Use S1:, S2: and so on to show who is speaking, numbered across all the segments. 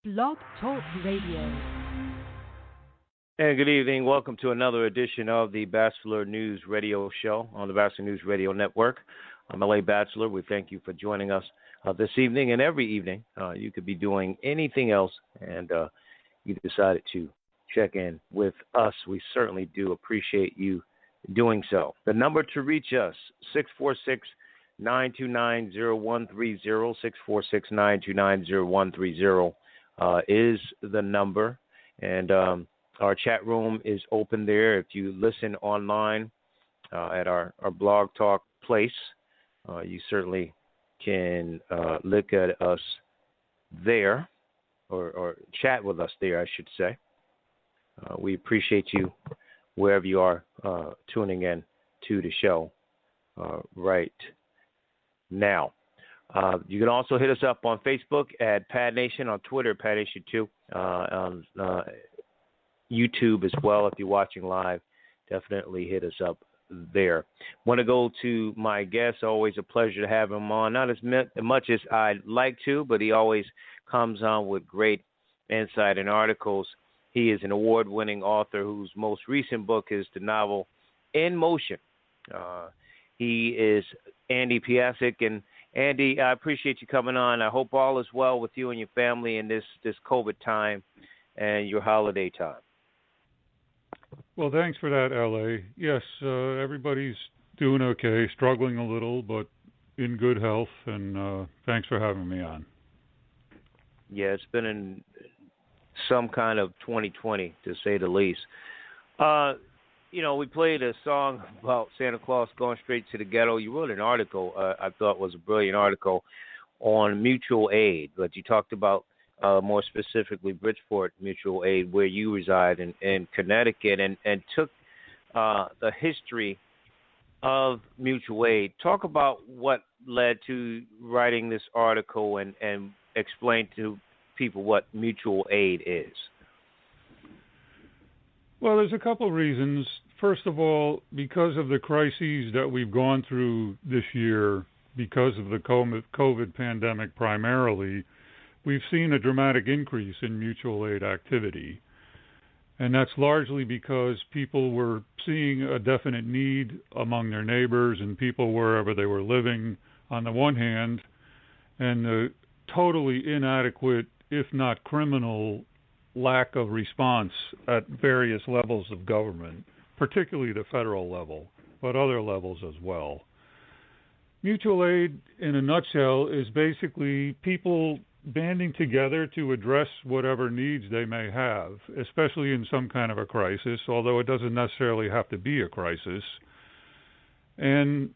S1: Blog Talk Radio.
S2: And good evening. Welcome to another edition of the Bachelor News Radio Show on the Bachelor News Radio Network. I'm LA Bachelor. We thank you for joining us this evening and every evening. You could be doing anything else, and you decided to check in with us. We certainly do appreciate you doing so. The number to reach us, 646-929-0130, 646-929-0130 is the number. And our chat room is open there. If you listen online at our blog talk place, you certainly can look at us there or chat with us there, I should say. We appreciate you wherever you are tuning in to the show right now. You can also hit us up on Facebook at Pad Nation, on Twitter, Pad Nation 2, on YouTube as well. If you're watching live, definitely hit us up there. Want to go to my guest. Always a pleasure to have him on. Not as much as I'd like to, but he always comes on with great insight and articles. He is an award-winning author whose most recent book is the novel In Motion. He is Andy Piascik. And Andy, I appreciate you coming on. I hope all is well with you and your family in this COVID time and your holiday time.
S3: Well, thanks for that, LA. Yes, everybody's doing okay, struggling a little, but in good health, and thanks for having me on.
S2: Yeah, it's been some kind of 2020, to say the least. We played a song about Santa Claus going straight to the ghetto. You wrote an article I thought was a brilliant article on mutual aid, but you talked about more specifically Bridgeport Mutual Aid, where you reside in Connecticut, and took the history of mutual aid. Talk about what led to writing this article and explain to people what mutual aid is.
S3: Well, there's a couple of reasons. First of all, because of the crises that we've gone through this year, because of the COVID pandemic primarily, we've seen a dramatic increase in mutual aid activity. And that's largely because people were seeing a definite need among their neighbors and people wherever they were living, on the one hand, and the totally inadequate, if not criminal, lack of response at various levels of government, particularly the federal level, but other levels as well. Mutual aid, in a nutshell, is basically people banding together to address whatever needs they may have, especially in some kind of a crisis, although it doesn't necessarily have to be a crisis. And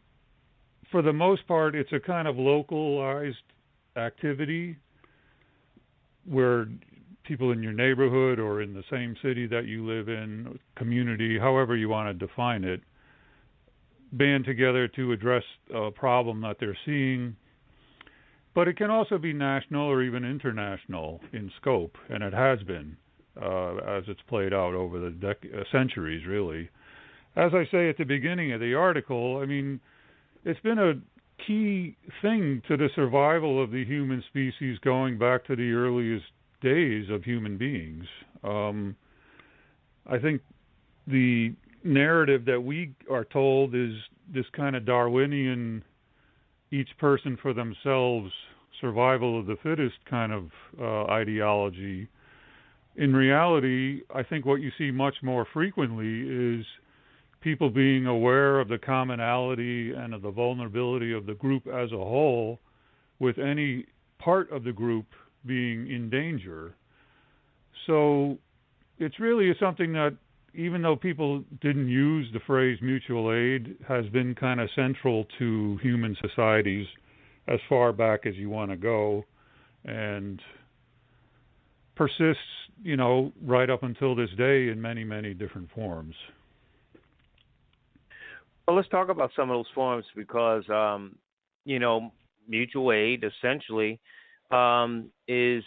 S3: for the most part, it's a kind of localized activity where people in your neighborhood or in the same city that you live in, community, however you want to define it, band together to address a problem that they're seeing. But it can also be national or even international in scope, and it has been as it's played out over the centuries, really. As I say at the beginning of the article, I mean, it's been a key thing to the survival of the human species going back to the earliest days of human beings. I think the narrative that we are told is this kind of Darwinian, each person for themselves, survival of the fittest kind of ideology. In reality, I think what you see much more frequently is people being aware of the commonality and of the vulnerability of the group as a whole, with any part of the group being in danger. So it's really something that, even though people didn't use the phrase mutual aid, has been kind of central to human societies as far back as you want to go, and persists, right up until this day in many, many different forms.
S2: Well, let's talk about some of those forms because, mutual aid essentially is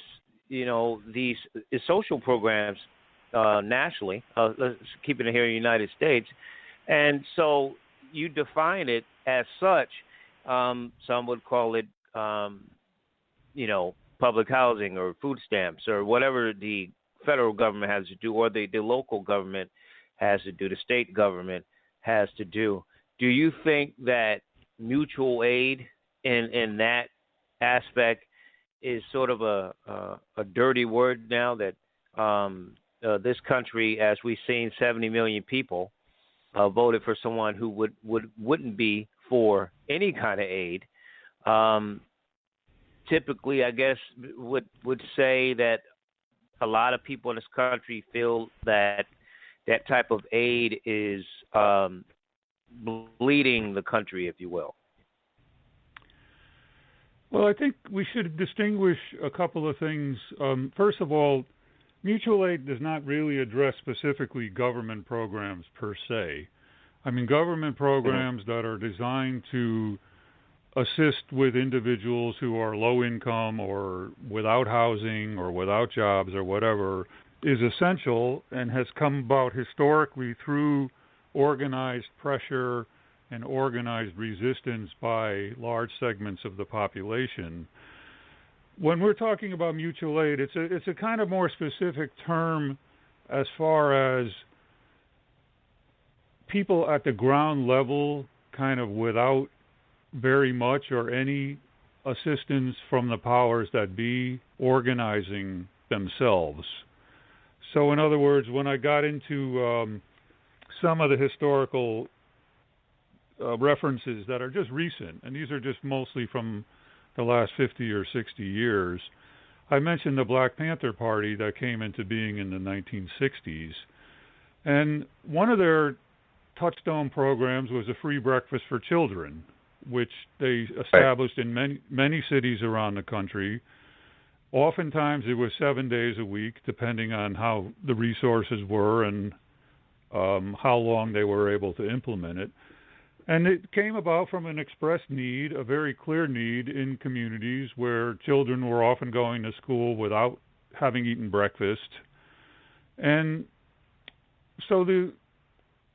S2: social programs nationally. Let's keep it here in the United States. And so you define it as such. Some would call it, public housing or food stamps or whatever the federal government has to do, or the local government has to do, the state government has to do. Do you think that mutual aid in that aspect is sort of a dirty word now, that this country, as we've seen, 70 million people voted for someone who wouldn't be for any kind of aid? Typically, I guess, would say that a lot of people in this country feel that that type of aid is bleeding the country, if you will.
S3: Well, I think we should distinguish a couple of things. First of all, mutual aid does not really address specifically government programs per se. I mean, government programs that are designed to assist with individuals who are low income or without housing or without jobs or whatever is essential and has come about historically through organized pressure and organized resistance by large segments of the population. When we're talking about mutual aid, it's a kind of more specific term as far as people at the ground level, kind of without very much or any assistance from the powers that be, organizing themselves. So in other words, when I got into some of the historical references that are just recent, and these are just mostly from the last 50 or 60 years, I mentioned the Black Panther Party that came into being in the 1960s. And one of their touchstone programs was a free breakfast for children, which they established in many cities around the country. Oftentimes it was 7 days a week, depending on how the resources were and how long they were able to implement it. And it came about from an expressed need, a very clear need in communities where children were often going to school without having eaten breakfast. And so the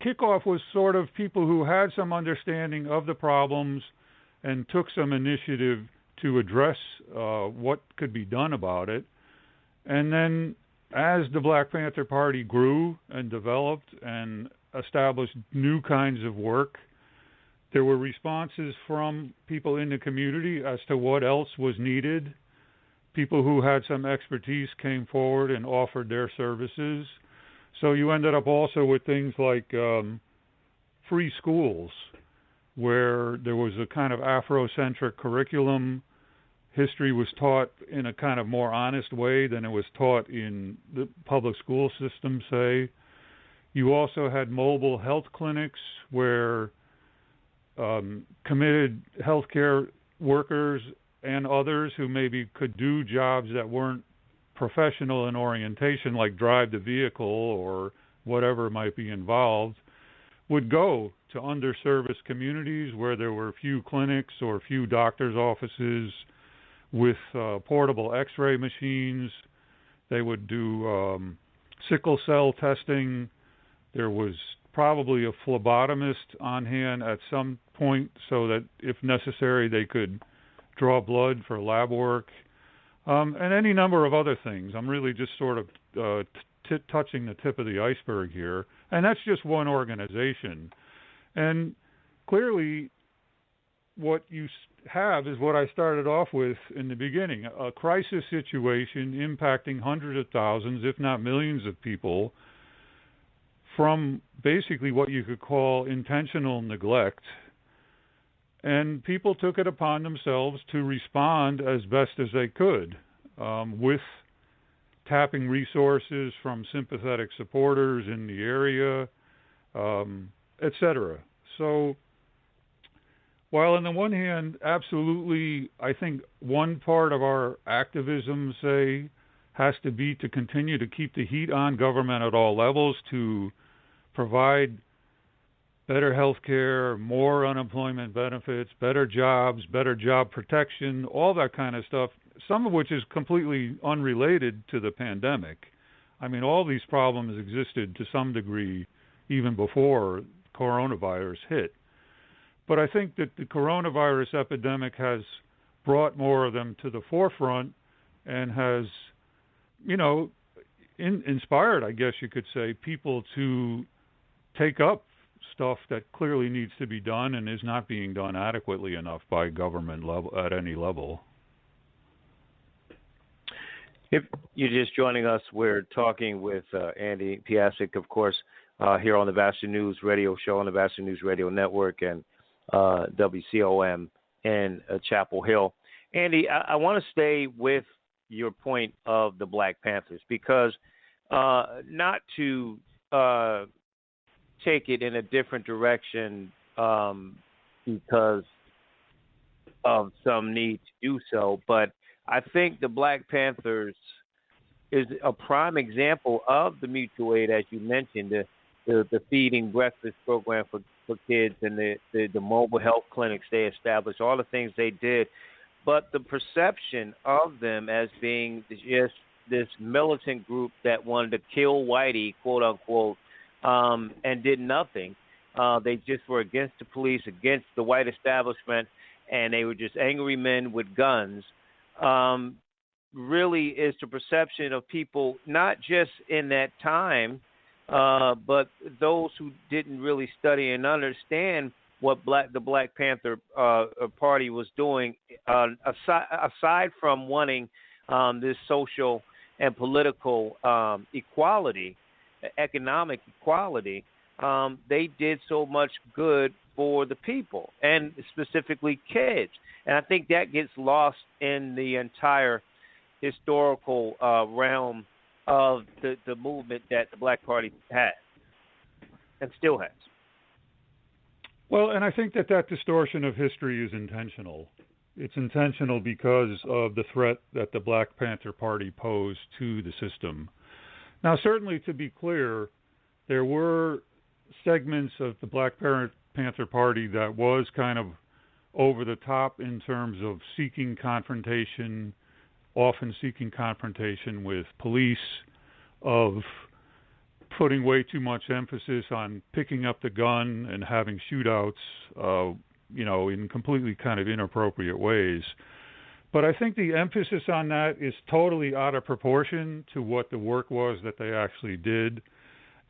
S3: kickoff was sort of people who had some understanding of the problems and took some initiative to address what could be done about it. And then as the Black Panther Party grew and developed and established new kinds of work, there were responses from people in the community as to what else was needed. People who had some expertise came forward and offered their services. So you ended up also with things like free schools, where there was a kind of Afrocentric curriculum. History was taught in a kind of more honest way than it was taught in the public school system, say. You also had mobile health clinics where committed healthcare workers and others who maybe could do jobs that weren't professional in orientation, like drive the vehicle or whatever might be involved, would go to underserviced communities where there were few clinics or few doctors' offices with portable x-ray machines. They would do sickle cell testing. There was probably a phlebotomist on hand at some point so that if necessary they could draw blood for lab work, and any number of other things. I'm really just sort of touching the tip of the iceberg here, and that's just one organization. And clearly what you have is what I started off with in the beginning, a crisis situation impacting hundreds of thousands, if not millions of people, from basically what you could call intentional neglect. And people took it upon themselves to respond as best as they could, with tapping resources from sympathetic supporters in the area, etc. So while on the one hand, absolutely, I think one part of our activism, say, has to be to continue to keep the heat on government at all levels to provide better health care, more unemployment benefits, better jobs, better job protection, all that kind of stuff, some of which is completely unrelated to the pandemic. I mean, all these problems existed to some degree even before coronavirus hit. But I think that the coronavirus epidemic has brought more of them to the forefront and has, you know, inspired, I guess you could say, people to take up stuff that clearly needs to be done and is not being done adequately enough by government level at any level.
S2: If you're just joining us, we're talking with Andy Piascik, of course, here on the Vassar News Radio Show on the Vassar News Radio Network and WCOM in Chapel Hill. Andy, I want to stay with your point of the Black Panthers because not to take it in a different direction because of some need to do so, but I think the Black Panthers is a prime example of the mutual aid, as you mentioned, the feeding breakfast program for kids and the mobile health clinics they established, all the things they did. But the perception of them as being just this militant group that wanted to kill Whitey, quote unquote, and did nothing. They just were against the police, against the white establishment, and they were just angry men with guns. Really is the perception of people, not just in that time, but those who didn't really study and understand what the Black Panther Party was doing, aside from wanting this social and political equality, economic equality. They did so much good for the people, and specifically kids. And I think that gets lost in the entire historical realm of the movement that the Black Party had and still has.
S3: Well, and I think that distortion of history is intentional. It's intentional because of the threat that the Black Panther Party posed to the system. Now, certainly, to be clear, there were segments of the Black Panther Party that was kind of over the top in terms of often seeking confrontation with police, of putting way too much emphasis on picking up the gun and having shootouts, in completely kind of inappropriate ways. But I think the emphasis on that is totally out of proportion to what the work was that they actually did.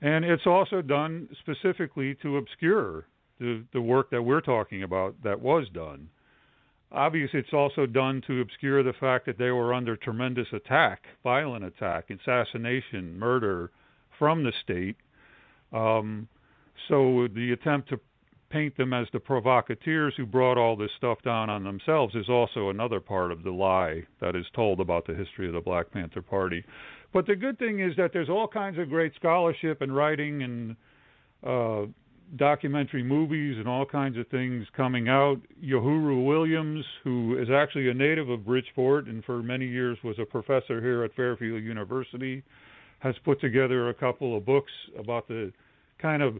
S3: And it's also done specifically to obscure the work that we're talking about that was done. Obviously, it's also done to obscure the fact that they were under tremendous attack, violent attack, assassination, murder from the state. So the attempt to paint them as the provocateurs who brought all this stuff down on themselves is also another part of the lie that is told about the history of the Black Panther Party. But the good thing is that there's all kinds of great scholarship and writing and documentary movies and all kinds of things coming out. Uhuru Williams, who is actually a native of Bridgeport and for many years was a professor here at Fairfield University, has put together a couple of books about the kind of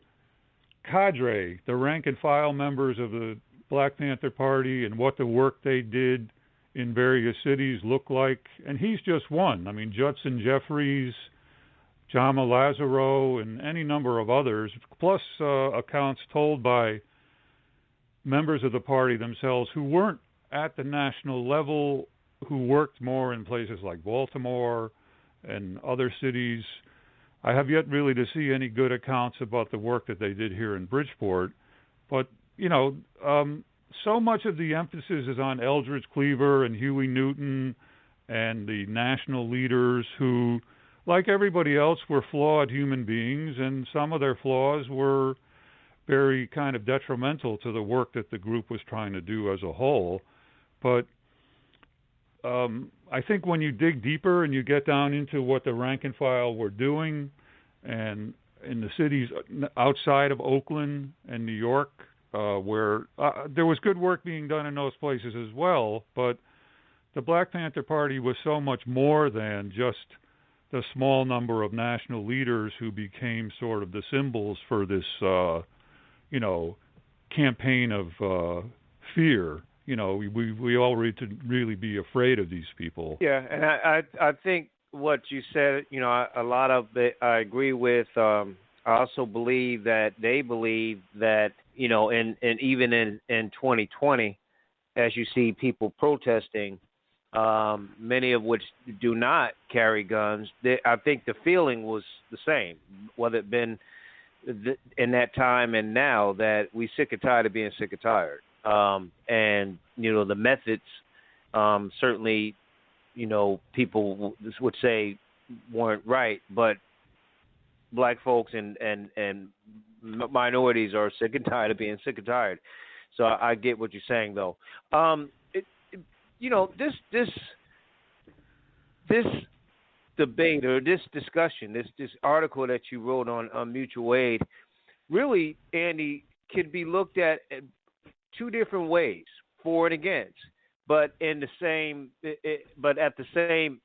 S3: cadre, the rank and file members of the Black Panther Party and what the work they did in various cities looked like. And he's just one. I mean, Judson Jeffries, Jama Lazaro, and any number of others, plus accounts told by members of the party themselves who weren't at the national level, who worked more in places like Baltimore and other cities. I have yet really to see any good accounts about the work that they did here in Bridgeport. But, so much of the emphasis is on Eldridge Cleaver and Huey Newton and the national leaders who, like everybody else, were flawed human beings, and some of their flaws were very kind of detrimental to the work that the group was trying to do as a whole. But I think when you dig deeper and you get down into what the rank and file were doing, and in the cities outside of Oakland and New York, where there was good work being done in those places as well, but the Black Panther Party was so much more than just the small number of national leaders who became sort of the symbols for this, campaign of fear. We all need to really be afraid of these people.
S2: Yeah, and I think what you said, a lot of it I agree with. I also believe that they believe that, and even in 2020, as you see people protesting, many of which do not carry guns. I think the feeling was the same, whether it been in that time and now, that we sick and tired of being sick and tired. And, the methods certainly, people would say weren't right, but black folks and minorities are sick and tired of being sick and tired. So I get what you're saying, though. This debate or this discussion, this article that you wrote on mutual aid, really, Andy, could be looked at two different ways, for and against, but in the same, but at the same.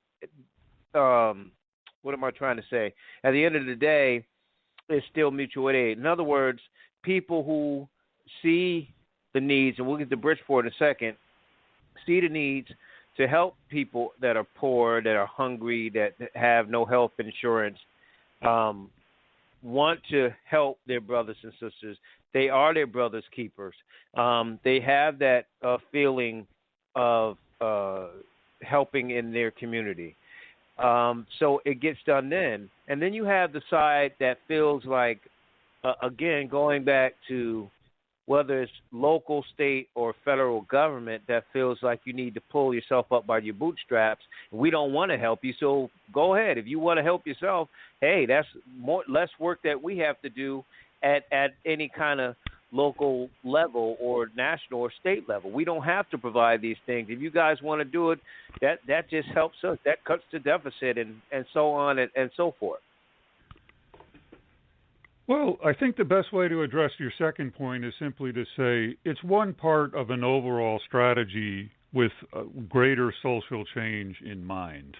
S2: What am I trying to say? At the end of the day, it's still mutual aid. In other words, people who see the needs, and we'll get to Bridgeport in a second, see the needs to help people that are poor, that are hungry, that have no health insurance, want to help their brothers and sisters. They are their brothers' keepers. They have that feeling of helping in their community. So it gets done then. And then you have the side that feels like, again, going back to whether it's local, state, or federal government, that feels like you need to pull yourself up by your bootstraps. We don't want to help you, so go ahead. If you want to help yourself, hey, that's less work that we have to do at any kind of local level or national or state level. We don't have to provide these things. If you guys want to do it, that just helps us. That cuts the deficit and so on and so forth.
S3: Well, I think the best way to address your second point is simply to say it's one part of an overall strategy with greater social change in mind.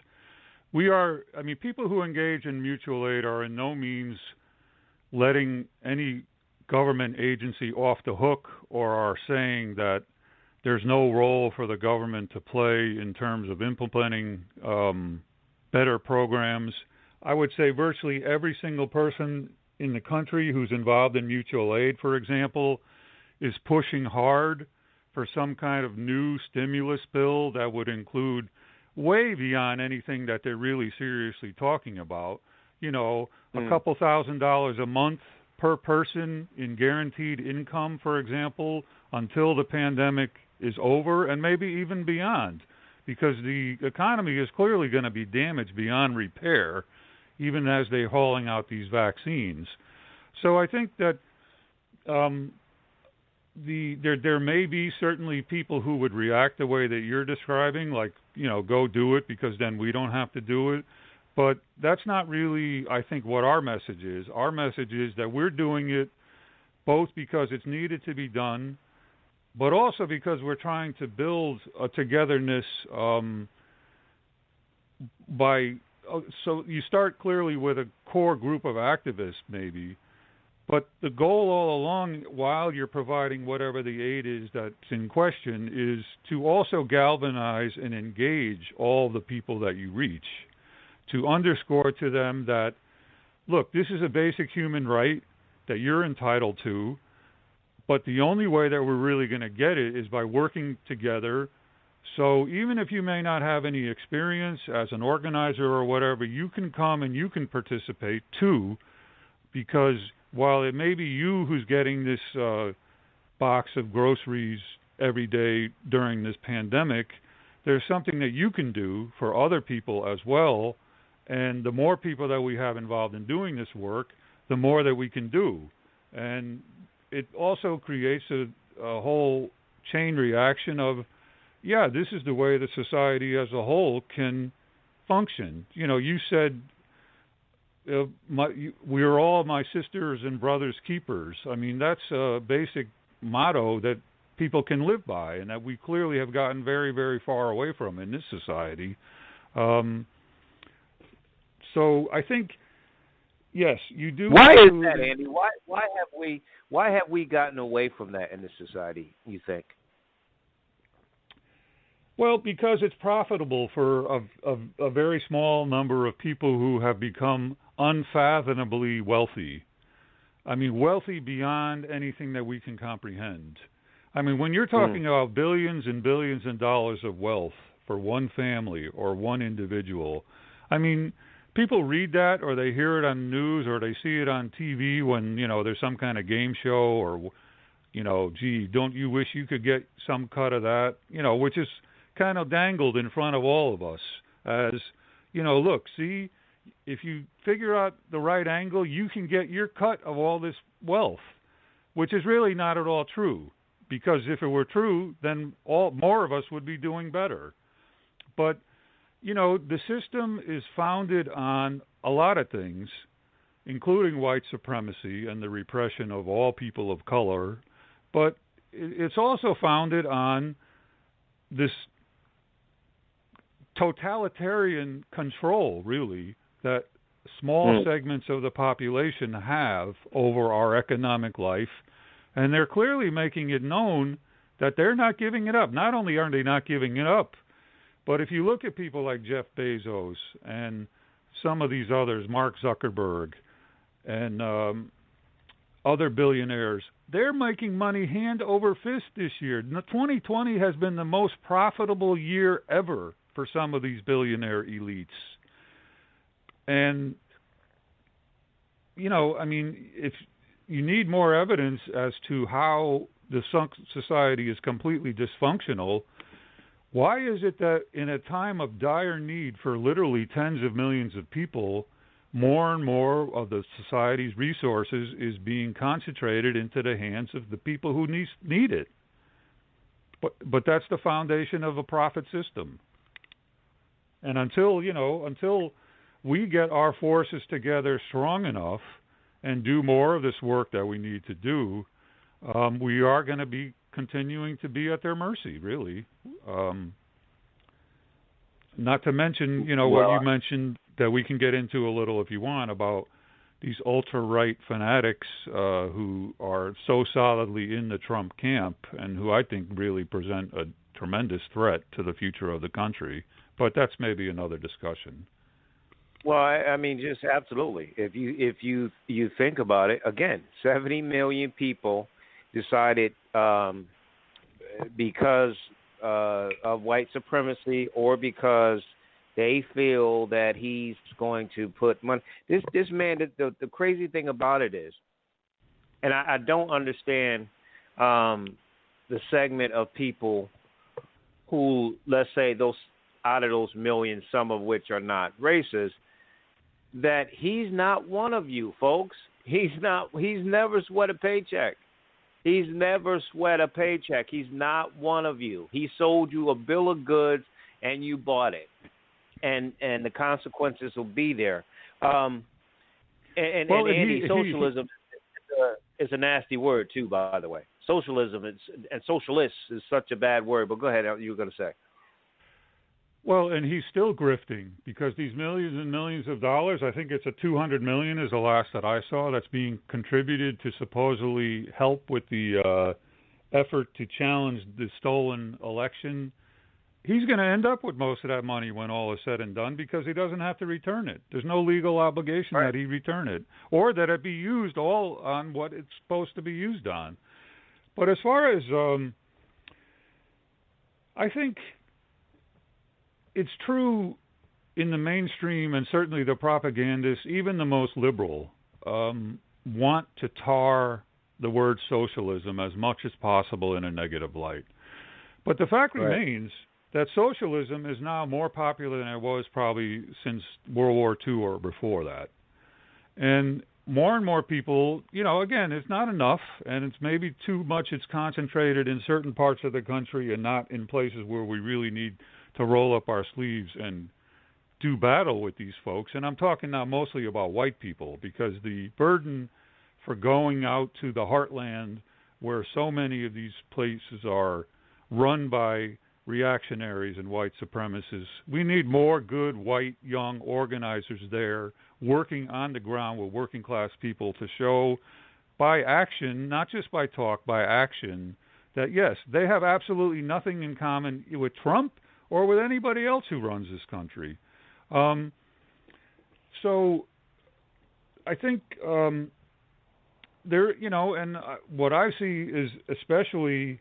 S3: People who engage in mutual aid are in no means letting any government agency off the hook, or are saying that there's no role for the government to play in terms of implementing better programs. I would say virtually every single person in the country who's involved in mutual aid, for example, is pushing hard for some kind of new stimulus bill that would include way beyond anything that they're really seriously talking about. A couple $1,000s a month per person in guaranteed income, for example, until the pandemic is over, and maybe even beyond, because the economy is clearly going to be damaged beyond repair, even as they're hauling out these vaccines. So I think that there may be certainly people who would react the way that you're describing, like, go do it because then we don't have to do it. But that's not really, I think, what our message is. Our message is that we're doing it both because it's needed to be done, but also because we're trying to build a togetherness so you start clearly with a core group of activists maybe, but the goal all along, while you're providing whatever the aid is that's in question, is to also galvanize and engage all the people that you reach, to underscore to them that, look, this is a basic human right that you're entitled to, but the only way that we're really going to get it is by working together. So even if you may not have any experience as an organizer or whatever, you can come and you can participate too, because while it may be you who's getting this box of groceries every day during this pandemic, there's something that you can do for other people as well. And the more people that we have involved in doing this work, the more that we can do. And it also creates a whole chain reaction of, yeah, this is the way the society as a whole can function. You said, we are all my sisters and brothers' keepers. I mean, that's a basic motto that people can live by and that we clearly have gotten very, very far away from in this society. So I think, yes, you do.
S2: Why is that, Andy? Why have we gotten away from that in this society, you think?
S3: Well, because it's profitable for a very small number of people who have become unfathomably wealthy. I mean, wealthy beyond anything that we can comprehend. I mean, when you're talking about billions and billions of dollars of wealth for one family or one individual. I mean, people read that or they hear it on news or they see it on TV when, there's some kind of game show or, gee, don't you wish you could get some cut of that, which is kind of dangled in front of all of us as, look, see, if you figure out the right angle, you can get your cut of all this wealth, which is really not at all true. Because if it were true, then more of us would be doing better. But, the system is founded on a lot of things, including white supremacy and the repression of all people of color. But it's also founded on this totalitarian control, really, that small segments of the population have over our economic life. And they're clearly making it known that they're not giving it up. Not only are they not giving it up, but if you look at people like Jeff Bezos and some of these others, Mark Zuckerberg and other billionaires, they're making money hand over fist this year. 2020 has been the most profitable year ever for some of these billionaire elites. And, if you need more evidence as to how the society is completely dysfunctional, why is it that in a time of dire need for literally tens of millions of people, more and more of the society's resources is being concentrated into the hands of the people who need it? But that's the foundation of a profit system. And until we get our forces together strong enough and do more of this work that we need to do, we are going to be continuing to be at their mercy, really. Not to mention, what you mentioned that we can get into a little if you want about these ultra-right fanatics who are so solidly in the Trump camp and who I think really present a tremendous threat to the future of the country. But that's maybe another discussion.
S2: Well, I mean, just absolutely. If you think about it, again, 70 million people decided because of white supremacy or because they feel that he's going to put money. This man, the crazy thing about it is, and I don't understand the segment of people who, let's say, out of those millions, some of which are not racist, that he's not one of you, folks. He's never sweat a paycheck. He's never sweat a paycheck. He's not one of you. He sold you a bill of goods and you bought it. And the consequences will be there. Andy, socialism is a nasty word too, by the way. Socialism and socialists is such a bad word. But go ahead, you were going to say.
S3: Well, and he's still grifting because these millions and millions of dollars, I think it's a $200 million is the last that I saw, that's being contributed to supposedly help with the effort to challenge the stolen election. He's going to end up with most of that money when all is said and done because he doesn't have to return it. There's no legal obligation that he return it or that it be used all on what it's supposed to be used on. But as far as I think it's true in the mainstream and certainly the propagandists, even the most liberal, want to tar the word socialism as much as possible in a negative light. But the fact remains that socialism is now more popular than it was probably since World War II or before that. And more people, again, it's not enough, and it's maybe too much. It's concentrated in certain parts of the country and not in places where we really need to roll up our sleeves and do battle with these folks. And I'm talking now mostly about white people because the burden for going out to the heartland where so many of these places are run by reactionaries and white supremacists, we need more good white young organizers there working on the ground with working class people to show by action, not just by talk, by action, that yes, they have absolutely nothing in common with Trump or with anybody else who runs this country. So I think there, and what I see is especially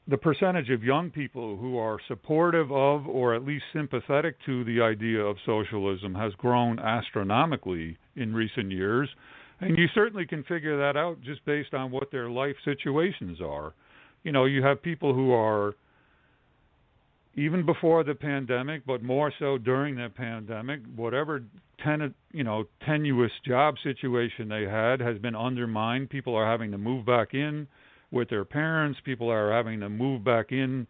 S3: the percentage of young people who are supportive of or at least sympathetic to the idea of socialism has grown astronomically in recent years. And you certainly can figure that out just based on what their life situations are. You know, you have people who are, even before the pandemic, but more so during the pandemic, whatever tenuous job situation they had has been undermined. People are having to move back in with their parents. People are having to move back in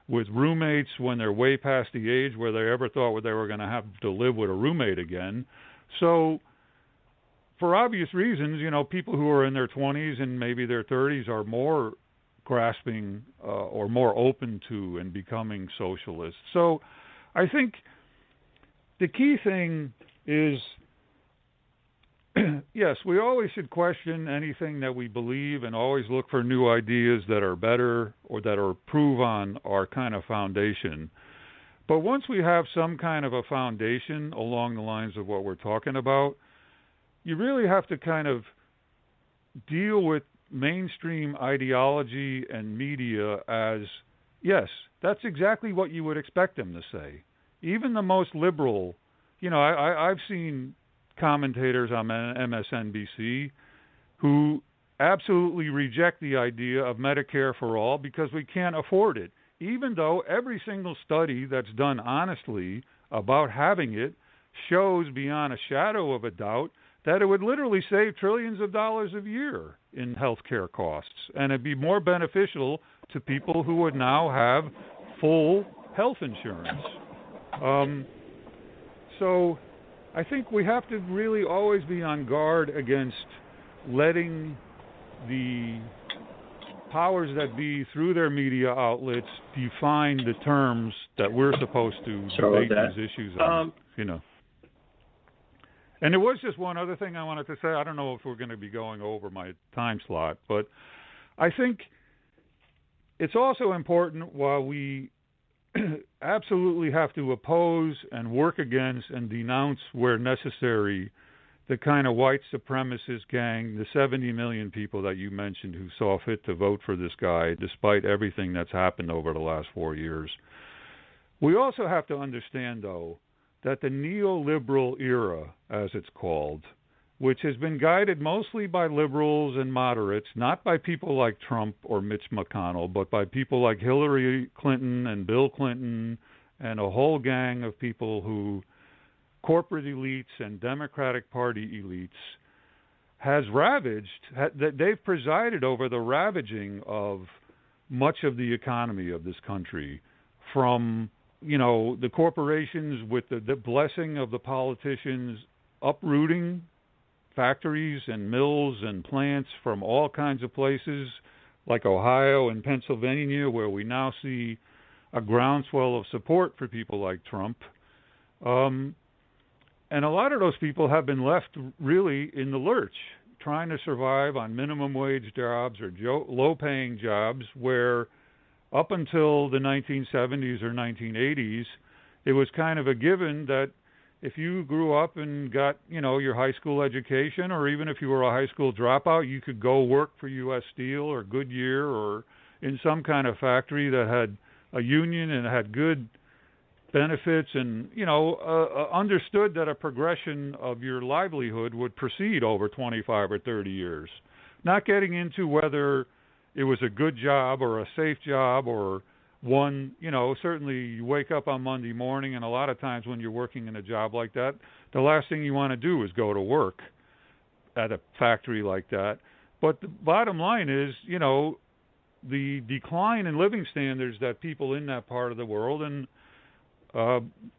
S3: with roommates when they're way past the age where they ever thought they were going to have to live with a roommate again. So for obvious reasons, you know, people who are in their 20s and maybe their 30s are more grasping or more open to and becoming socialists. So I think the key thing is, yes, we always should question anything that we believe and always look for new ideas that are better or that are prove on our kind of foundation. But once we have some kind of a foundation along the lines of what we're talking about, you really have to kind of deal with mainstream ideology and media as, yes, that's exactly what you would expect them to say. Even the most liberal, you know, I've seen commentators on MSNBC who absolutely reject the idea of Medicare for all because we can't afford it, even though every single study that's done honestly about having it shows beyond a shadow of a doubt that it would literally save trillions of dollars a year in healthcare costs, and it'd be more beneficial to people who would now have full health insurance. So I think we have to really always be on guard against letting the powers that be, through their media outlets, define the terms that we're supposed to debate these issues on, you know. And there was just one other thing I wanted to say. I don't know if we're going to be going over my time slot, but I think it's also important, while we absolutely have to oppose and work against and denounce where necessary the kind of white supremacist gang, the 70 million people that you mentioned who saw fit to vote for this guy despite everything that's happened over the last 4 years. We also have to understand, though, that the neoliberal era, as it's called, which has been guided mostly by liberals and moderates, not by people like Trump or Mitch McConnell, but by people like Hillary Clinton and Bill Clinton and a whole gang of people who, corporate elites and Democratic Party elites, has ravaged, they've presided over the ravaging of much of the economy of this country, from, you know, the corporations with the blessing of the politicians uprooting factories and mills and plants from all kinds of places like Ohio and Pennsylvania, where we now see a groundswell of support for people like Trump. And a lot of those people have been left really in the lurch, trying to survive on minimum wage jobs or low-paying jobs, where up until the 1970s or 1980s, it was kind of a given that if you grew up and got, you know, your high school education, or even if you were a high school dropout, you could go work for U.S. Steel or Goodyear or in some kind of factory that had a union and had good benefits and, you know, understood that a progression of your livelihood would proceed over 25 or 30 years. Not getting into whether it was a good job or a safe job or one, you know, certainly you wake up on Monday morning, and a lot of times when you're working in a job like that, the last thing you want to do is go to work at a factory like that. But the bottom line is, you know, the decline in living standards that people in that part of the world, and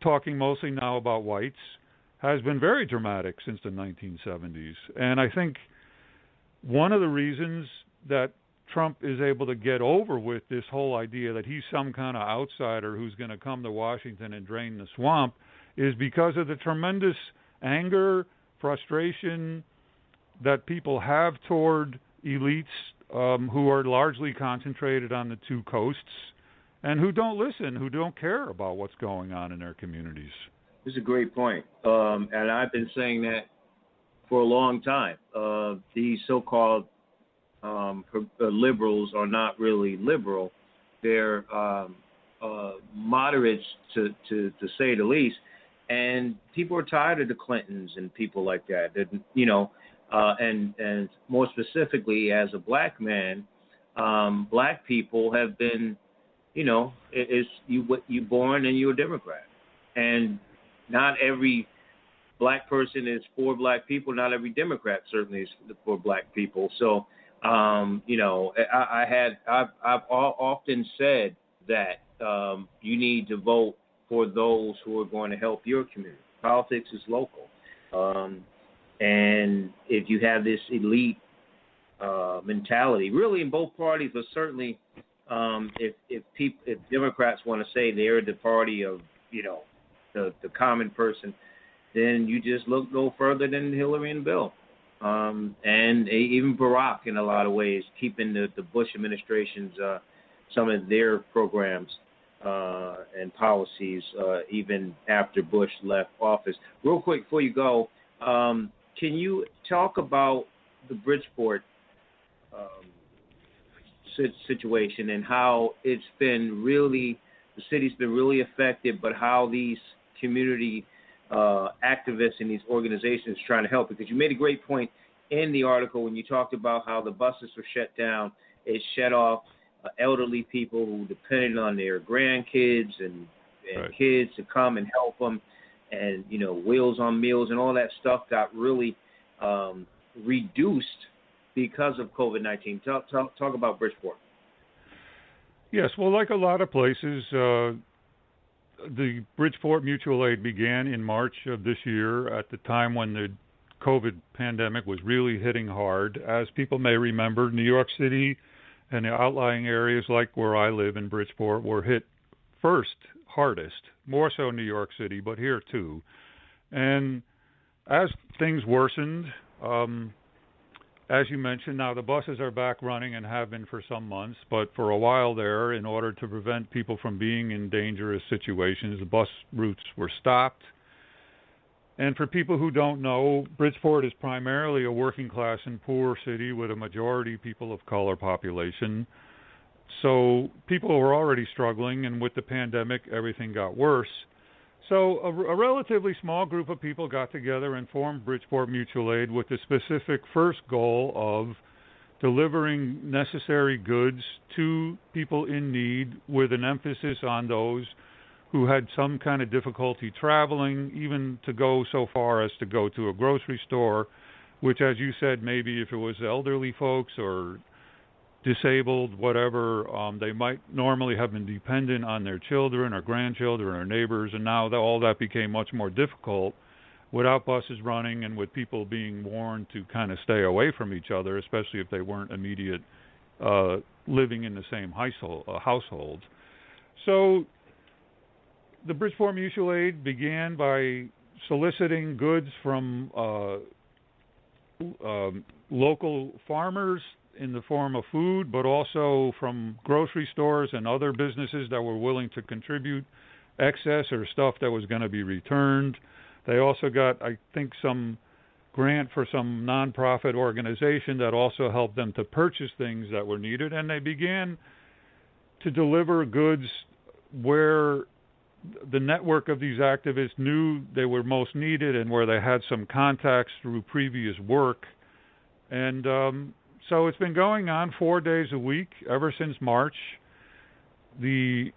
S3: talking mostly now about whites, has been very dramatic since the 1970s. And I think one of the reasons that Trump is able to get over with this whole idea that he's some kind of outsider who's going to come to Washington and drain the swamp is because of the tremendous anger, frustration that people have toward elites who are largely concentrated on the two coasts and who don't listen, who don't care about what's going on in their communities.
S2: This is a great point. And I've been saying that for a long time. These so-called liberals are not really liberal. They're moderates to say the least. And people are tired of the Clintons and people like that. And more specifically, as a black man, black people have been, it's you born and you're a Democrat, and not every black person is for black people. Not every Democrat certainly is for black people. So, I've often said that you need to vote for those who are going to help your community. Politics is local. And if you have this elite mentality, really in both parties, but certainly if Democrats want to say they're the party of, the common person, then you just look no further than Hillary and Bill. And even Barack, in a lot of ways, keeping the Bush administration's some of their programs and policies even after Bush left office. Real quick before you go, can you talk about the Bridgeport situation and how it's been really, the city's been really affected, but how these community activists and these organizations are trying to help? Because you made a great point in the article when you talked about how the buses were shut down. It shut off elderly people who depended on their grandkids and
S3: Right.
S2: kids to come and help them, and Wheels on Meals and all that stuff got really reduced because of COVID-19. Talk about Bridgeport.
S3: Yes, well, like a lot of places, the Bridgeport Mutual Aid began in March of this year at the time when the COVID pandemic was really hitting hard. As people may remember, New York City and the outlying areas like where I live in Bridgeport were hit first, hardest, more so New York City, but here too. And as things worsened, as you mentioned, now the buses are back running and have been for some months, but for a while there, in order to prevent people from being in dangerous situations, the bus routes were stopped. And for people who don't know, Bridgeport is primarily a working class and poor city with a majority people of color population. So people were already struggling, and with the pandemic, everything got worse. So a relatively small group of people got together and formed Bridgeport Mutual Aid with the specific first goal of delivering necessary goods to people in need, with an emphasis on those who had some kind of difficulty traveling, even to go so far as to go to a grocery store, which, as you said, maybe if it was elderly folks or disabled, whatever, they might normally have been dependent on their children or grandchildren or neighbors, and now all that became much more difficult without buses running and with people being warned to kind of stay away from each other, especially if they weren't immediate living in the same household. So the Bridgeport Mutual Aid began by soliciting goods from local farmers in the form of food, but also from grocery stores and other businesses that were willing to contribute excess or stuff that was going to be returned. They also got, I think, some grant for some nonprofit organization that also helped them to purchase things that were needed, and they began to deliver goods where the network of these activists knew they were most needed and where they had some contacts through previous work. And so it's been going on 4 days a week ever since March. The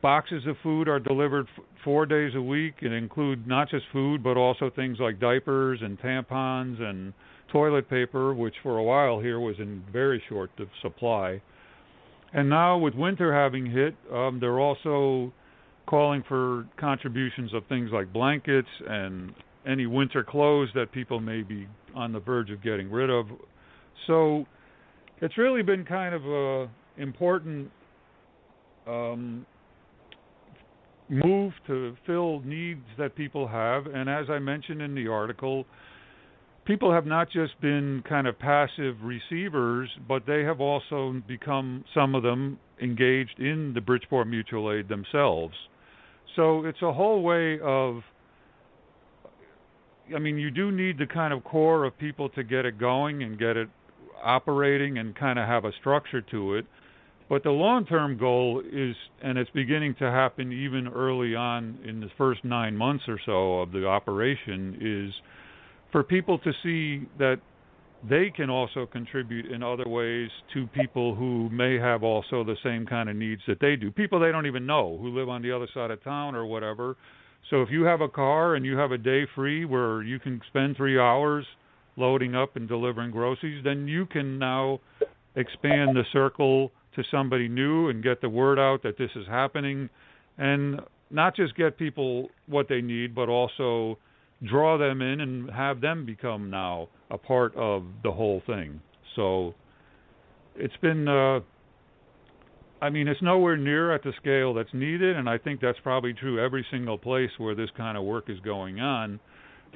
S3: boxes of food are delivered 4 days a week and include not just food, but also things like diapers and tampons and toilet paper, which for a while here was in very short supply. And now with winter having hit, they're also calling for contributions of things like blankets and any winter clothes that people may be on the verge of getting rid of. So it's really been kind of a important move to fill needs that people have. And as I mentioned in the article, people have not just been kind of passive receivers, but they have also become, some of them, engaged in the Bridgeport Mutual Aid themselves. So it's a whole way of, I mean, you do need the kind of core of people to get it going and get it operating and kind of have a structure to it. But the long-term goal is, and it's beginning to happen even early on in the first 9 months or so of the operation, is for people to see that they can also contribute in other ways to people who may have also the same kind of needs that they do. People they don't even know, who live on the other side of town or whatever. So if you have a car and you have a day free where you can spend 3 hours loading up and delivering groceries, then you can now expand the circle to somebody new and get the word out that this is happening, and not just get people what they need, but also draw them in and have them become now a part of the whole thing. So it's been, it's nowhere near at the scale that's needed, and I think that's probably true every single place where this kind of work is going on.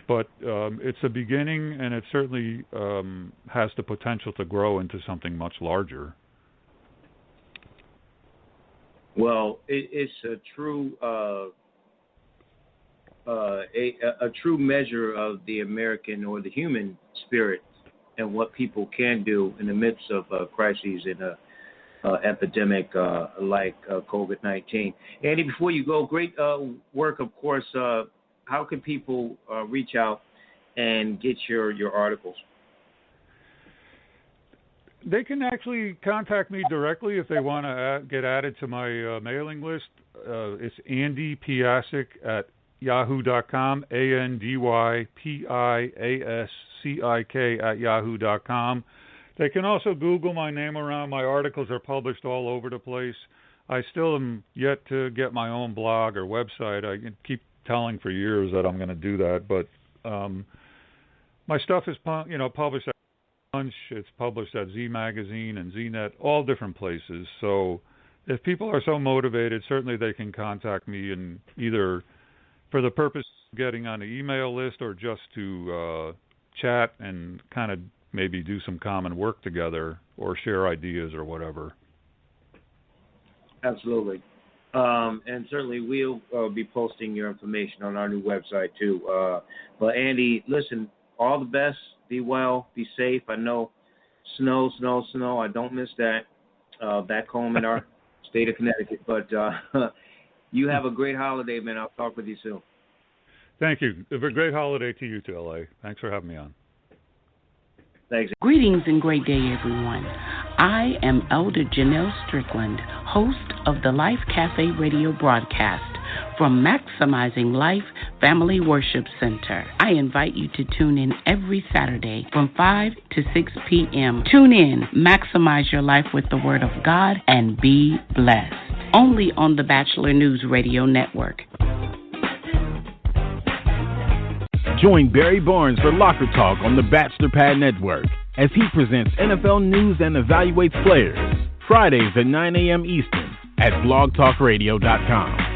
S3: But it's a beginning, and it certainly has the potential to grow into something much larger.
S2: Well, it's a true a true measure of the American or the human spirit and what people can do in the midst of crises in a epidemic like COVID-19. Andy, before you go, great work, of course. How can people reach out and get your articles?
S3: They can actually contact me directly if they want to get added to my mailing list. It's Andy Piascik at yahoo.com, ANDYPIASCIK at yahoo.com. They can also Google my name around. My articles are published all over the place. I still am yet to get my own blog or website. I keep telling for years that I'm going to do that, but my stuff is published at Punch. It's published at Z Magazine and ZNet, all different places. So if people are so motivated, certainly they can contact me, and either for the purpose of getting on the email list or just to chat and kind of maybe do some common work together or share ideas or whatever.
S2: Absolutely. And certainly we'll be posting your information on our new website too. But Andy, listen, all the best. Be well. Be safe. I know snow. I don't miss that back home in our state of Connecticut. But you have a great holiday, man. I'll talk with you soon.
S3: Thank you. Have a great holiday to you too, LA. Thanks for having me on.
S2: Thanks.
S4: Greetings and great day, everyone. I am Elder Janelle Strickland, host of the Life Cafe radio broadcast from Maximizing Life Family Worship Center. I invite you to tune in every Saturday from 5 to 6 p.m. Tune in, maximize your life with the Word of God, and be blessed. Only on the Bachelor News Radio Network.
S5: Join Barry Barnes for Locker Talk on the Bachelor Pad Network as he presents NFL news and evaluates players. Fridays at 9 a.m. Eastern at blogtalkradio.com.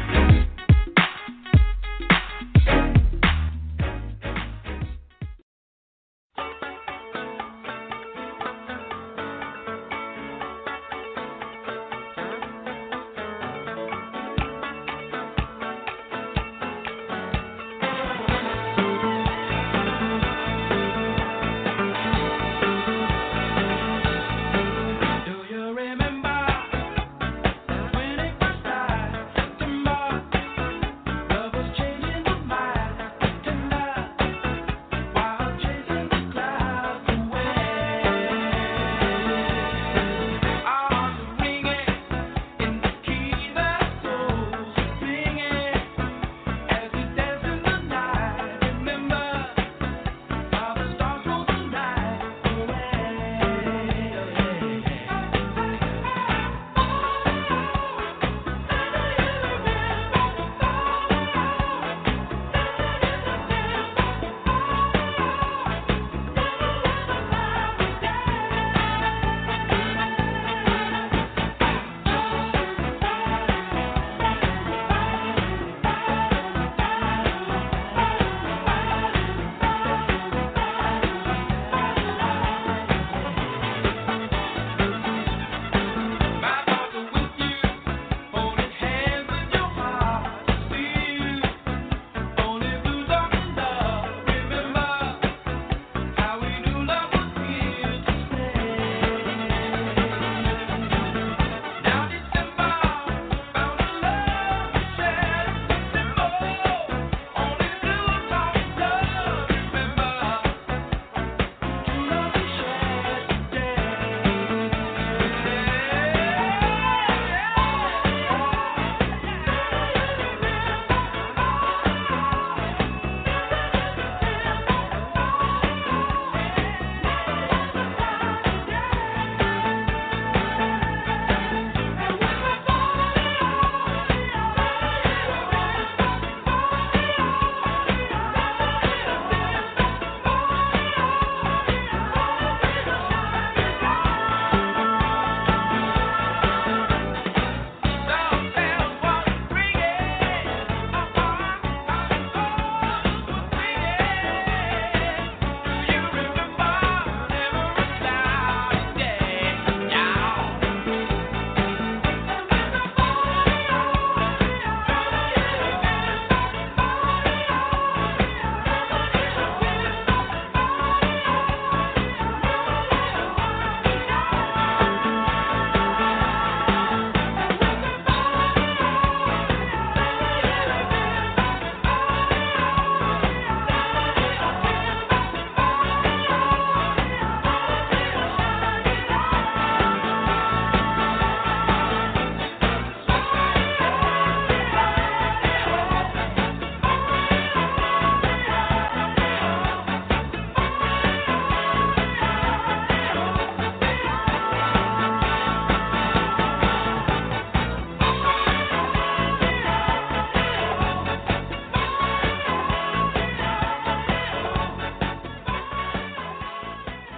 S6: Do you remember when it was time?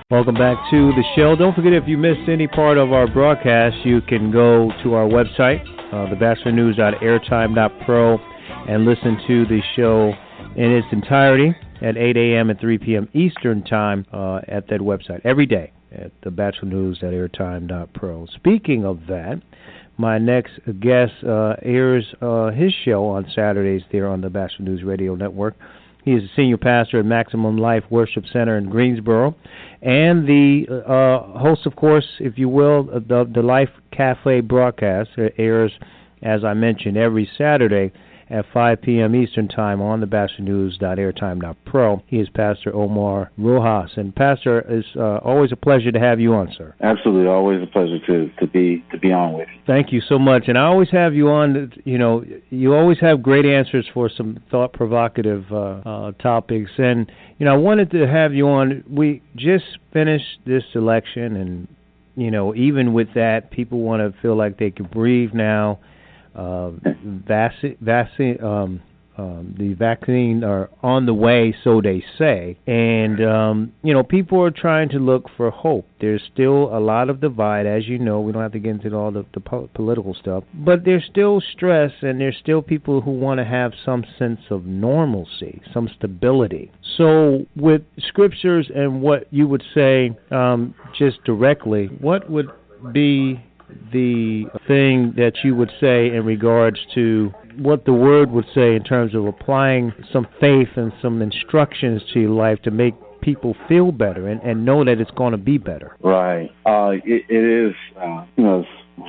S2: Welcome back to the show. Don't forget, if you missed any part of our broadcast, you can go to our website, thebachelornews.airtime.pro, and listen to the show in its entirety at 8 a.m. and 3 p.m. Eastern Time at that website every day at thebachelornews.airtime.pro. Speaking of that, my next guest airs his show on Saturdays there on the Bachelor News Radio Network. He is a senior pastor at Maximum Life Worship Center in Greensboro, and the host, of course, if you will, the Life Cafe broadcast. It airs, as I mentioned, every Saturday at 5 p.m. Eastern Time on the bachelornews.airtime.pro. He is Pastor Omar Rojas. And Pastor, it's always a pleasure to have you on, sir.
S6: Absolutely, always a pleasure to be on with you.
S2: Thank you so much. And I always have you on. You always have great answers for some thought-provocative topics. And I wanted to have you on. We just finished this election, and even with that, people want to feel like they can breathe now. The vaccine are on the way, so they say, and people are trying to look for hope. There's still a lot of divide, as you know. We don't have to get into all the political stuff, but there's still stress, and there's still people who want to have some sense of normalcy, some stability. So with scriptures and what you would say, just directly, what would be the thing that you would say in regards to what the Word would say in terms of applying some faith and some instructions to your life to make people feel better and know that it's going to be better?
S6: Right. It is, we're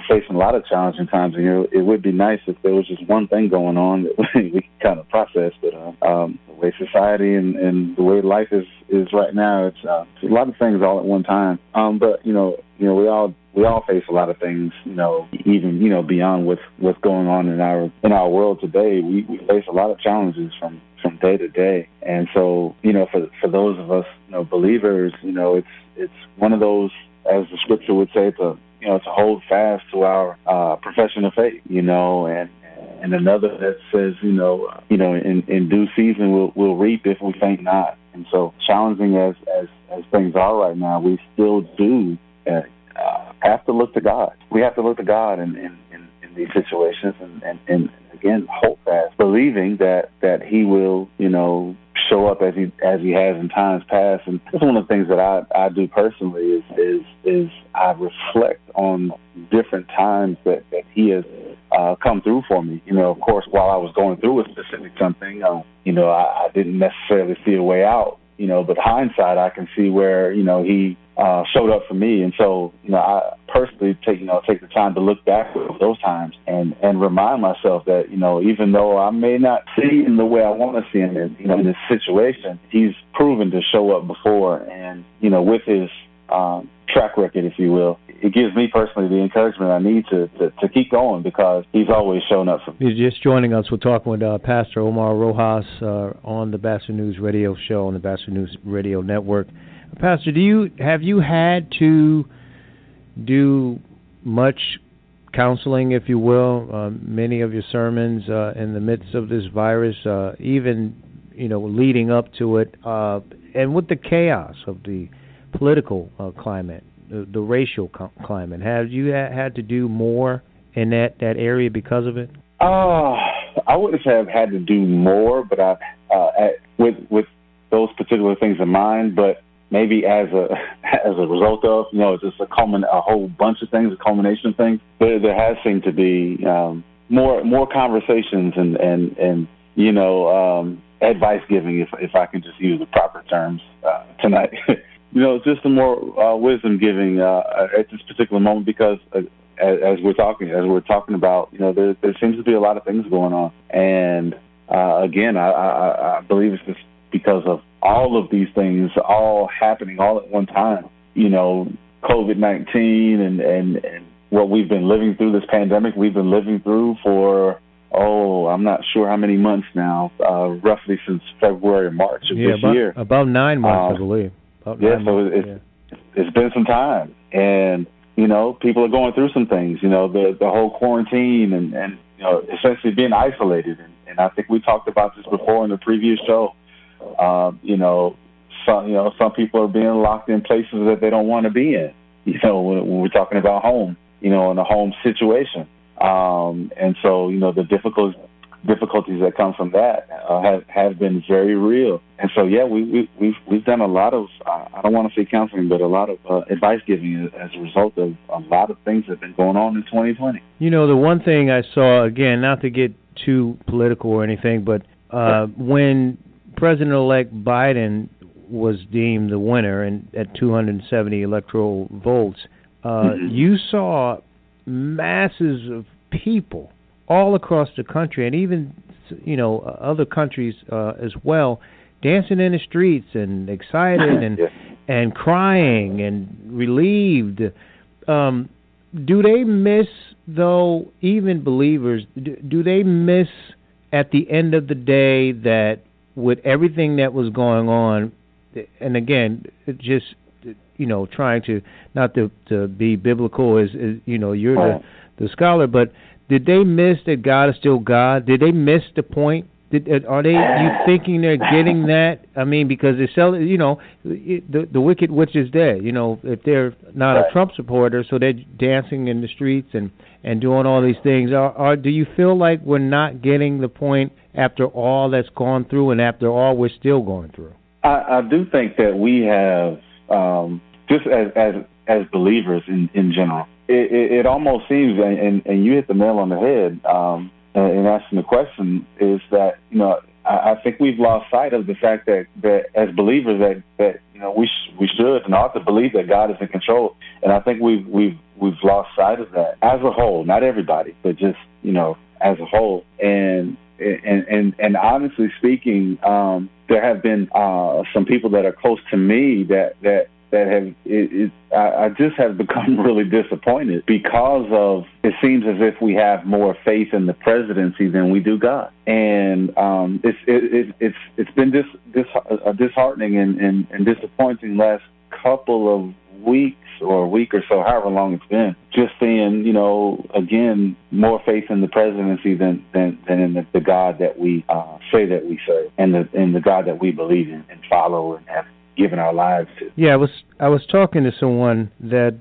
S6: facing a lot of challenging times, and it would be nice if there was just one thing going on that we could kind of process, but the way society and the way life is right now, it's a lot of things all at one time. But we all face a lot of things, even beyond what's going on in our world today. We face a lot of challenges from day to day, and so for those of us believers, it's one of those, as the scripture would say, to hold fast to our profession of faith, and another that says in due season we'll reap if we faint not. And so challenging as things are right now, we still do have to look to God. We have to look to God in these situations, and again, hold fast, believing that He will, show up as He has in times past. And that's one of the things that I do personally is I reflect on different times that He has come through for me. Of course, while I was going through a specific something, I didn't necessarily see a way out. But hindsight, I can see where He showed up for me, and so I personally take the time to look back at those times and remind myself that even though I may not see in the way I want to see him in this situation, He's proven to show up before, and with His track record, if you will, it gives me personally the encouragement I need to keep going, because He's always shown up for me.
S2: You're just joining us. We're talking with Pastor Omar Rojas on the Bachelor News Radio Show on the Bachelor News Radio Network. Pastor, have you had to do much counseling, if you will, many of your sermons in the midst of this virus, even leading up to it, and with the chaos of the political climate, the racial climate? Have you had to do more in that area because of it?
S6: I wouldn't say I've had to do more, but I've with those particular things in mind, but maybe as a result of just a whole bunch of things, a culmination of things. There has seemed to be more conversations and advice giving, if I can just use the proper terms tonight. Just some more wisdom giving at this particular moment, because as we're talking about, there seems to be a lot of things going on, and again, I believe it's just because of all of these things all happening all at one time. COVID-19 and what we've been living through, this pandemic we've been living through for, I'm not sure how many months now, roughly since February or March of this year.
S2: About 9 months, I believe.
S6: It's been some time, and people are going through some things. The whole quarantine and essentially being isolated, and I think we talked about this before in the previous show. some people are being locked in places that they don't want to be in. When we're talking about home, in a home situation, and so the difficulties that come from that have been very real. And so we've done a lot of I don't want to say counseling, but a lot of advice giving as a result of a lot of things that have been going on in 2020.
S2: The one thing I saw, again, not to get too political or anything, but when President-elect Biden was deemed the winner and at 270 electoral votes, you saw masses of people all across the country, and even other countries as well, dancing in the streets and excited and crying and relieved. Do they miss, though, even believers, do they miss at the end of the day that with everything that was going on, and again, just trying to not to be biblical as you're the scholar, but did they miss that God is still God? Did they miss the point? Are they? You thinking they're getting that? I mean, because they sell, the wicked witch is dead. If they're not a Trump supporter, so they're dancing in the streets and doing all these things. Do you feel like we're not getting the point after all that's gone through, and after all we're still going through?
S6: I do think that we have, just as believers in general, it almost seems, and you hit the nail on the head in asking the question, is that I think we've lost sight of the fact that as believers that we should and ought to believe that God is in control, and I think we've lost sight of that as a whole, not everybody, but just as a whole. And honestly speaking, there have been some people that are close to me that have I just have become really disappointed because of, it seems as if we have more faith in the presidency than we do God, and it's been disheartening and disappointing last couple of weeks or a week or so, however long it's been, just seeing, again, more faith in the presidency than in the God that we say that we serve, and the God that we believe in and follow and have given our lives to.
S2: Yeah, I was talking to someone that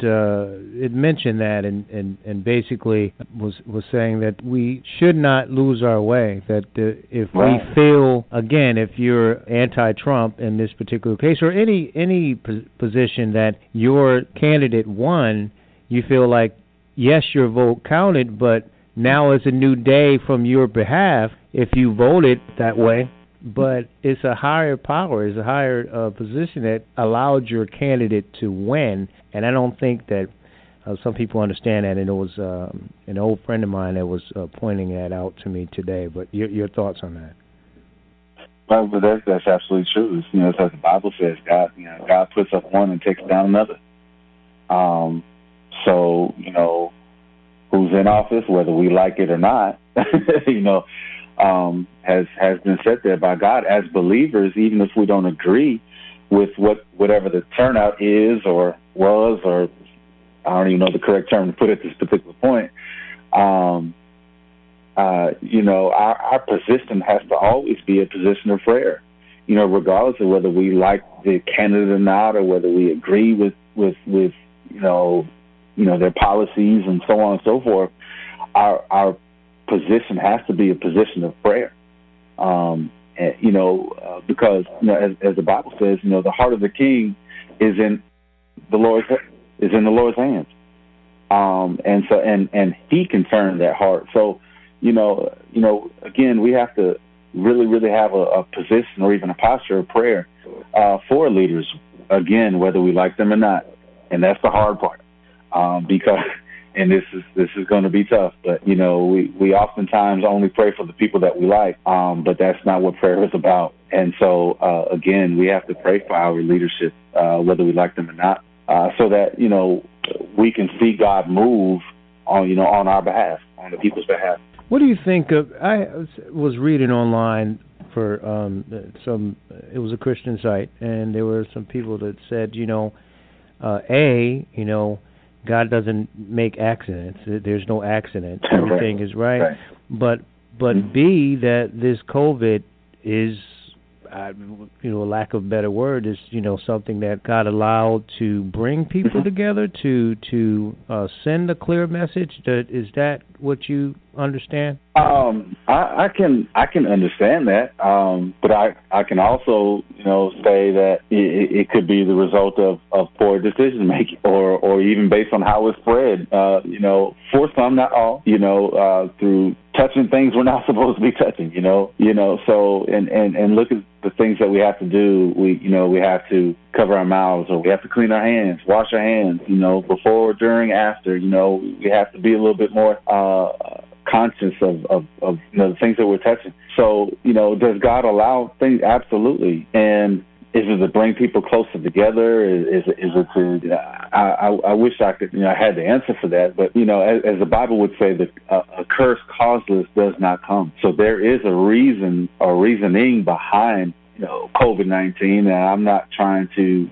S2: it mentioned that and basically was saying that we should not lose our way, that if we feel, again, if you're anti-Trump in this particular case or any position that your candidate won, you feel like, yes, your vote counted, but now is a new day from your behalf if you voted that way. But it's a higher power, it's a higher position that allowed your candidate to win. And I don't think that some people understand that. And it was an old friend of mine that was pointing that out to me today. But your thoughts on that?
S6: Well, but that's absolutely true. It's as the Bible says, God puts up one and takes down another. So who's in office, whether we like it or not, has been set there by God as believers, even if we don't agree with whatever the turnout is or was, or I don't even know the correct term to put at this particular point. Our position has to always be a position of prayer, regardless of whether we like the candidate or not, or whether we agree with their policies and so on and so forth. Our position has to be a position of prayer, because as the Bible says, the heart of the king is in the Lord's hands, and so and He can turn that heart. So again, we have to really have a position or even a posture of prayer for leaders, again, whether we like them or not, and that's the hard part, because. And this is going to be tough, but we oftentimes only pray for the people that we like, but that's not what prayer is about. And so again, we have to pray for our leadership, whether we like them or not, so that we can see God move on our behalf, on the people's behalf.
S2: What do you think of? I was reading online for it was a Christian site, and there were some people that said, God doesn't make accidents. There's no accident. Everything is right. But B, that this COVID is lack of a better word, is something that God allowed to bring people together to send a clear message. Is that what you understand?
S6: I can understand that, but I can also say that it could be the result of poor decision making, or even based on how it's spread. For some, not all. Through touching things we're not supposed to be touching. So and look at the things that we have to do. We have to cover our mouths, or we have to clean our hands, wash our hands. Before, during, after. We have to be a little bit more conscious of the things that we're touching. So, does God allow things? Absolutely. And is it to bring people closer together? Is it to? I wish I could. I had the answer for that. But as the Bible would say, that a curse causeless does not come. So there is a reason or reasoning behind COVID-19, and I'm not trying to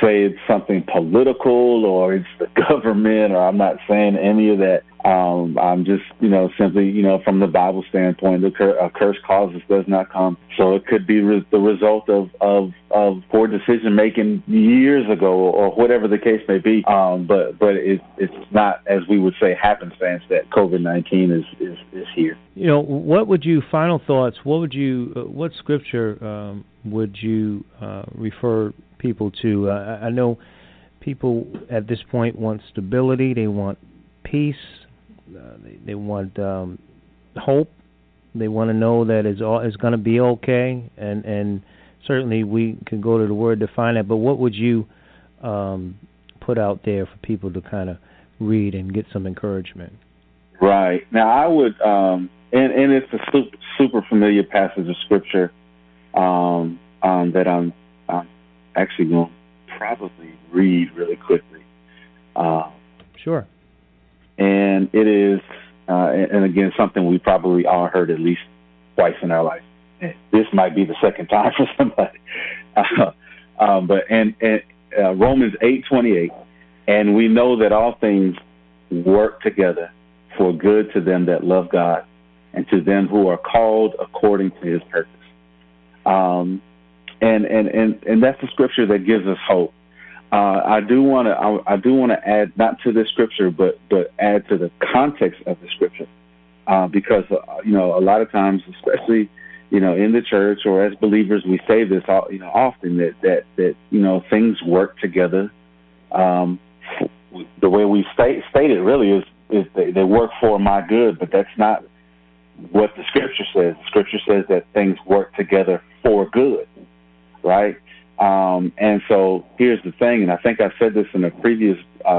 S6: say it's something political or it's the government, or I'm not saying any of that. I'm just, simply, from the Bible standpoint, a curse causes does not come. So it could be the result of poor decision making years ago, or whatever the case may be. But it's not, as we would say, happenstance that COVID-19 is here.
S2: What would you, final thoughts? What scripture would you refer people to? I know people at this point want stability. They want peace. They want hope. They want to know that it's going to be okay, and certainly we can go to the Word to find that. But what would you put out there for people to kind of read and get some encouragement?
S6: Right. Now, I would, and it's a super familiar passage of Scripture that I'm actually going to probably read really quickly.
S2: Sure.
S6: And it is, and again, something we probably all heard at least twice in our life. This might be the second time for somebody. But Romans 8:28, and we know that all things work together for good to them that love God, and to them who are called according to His purpose. And that's the scripture that gives us hope. I do want to add, not to this scripture, but add to the context of the scripture, because a lot of times, especially in the church or as believers, we say this often that things work together. The way we state it really is they work for my good, but that's not what the scripture says. The scripture says that things work together for good, right? And so here's the thing, and I think I said this in a previous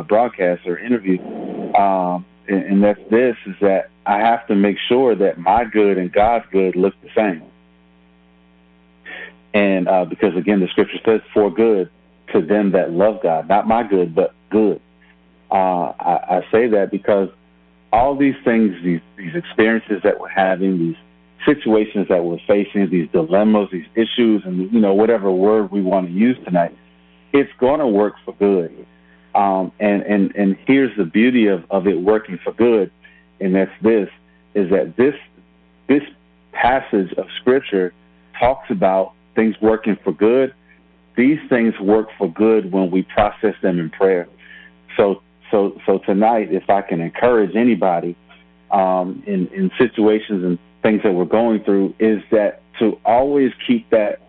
S6: broadcast or interview, and that's this, is that I have to make sure that my good and God's good look the same. And because, again, the scripture says for good to them that love God, not my good, but good. I say that because all these things, these experiences that we're having, these situations that we're facing, these dilemmas, these issues, and whatever word we want to use tonight, it's going to work for good. And here's the beauty of it working for good, and that's this, is that this passage of scripture talks about things working for good. These things work for good when we process them in prayer. So tonight, if I can encourage anybody in situations and things that we're going through, is that to always keep that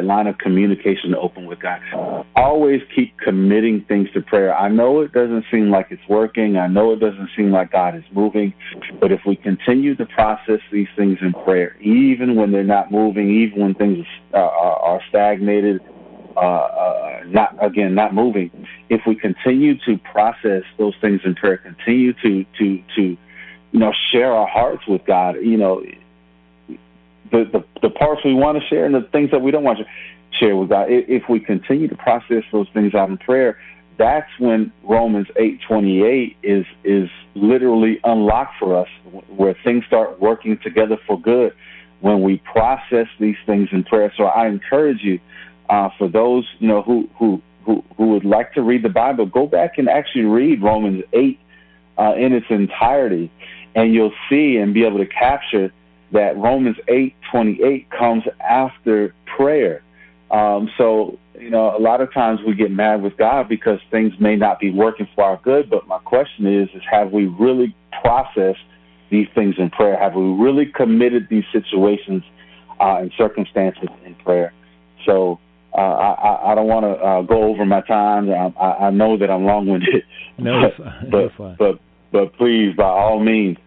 S6: line of communication open with God. Always keep committing things to prayer. I know it doesn't seem like it's working. I know it doesn't seem like God is moving. But if we continue to process these things in prayer, even when they're not moving, even when things are stagnated, not moving, if we continue to process those things in prayer, continue to share our hearts with God, the parts we want to share and the things that we don't want to share with God. If we continue to process those things out in prayer, that's when Romans 8:28 is literally unlocked for us, where things start working together for good when we process these things in prayer. So I encourage you, for those who would like to read the Bible, go back and actually read Romans 8 in its entirety, and you'll see and be able to capture that Romans 8:28 comes after prayer. So, a lot of times we get mad with God because things may not be working for our good, but my question is have we really processed these things in prayer? Have we really committed these situations and circumstances in prayer? So I don't want to go over my time. I know that I'm long-winded.
S2: No,
S6: but please, by all means,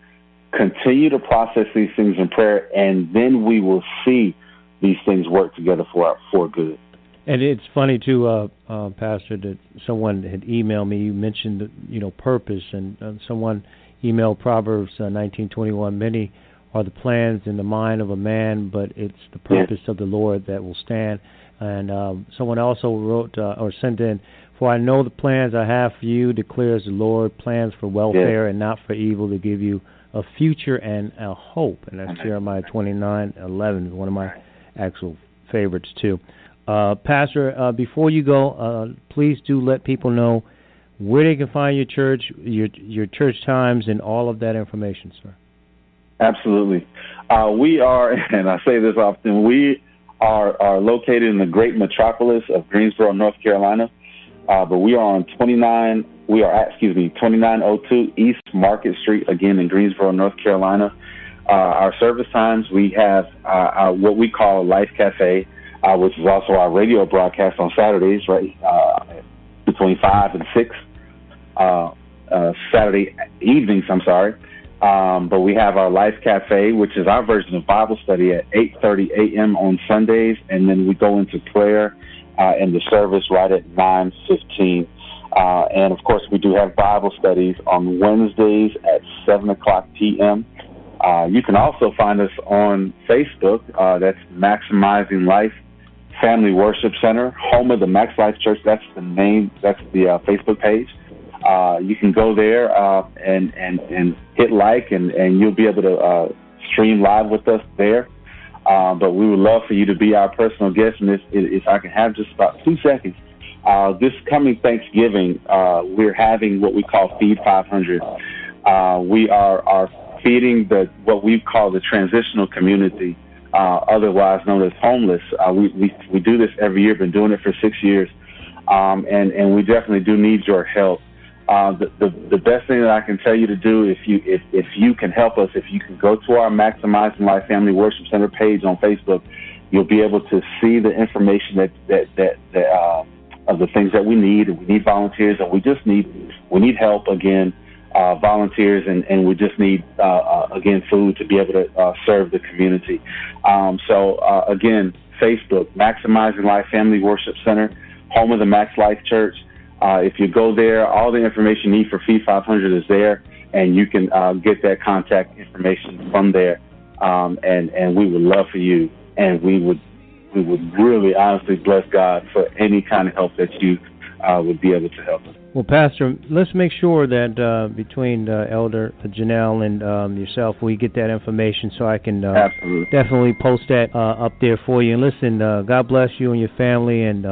S6: continue to process these things in prayer, and then we will see these things work together for good.
S2: And it's funny too, Pastor, that someone had emailed me. You mentioned, purpose, and someone emailed Proverbs 19:21. Many are the plans in the mind of a man, but it's the purpose of the Lord that will stand. And someone also wrote or sent in, "For I know the plans I have for you, declares the Lord, plans for welfare and not for evil, to give you a future and a hope." And that's Jeremiah 29:11, one of my actual favorites too. Pastor, before you go, please do let people know where they can find your church, your church times, and all of that information, sir.
S6: Absolutely. We are, and I say this often, we are located in the great metropolis of Greensboro, North Carolina, but we are on 2902 East Market Street, again in Greensboro, North Carolina. Our service times, we have what we call a Life Cafe, which is also our radio broadcast on Saturdays, right, between 5 and 6, Saturday evenings, but we have our Life Cafe, which is our version of Bible study at 8:30 a.m. on Sundays, and then we go into prayer and the service right at 9:15. And, of course, we do have Bible studies on Wednesdays at 7 o'clock p.m. You can also find us on Facebook. That's Maximizing Life Family Worship Center, home of the Max Life Church. That's the name. That's the Facebook page. You can go there and hit like, and you'll be able to stream live with us there. But we would love for you to be our personal guest. And if I can have just about 2 seconds, this coming Thanksgiving, we're having what we call Feed 500. We are feeding what we call the transitional community, otherwise known as homeless. We do this every year, been doing it for 6 years, and we definitely do need your help. The best thing that I can tell you to do, if you can help us, if you can go to our Maximizing Life Family Worship Center page on Facebook, you'll be able to see the information that of the things that we need. We need volunteers, and we need help again. Volunteers, and we just need, again, food to be able to serve the community. Again, Facebook, Maximizing Life Family Worship Center, home of the Max Life Church. If you go there, all the information you need for Feed 500 is there, and you can get that contact information from there. And we would love for you, and we would really honestly bless God for any kind of help that you would be able to help us.
S2: Well, Pastor, let's make sure that between Elder Janelle and yourself, we get that information so I can definitely post that up there for you. And listen, God bless you and your family, and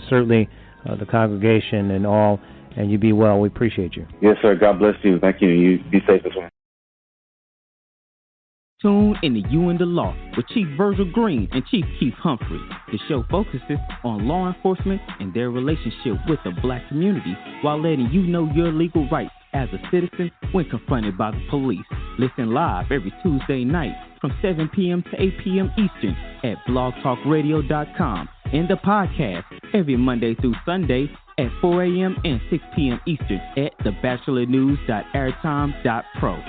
S2: certainly the congregation and all, and you be well. We appreciate you.
S6: Yes, sir. God bless you. Thank you. You be safe as well.
S7: Tune in to You and the Law with Chief Virgil Green and Chief Keith Humphrey. The show focuses on law enforcement and their relationship with the black community while letting you know your legal rights as a citizen when confronted by the police. Listen live every Tuesday night from 7 p.m. to 8 p.m. Eastern at blogtalkradio.com, and the podcast every Monday through Sunday at 4 a.m. and 6 p.m. Eastern at thebachelornews.airtime.pro.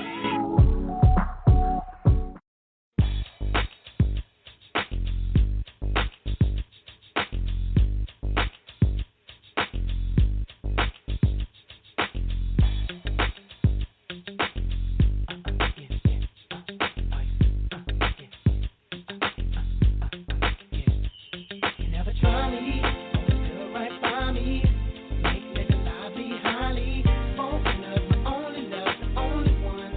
S8: Make a lie behind me. Open up my only love, the only one.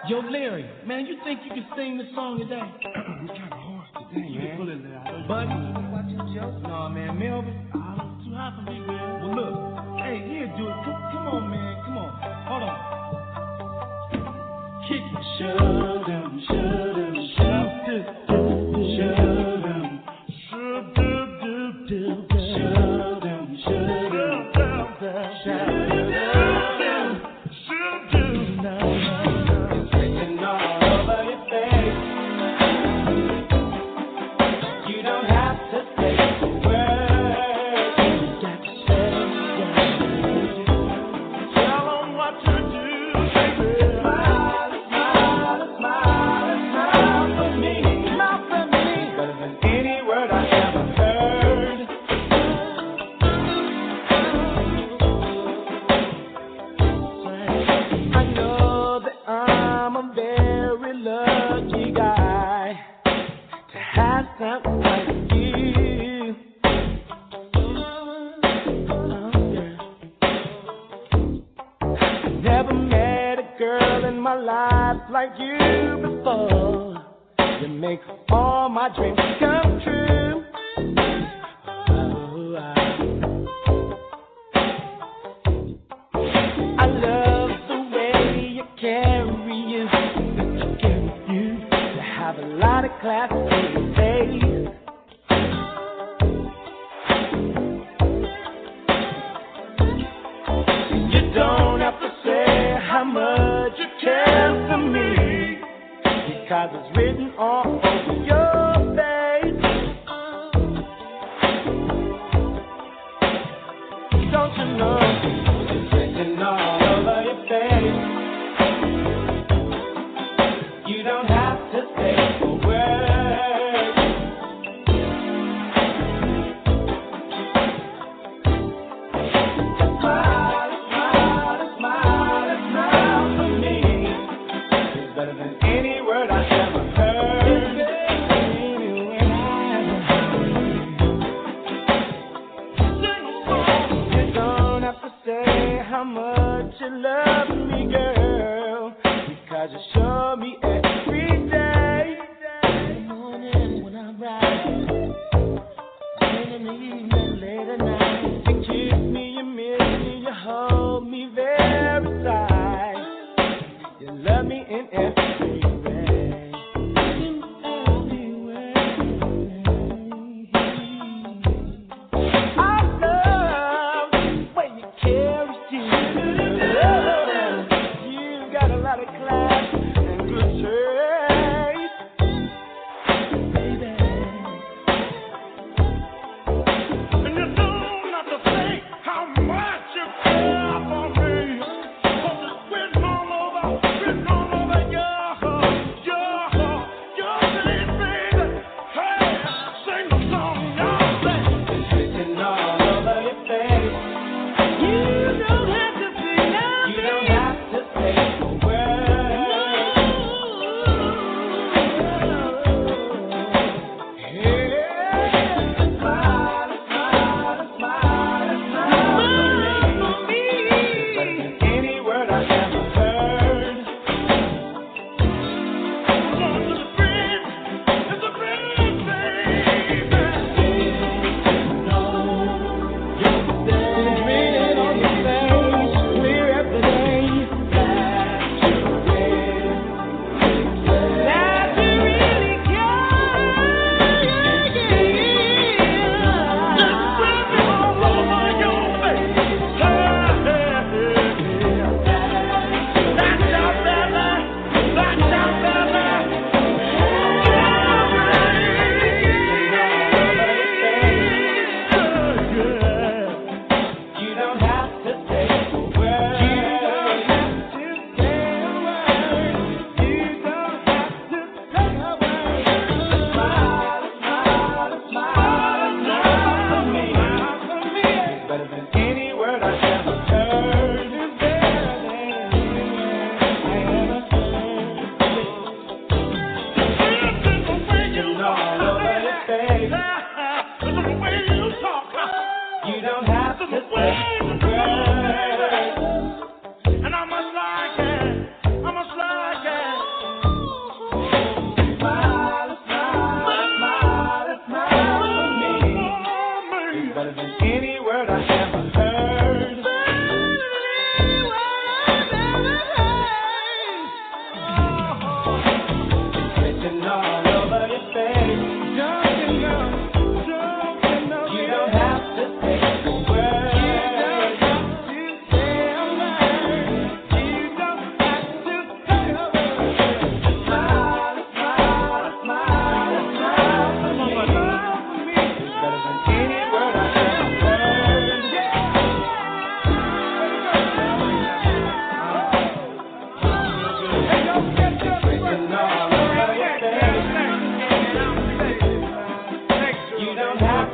S8: Yo, Larry, man, you think you can sing the song today? It's kind of hard today, you man. Pull it out. Buddy, no, man, Melvin, it's too hot for me, man. Well, look, hey, here, dude, come on, man, come on. Hold on. Kick it, shut him, shut him, shut him, shut him, shut him, shut him, shut him, like you before. You make all my dreams come true. Oh, I love the way you carry you. You have a lot of class in your face. You don't have to say how much you care for me, because it's written all over your face. Don't you know it's written all over your face? You don't have to say a word. Smile, smile, smile, smile for me. Better than any word I ever heard.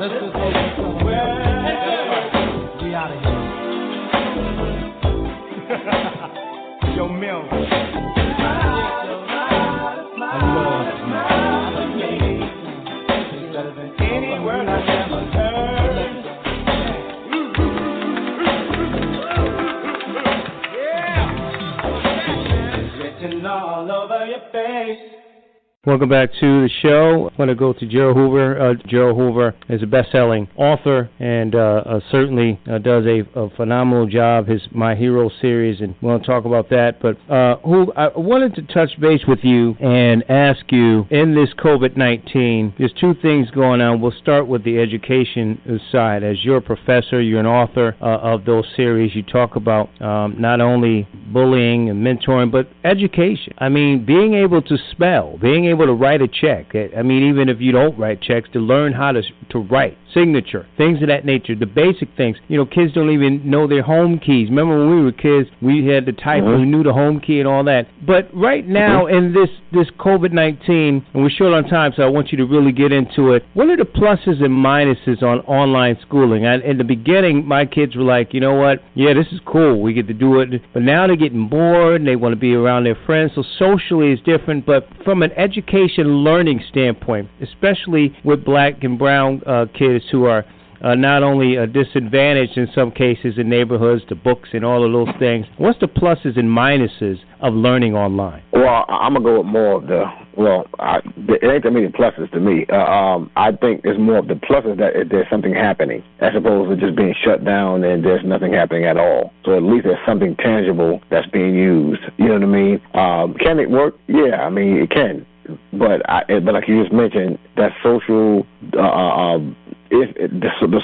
S8: Let's just go to somewhere. We out of here. Yo, Mel. I love you. Better than any word I ever heard. Yeah. Written all over your face.
S2: Welcome back to the show. I want to go to Gerald Hoover. Gerald Hoover is a best-selling author and certainly does a phenomenal job, his My Hero series, and we'll talk about that. But Hoover, I wanted to touch base with you and ask you, in this COVID-19, there's two things going on. We'll start with the education side. As you're a professor, you're an author of those series. You talk about not only bullying and mentoring, but education. I mean, being able to spell, being able to write a check. I mean, even if you don't write checks, to learn how to write, signature, things of that nature, the basic things. You know, kids don't even know their home keys. Remember when we were kids, we had to type, we knew the home key and all that. But right now, in this COVID-19, and we're short on time, so I want you to really get into it. What are the pluses and minuses on online schooling? In the beginning, my kids were like, you know what, yeah, this is cool, we get to do it. But now they're getting bored, and they want to be around their friends, so socially it's different. But from an education learning standpoint, especially with black and brown kids who are not only disadvantaged in some cases in neighborhoods, the books and all of those things, what's the pluses and minuses of learning online?
S9: Well, I'm going to go with more of it ain't that many pluses to me. I think it's more of the pluses that there's something happening as opposed to just being shut down and there's nothing happening at all. So at least there's something tangible that's being used. You know what I mean? Can it work? Yeah, I mean, it can. But like you just mentioned, that social, the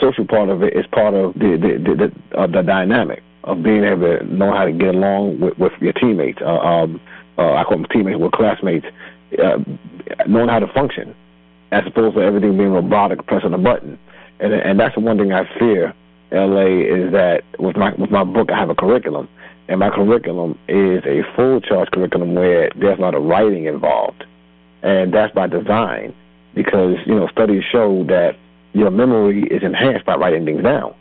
S9: social part of it is part of the dynamic of being able to know how to get along with your teammates. I call them teammates, with classmates, knowing how to function, as opposed to everything being robotic, pressing a button. And that's the one thing I fear, LA, is that with my book, I have a curriculum, and my curriculum is a full charge curriculum where there's a lot of writing involved. And that's by design, because, studies show that your memory is enhanced by writing things down.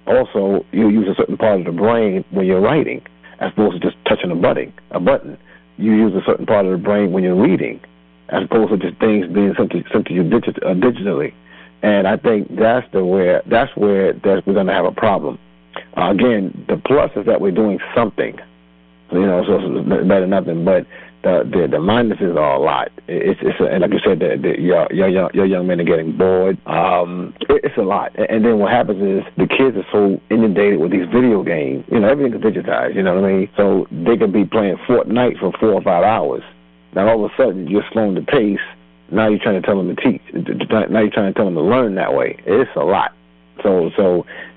S9: Also, you use a certain part of the brain when you're writing, as opposed to just touching a button. You use a certain part of the brain when you're reading, as opposed to just things being something you digitally. And I think that's where we're going to have a problem. Again, the plus is that we're doing something, so it's better than nothing, but the minuses are a lot. And like you said, your young men are getting bored. It's a lot. And then what happens is the kids are so inundated with these video games. Everything is digitized. You know what I mean? So they could be playing Fortnite for 4 or 5 hours. Now all of a sudden you're slowing the pace. Now you're trying to tell them to teach. Now you're trying to tell them to learn that way. It's a lot. So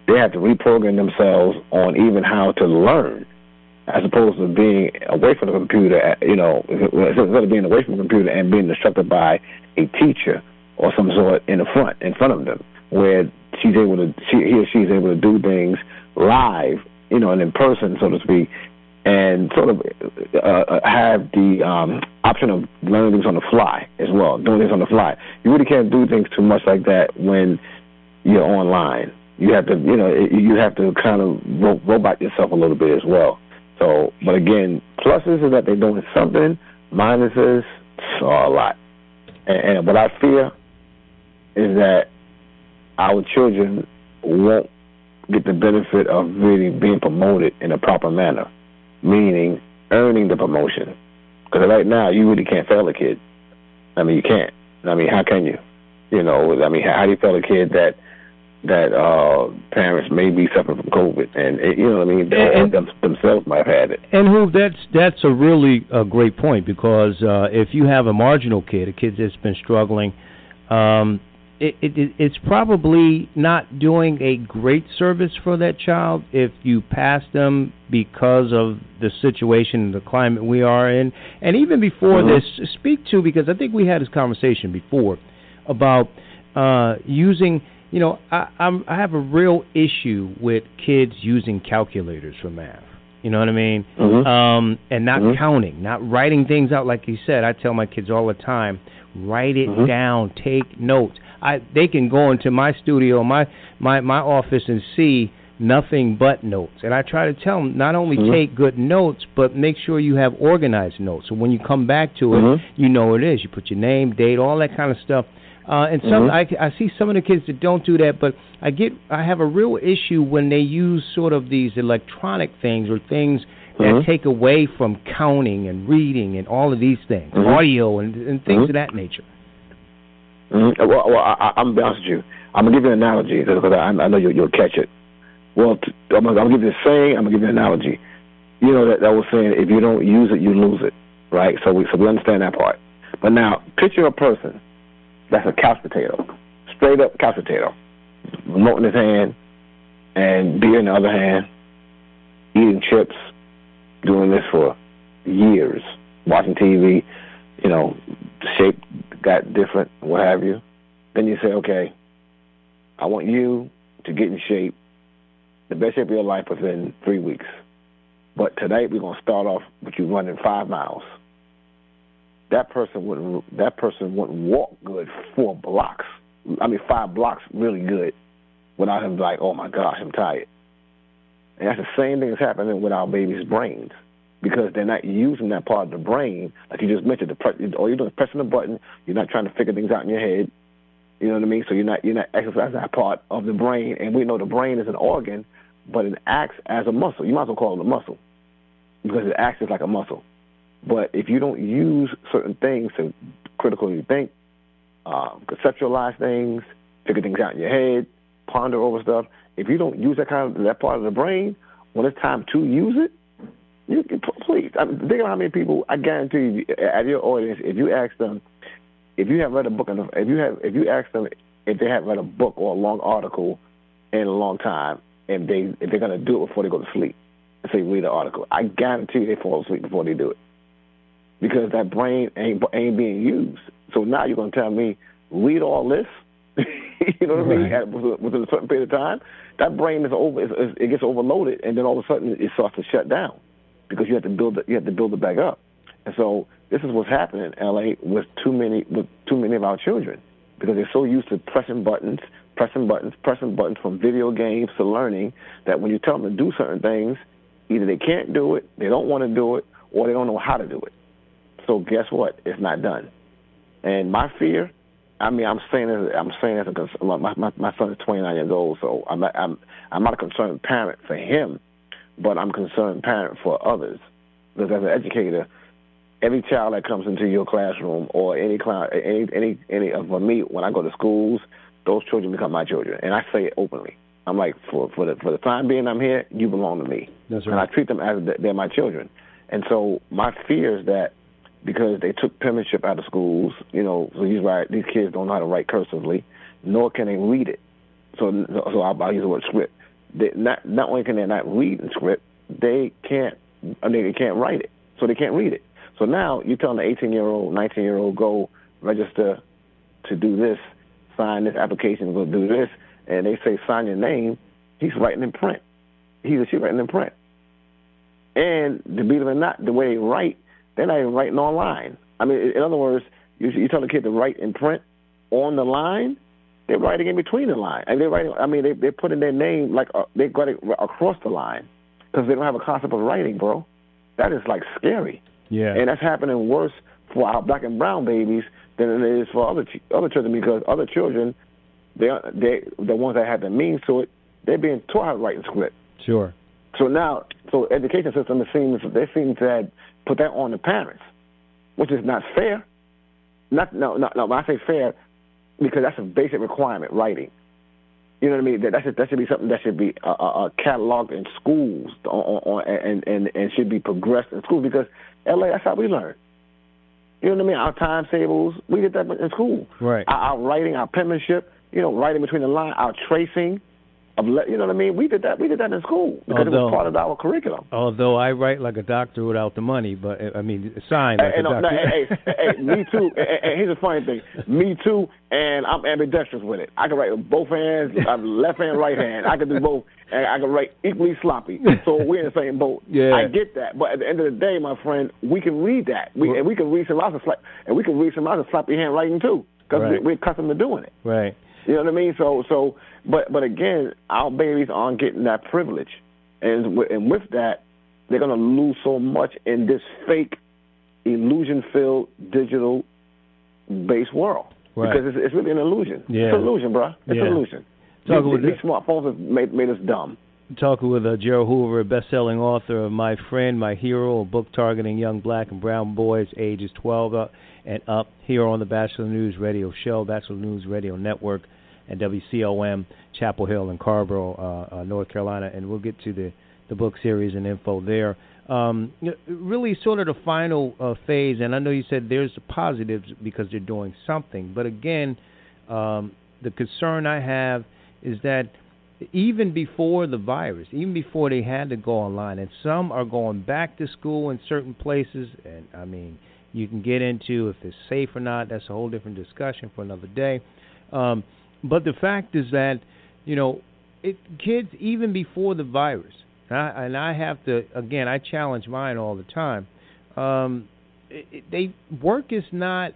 S9: they have to reprogram themselves on even how to learn, as opposed to being away from the computer, instead of being away from the computer and being instructed by a teacher or some sort in front of them, where he or she is able to do things live, and in person, so to speak, and sort of have the option of learning things on the fly as well, doing things on the fly. You really can't do things too much like that when you're online. You have to, kind of robot yourself a little bit as well. So, but again, pluses is that they're doing something. Minuses are a lot. And what I fear is that our children won't get the benefit of really being promoted in a proper manner, meaning earning the promotion. Because right now, you really can't fail a kid. I mean, you can't. I mean, how can you? How do you fail a kid that parents may be suffering from COVID, and themselves might have had it.
S2: And who that's a really great point, because if you have a marginal kid, a kid that's been struggling, it's probably not doing a great service for that child if you pass them because of the situation, the climate we are in. And even before this, speak to, because I think we had this conversation before about using. I have a real issue with kids using calculators for math. You know what I mean? And not counting, not writing things out like you said. I tell my kids all the time, write it down, take notes. they can go into my studio, my office, and see nothing but notes. And I try to tell them not only take good notes, but make sure you have organized notes. So when you come back to it, you know what it is. You put your name, date, all that kind of stuff. And some I see some of the kids that don't do that, but I have a real issue when they use sort of these electronic things or things that take away from counting and reading and all of these things, audio and things of that nature.
S9: Well, I'm going to be honest with you. I'm going to give you an analogy because I know you'll catch it. Well, I'm going to give you a saying. I'm going to give you an analogy. You know that was saying if you don't use it, you lose it, right? So we understand that part. But now, picture a person that's a couch potato, straight up couch potato, remote in his hand and beer in the other hand, eating chips, doing this for years, watching TV, you know, the shape got different, what have you. Then you say, okay, I want you to get in shape, the best shape of your life within 3 weeks. But tonight we're going to start off with you running 5 miles. That person wouldn't walk good 4 blocks. 5 blocks really good without him like, oh my gosh, I'm tired. And that's the same thing that's happening with our babies' brains because they're not using that part of the brain, like you just mentioned. All you're doing is pressing the button. You're not trying to figure things out in your head. You know what I mean? So you're not exercising that part of the brain. And we know the brain is an organ, but it acts as a muscle. You might as well call it a muscle because it acts as like a muscle. But if you don't use certain things to critically think, conceptualize things, figure things out in your head, ponder over stuff, if you don't use that part of the brain, when it's time to use it, you can please. Think of how many people. I guarantee you, at your audience, if you ask them, if you have read a book, if you ask them if they have read a book or a long article in a long time, and if they're gonna do it before they go to sleep, and say read the article, I guarantee you they fall asleep before they do it because that brain ain't being used. So now you're gonna tell me read all this. You know what I mean? Within a certain period of time, that brain it gets overloaded, and then all of a sudden it starts to shut down because you have to build it back up. And so this is what's happening in LA with too many of our children because they're so used to pressing buttons from video games to learning that when you tell them to do certain things, either they can't do it, they don't want to do it, or they don't know how to do it. So guess what? It's not done. And my fear. I'm saying as my son is 29 years old, so I'm not a concerned parent for him, but I'm a concerned parent for others. Because as an educator, every child that comes into your classroom or any of me when I go to schools, those children become my children, and I say it openly. I'm like, for the time being I'm here, you belong to me.
S2: That's right.
S9: And I treat them as they're my children. And so my fear is that. Because they took penmanship out of schools, you know, so these kids don't know how to write cursively, nor can they read it. So I'll use the word script. Not only can they not read in script, they can't write it, so they can't read it. So now you're telling the 18-year-old, 19-year-old, go register to do this, sign this application, go do this, and they say sign your name. He's writing in print. He or she writing in print. And believe it or not, the way they write. They're not even writing online. I mean, in other words, you tell the kid to write in print on the line, they're writing in between the line. And they're putting their name like they got it across the line because they don't have a concept of writing, bro. That is like scary.
S2: Yeah.
S9: And that's happening worse for our black and brown babies than it is for other children because other children, the ones that have the means to it, they're being taught how to write in script.
S2: Sure.
S9: So education system seem to have put that on the parents, which is not fair. No. When I say fair, because that's a basic requirement, writing. You know what I mean? That should be something that should be cataloged in schools and should be progressed in schools because LA, that's how we learn. You know what I mean? Our timetables, we did that in school.
S2: Right.
S9: Our writing, our penmanship, you know, writing between the lines, our tracing. You know what I mean? We did that in school because it was part of our curriculum.
S2: Although I write like a doctor without the money, but sign like a doctor.
S9: Hey, me too. And here's the funny thing. Me too, and I'm ambidextrous with it. I can write with both hands, left hand, right hand. I can do both, and I can write equally sloppy. So we're in the same boat.
S2: Yeah.
S9: I get that. But at the end of the day, my friend, we can read that. We can read some other sloppy handwriting too. because we're accustomed to doing it.
S2: Right.
S9: You know what I mean? But again, our babies aren't getting that privilege, and with that, they're going to lose so much in this fake, illusion-filled, digital-based world.
S2: Right.
S9: Because it's really an illusion. Yeah. It's an illusion, bro. It's an illusion. These smartphones have made us dumb.
S2: Talking with Gerald Hoover, a best-selling author of My Friend, My Hero, a book targeting young black and brown boys ages 12 and up, here on the Bachelor News Radio Show, Bachelor News Radio Network, and WCOM, Chapel Hill and Carrboro, North Carolina. And we'll get to the book series and info there. Really sort of the final phase, and I know you said there's positives because they're doing something. But again, the concern I have is that even before the virus, even before they had to go online, and some are going back to school in certain places, and I mean, you can get into if it's safe or not. That's a whole different discussion for another day. But the fact is that, kids, even before the virus, and I have to, again, I challenge mine all the time, work is not,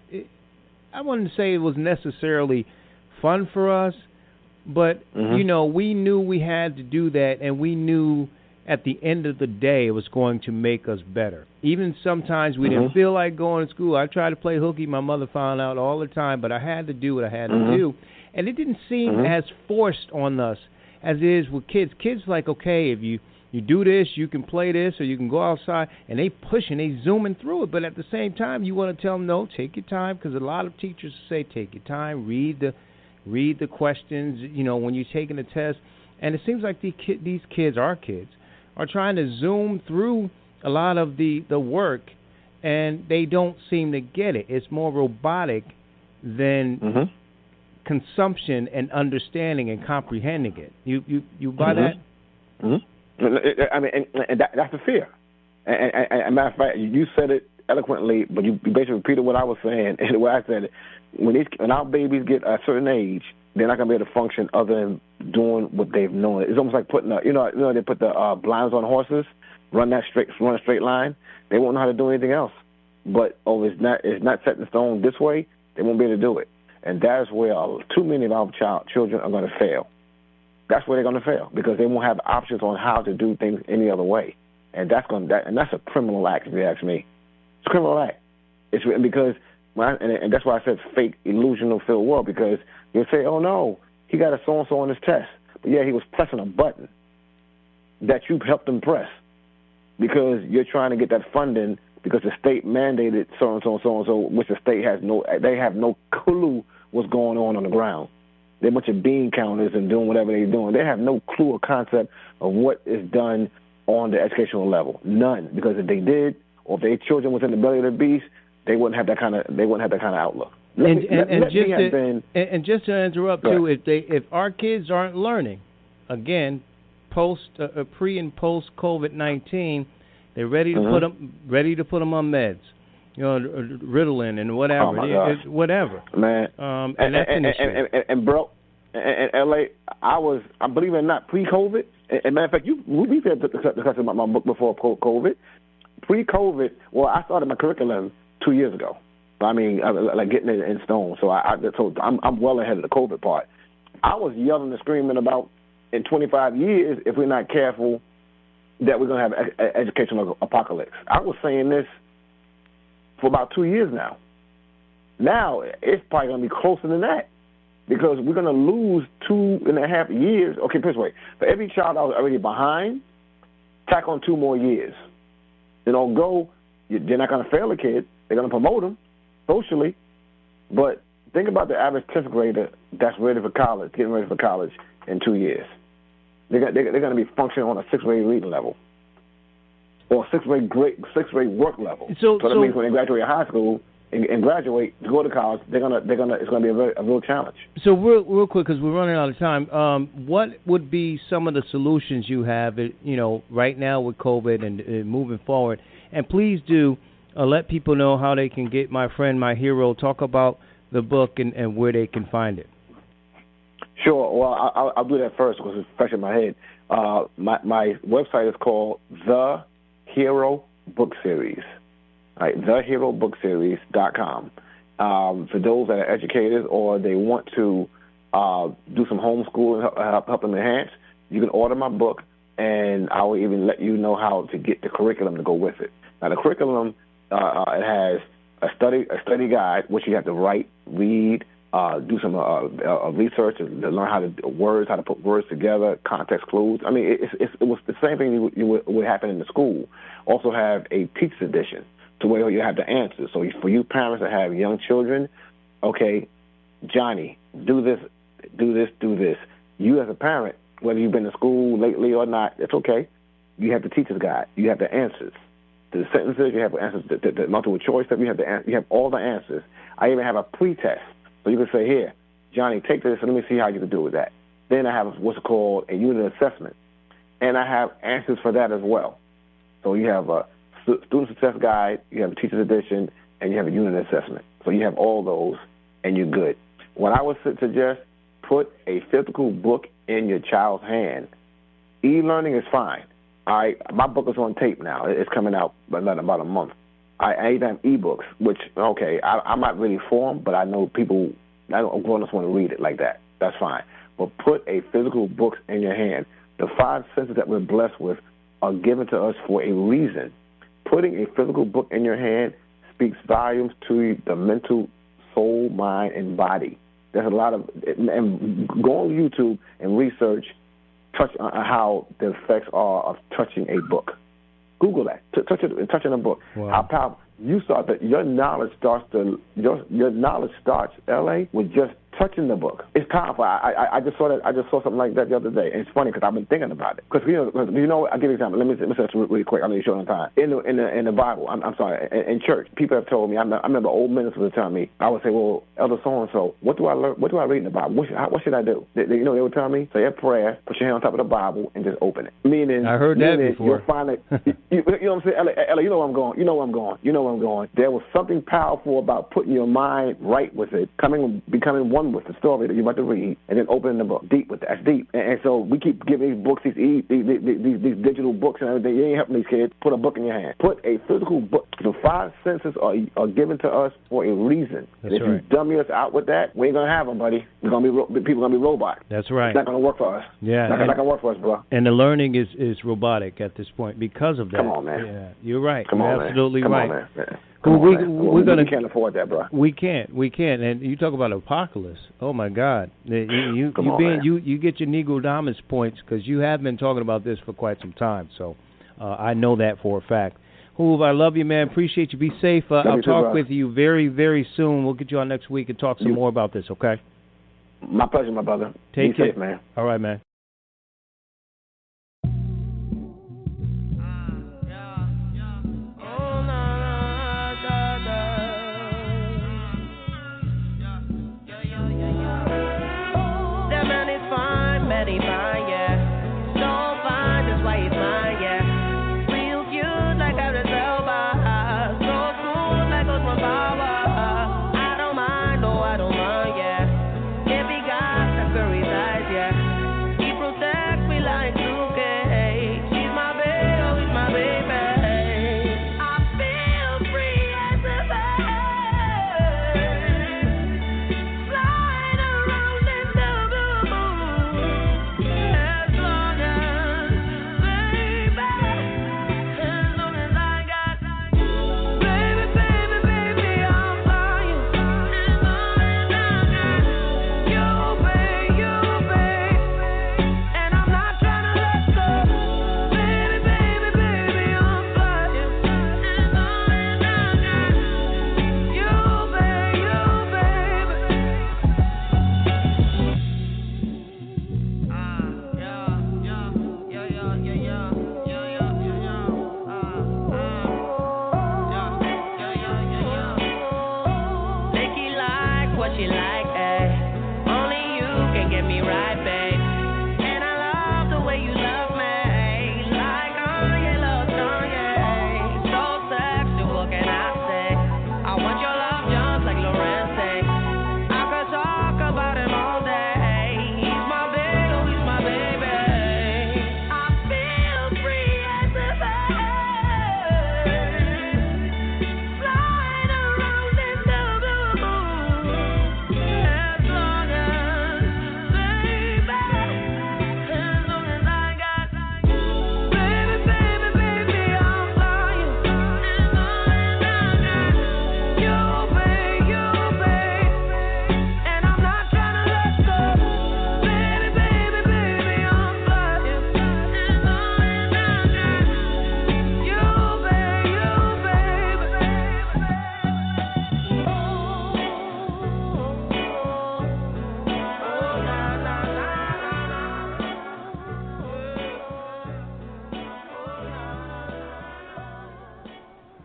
S2: I wouldn't say it was necessarily fun for us, but, we knew we had to do that, and we knew at the end of the day it was going to make us better. Even sometimes we didn't feel like going to school. I tried to play hooky. My mother found out all the time, but I had to do what I had to do. And it didn't seem as forced on us as it is with kids. Kids like, okay, if you do this, you can play this, or you can go outside, and they pushing, they zooming through it. But at the same time, you want to tell them, no, take your time, because a lot of teachers say, take your time, read the questions, when you're taking a test. And it seems like these kids, our kids, are trying to zoom through a lot of the work, and they don't seem to get it. It's more robotic than consumption and understanding and comprehending it. You buy that?
S9: I mean, and that's the fear. And matter of fact, you said it eloquently, but you basically repeated what I was saying and the way I said it. When our babies get a certain age, they're not going to be able to function other than doing what they've known. It's almost like putting they put the blinds on horses, run a straight line. They won't know how to do anything else. But it's not set in stone this way. They won't be able to do it, and that's where too many of our children are going to fail. That's where they're going to fail because they won't have options on how to do things any other way, and that's a criminal act if you ask me. It's a criminal act. It's because. And that's why I said fake, illusional-filled world, because you'll say, oh, no, he got a so-and-so on his test. But, yeah, he was pressing a button that you helped him press because you're trying to get that funding because the state mandated so-and-so and so-and-so, which the state have no clue what's going on the ground. They're a bunch of bean counters and doing whatever they're doing. They have no clue or concept of what is done on the educational level. None, because if they did, or if their children was in the belly of the beast, they wouldn't have that kind of outlook.
S2: And just to interrupt too, if our kids aren't learning, again, pre and post COVID-19, they're ready to put them on meds, Ritalin and whatever, whatever.
S9: Man,
S2: and that's an issue.
S9: And bro, in LA, I believe it or not, pre-COVID. And matter of fact, we had discussed about my book before COVID. Pre-COVID, well, I started my curriculum 2 years ago. I mean, like getting it in stone. So I'm well ahead of the COVID part. I was yelling and screaming about in 25 years, if we're not careful, that we're going to have an educational apocalypse. I was saying this for about 2 years now. Now it's probably going to be closer than that because we're going to lose 2.5 years. Okay, put it this way: for every child I was already behind, tack on 2 more years. They're not going to fail a kid. They're going to promote them socially. But think about the average 10th grader that's getting ready for college in 2 years. They're going to be functioning on a 6th grade reading level or 6th grade work level. So that means when they graduate high school and graduate to go to college, it's going to be a real challenge.
S2: So real quick, because we're running out of time, what would be some of the solutions you have, right now with COVID and moving forward? And please do let people know how they can get My Friend, My Hero. Talk about the book and where they can find it.
S9: Sure. Well, I'll do that first because it's fresh in my head. My website is called The Hero Book Series. Right, TheHeroBookSeries.com. for those that are educators or they want to do some homeschooling, help them enhance, you can order my book, and I will even let you know how to get the curriculum to go with it. Now, the curriculum, it has a study guide, which you have to write, read, do some research to learn how to put words together, context clues. I mean, it was the same thing would happen in the school. Also have a teacher's edition to where you have the answers. So for you parents that have young children, okay, Johnny, do this. You as a parent, whether you've been to school lately or not, it's okay. You have the teacher's guide. You have the answers. The sentences, you have answers. The multiple choice stuff, you have all the answers. I even have a pre-test. So you can say, here, Johnny, take this and let me see how you can do with that. Then I have what's called a unit assessment. And I have answers for that as well. So you have a student success guide, you have a teacher's edition, and you have a unit assessment. So you have all those, and you're good. What I would suggest, put a physical book in your child's hand. E-learning is fine. My book is on tape now. It's coming out in about a month. I even have e-books, which, okay, I'm not really for them, but I know people, grown-ups want to read it like that. That's fine. But put a physical book in your hand. The 5 senses that we're blessed with are given to us for a reason. Putting a physical book in your hand speaks volumes to the mental, soul, mind, and body. There's a lot of, and go on YouTube and research how the effects are of touching a book. Google that. Touching a book. Wow. How powerful. You saw that your knowledge starts, LA, with just touching the book. It's powerful. I just saw that. I just saw something like that the other day. And it's funny because I've been thinking about it. Because I'll give you an example. Let me say this really quick. I know you're short on time. In the Bible, I'm sorry, in church, people have told me. I remember old ministers would tell me. I would say, well, Elder so and so, what do I learn? What do I read in the Bible? What should I do? They would tell me, say a prayer, put your hand on top of the Bible, and just open it. Meaning,
S10: I heard that before.
S9: You'll find it. You know what I'm saying, Ella? You know where I'm going. You know where I'm going. There was something powerful about putting your mind right with it, becoming one with the story that you're about to read, and then opening the book deep with that. That's deep. And so we keep giving these books, these digital books and everything. You ain't helping these kids. Put a book in your hand. Put a physical book. The 5 senses are given to us for a reason.
S10: That's
S9: and if
S10: right.
S9: you dummy us out with that, we ain't gonna have them, buddy. People gonna be robots.
S10: That's right.
S9: It's not gonna work for us.
S10: Yeah,
S9: it's not gonna work for us, bro.
S10: And the learning is robotic at this point because of that.
S9: Come on, man.
S10: Yeah, you're right.
S9: Come on,
S10: absolutely
S9: man.
S10: right.
S9: Come on, man.
S10: We
S9: can't afford that, bro.
S10: We can't. And you talk about apocalypse. Oh my God, you get your Negro Dominance points because you have been talking about this for quite some time. So I know that for a fact. Hoove, I love you, man. Appreciate you. Be safe. I'll talk with you very, very soon. We'll get you on next week and talk some more about this. Okay?
S9: My pleasure, my brother.
S10: Take care,
S9: safe, man.
S10: All right, man.
S11: If he got that very size, yeah.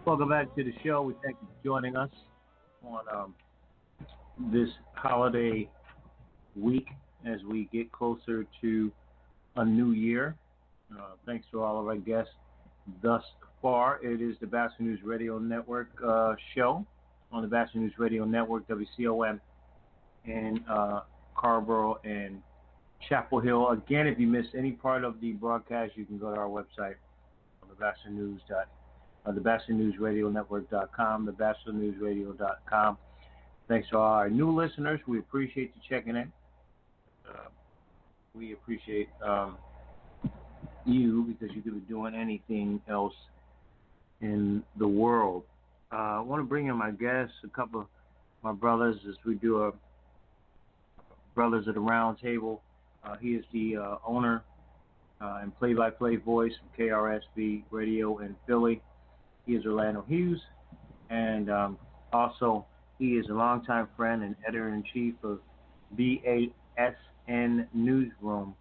S2: Welcome back to the show. We thank you for joining us on this holiday week as we get closer to a new year. Thanks to all of our guests thus far. It is the Bachelor News Radio Network show on the Bachelor News Radio Network, WCOM, in Carrboro and Chapel Hill. Again, if you missed any part of the broadcast, you can go to our website on thebachelornewsradionetwork.com, thebachelornewsradio.com. Thanks to all our new listeners. We appreciate you checking in. We appreciate you because you could be doing anything else in the world. I want to bring in my guests, a couple of my brothers, as we do a Brothers at the Round Table. He is the owner and play-by-play voice of KRSB Radio in Philly. He is Orlando Hughes, and also he is a longtime friend and editor-in-chief of BASN Newsroom.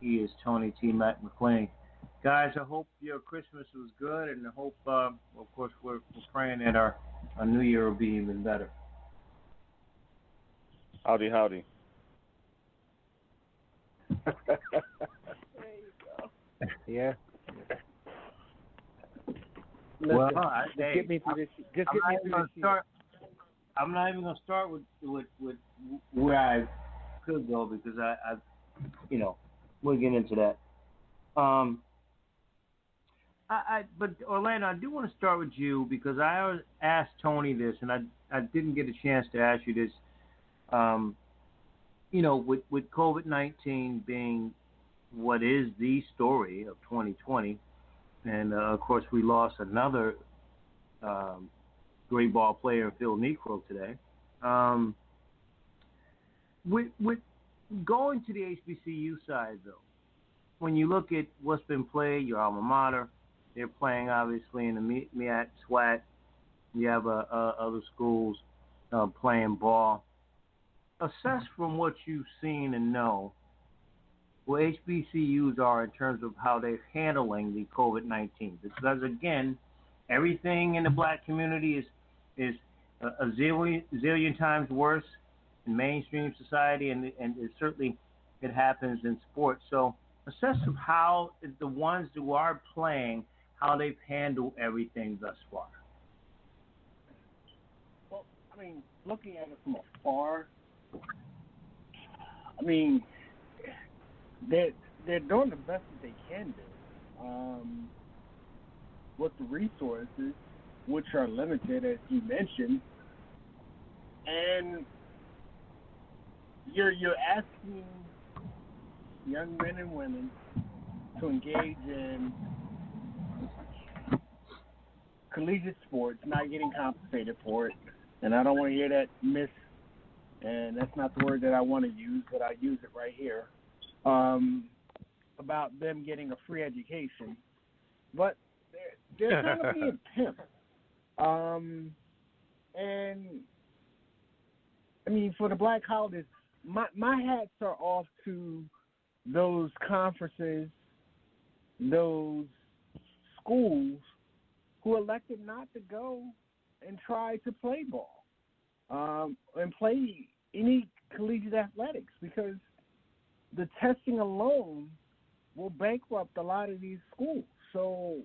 S2: He is Tony T. Mac McLean. Guys, I hope your Christmas was good, and I hope, of course, we're praying that our New Year will be even better.
S11: Howdy, howdy.
S10: There you go. Yeah.
S2: Well,
S10: just get me through this. Just get me through this.
S2: I'm not even going to start with where I could go because I we'll get into that. But Orlando, I do want to start with you because I asked Tony this, and I didn't get a chance to ask you this. With COVID-19 being what is the story of 2020, and of course we lost another great ball player, Phil Necro, today. With going to the HBCU side, though, when you look at what's been played, your alma mater, they're playing obviously in the MEAC, SWAC. You have other schools playing ball. Assess from what you've seen and know where HBCUs are in terms of how they're handling the COVID-19. Because, again, everything in the black community is a zillion times worse in mainstream society, and it happens in sports. So assess of how the ones who are playing, how they've handled everything thus far.
S12: Well, I mean, looking at it from afar, I mean, they're doing the best that they can do with the resources, which are limited, as you mentioned, and you're asking young men and women to engage in collegiate sports, not getting compensated for it, and I don't want to hear that and that's not the word that I want to use, but I use it right here, about them getting a free education. But they're kind of being pimped. And, I mean, for the black colleges, my hats are off to those conferences, those schools who elected not to go and try to play ball. And play any collegiate athletics, because the testing alone will bankrupt a lot of these schools. So,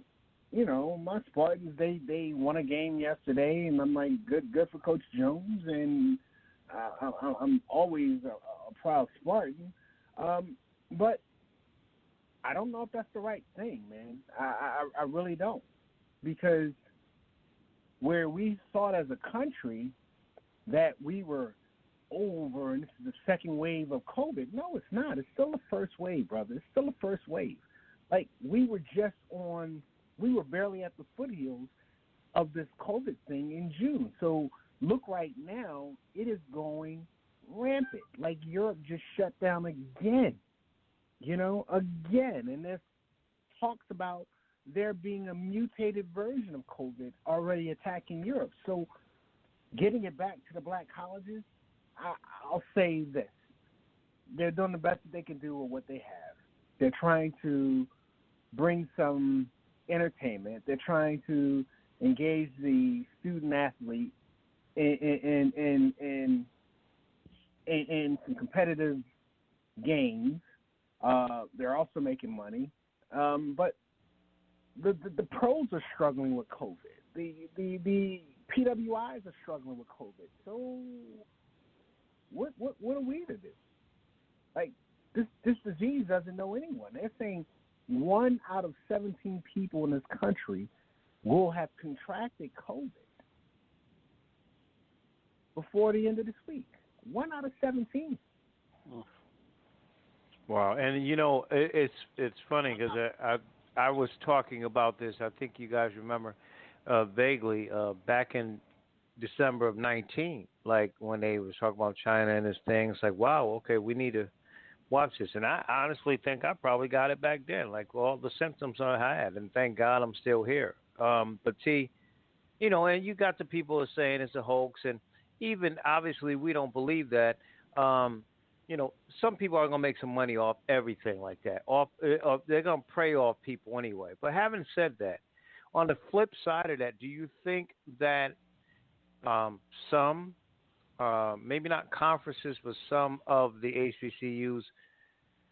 S12: my Spartans, they won a game yesterday, and I'm like, good for Coach Jones, and I'm always a proud Spartan. But I don't know if that's the right thing, man. I really don't, because where we thought as a country that we were over and this is the second wave of COVID. No, it's not. It's still the first wave, brother. It's still the first wave. Like, we were barely at the foothills of this COVID thing in June. So look right now, it is going rampant. Like, Europe just shut down again, again. And there's talks about there being a mutated version of COVID already attacking Europe. So getting it back to the black colleges, I'll say this. They're doing the best that they can do with what they have. They're trying to bring some entertainment. They're trying to engage the student athlete in some competitive games. They're also making money, but the pros are struggling with COVID. The PWIs are struggling with COVID. So what are we to do? Like this disease doesn't know anyone. They're saying 1 out of 17 people in this country will have contracted COVID before the end of this week. 1 out of 17.
S2: Wow, and it's funny because I was talking about this. I think you guys remember vaguely back in December of 19, like when they was talking about China and this thing. It's like, wow, okay, we need to watch this. And I honestly think I probably got it back then, like all the symptoms I had, and thank God I'm still here. But see, and you got the people who are saying it's a hoax, and even obviously we don't believe that. Some people are going to make some money off everything like that. They're going to prey off people anyway. But having said that, on the flip side of that, do you think that some, maybe not conferences, but some of the HBCUs,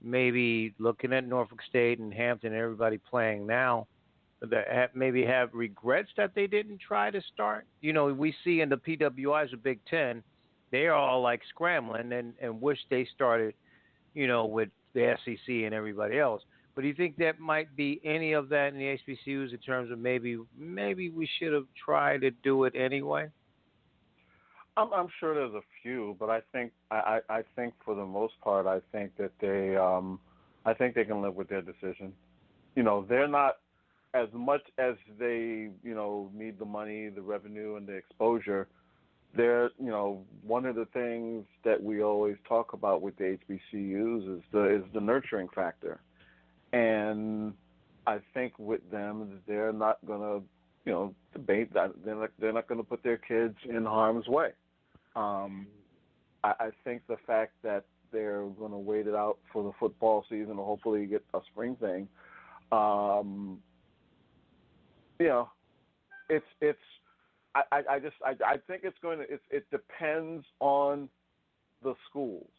S2: maybe looking at Norfolk State and Hampton and everybody playing now, that maybe have regrets that they didn't try to start? We see in the PWIs of Big Ten, they're all like scrambling and wish they started, with the SEC and everybody else. But do you think that might be any of that in the HBCUs in terms of maybe we should have tried to do it anyway?
S11: I'm sure there's a few, but I think for the most part, I think that they can live with their decision. They're not, as much as they need the money, the revenue, and the exposure. They're, one of the things that we always talk about with the HBCUs is the nurturing factor, and I think with them they're not going to, debate that. They're not going to put their kids in harm's way. I think the fact that they're going to wait it out for the football season or hopefully get a spring thing, it's. I think it's going to. It depends on the schools,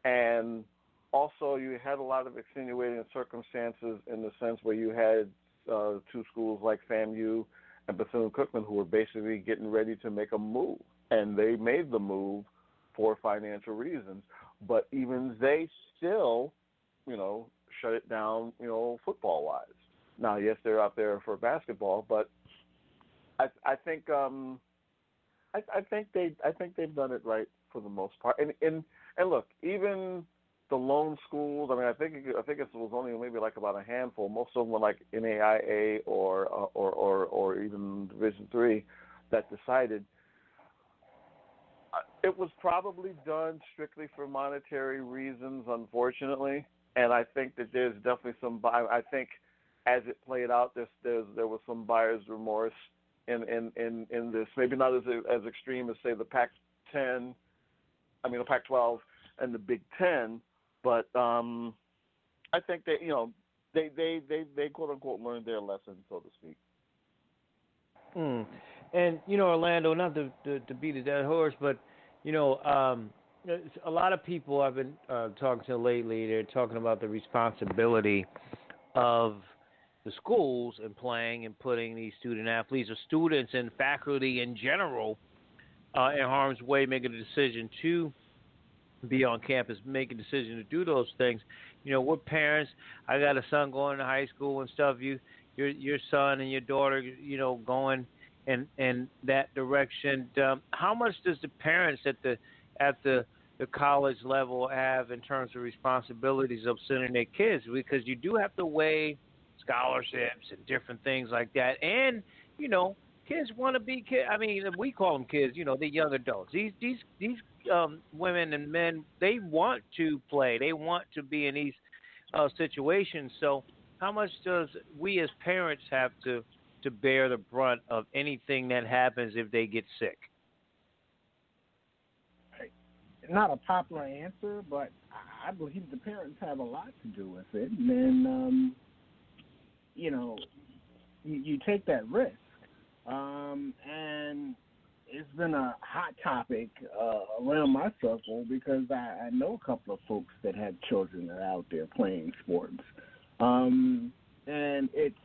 S11: and also you had a lot of extenuating circumstances in the sense where you had two schools like FAMU and Bethune-Cookman who were basically getting ready to make a move, and they made the move for financial reasons. But even they still, shut it down, football-wise. Now, yes, they're out there for basketball, but I think they've done it right for the most part. And look, even the lone schools. I mean, I think it was only maybe like about a handful. Most of them were like NAIA or even Division III that decided. It was probably done strictly for monetary reasons, unfortunately. And I think that there's definitely some. I think as it played out, there was some buyer's remorse in this, maybe not as extreme as say the Pac-10, the Pac-12 and the Big Ten, but I think they quote unquote learned their lesson, so to speak.
S2: And Orlando, not to beat a dead horse, but a lot of people I've been talking to lately, they're talking about the responsibility of the schools and playing and putting these student athletes or students and faculty in general in harm's way, making a decision to be on campus, make a decision to do those things. We're parents. I got a son going to high school and stuff. Your son and your daughter, going in that direction. How much does the parents at the college level have in terms of responsibilities of sending their kids? Because you do have to weigh scholarships and different things like that. And, kids want to be kids. I mean, we call them kids, they're young adults. These women and men, they want to play. They want to be in these situations. So how much does we as parents have to bear the brunt of anything that happens if they get sick?
S12: Not a popular answer, but I believe the parents have a lot to do with it. And then, you take that risk. And it's been a hot topic around my circle because I know a couple of folks that have children that are out there playing sports. And it's,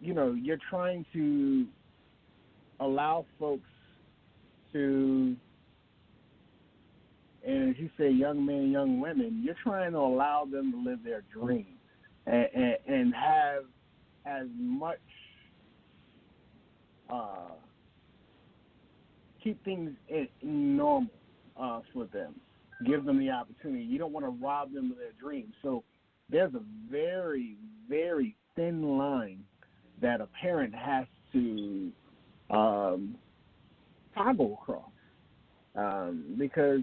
S12: you're trying to allow folks to, and as you say, young men, young women, you're trying to allow them to live their dream and have as much, keep things normal for them. Give them the opportunity. You don't want to rob them of their dreams. So there's a very, very thin line that a parent has to toggle across, because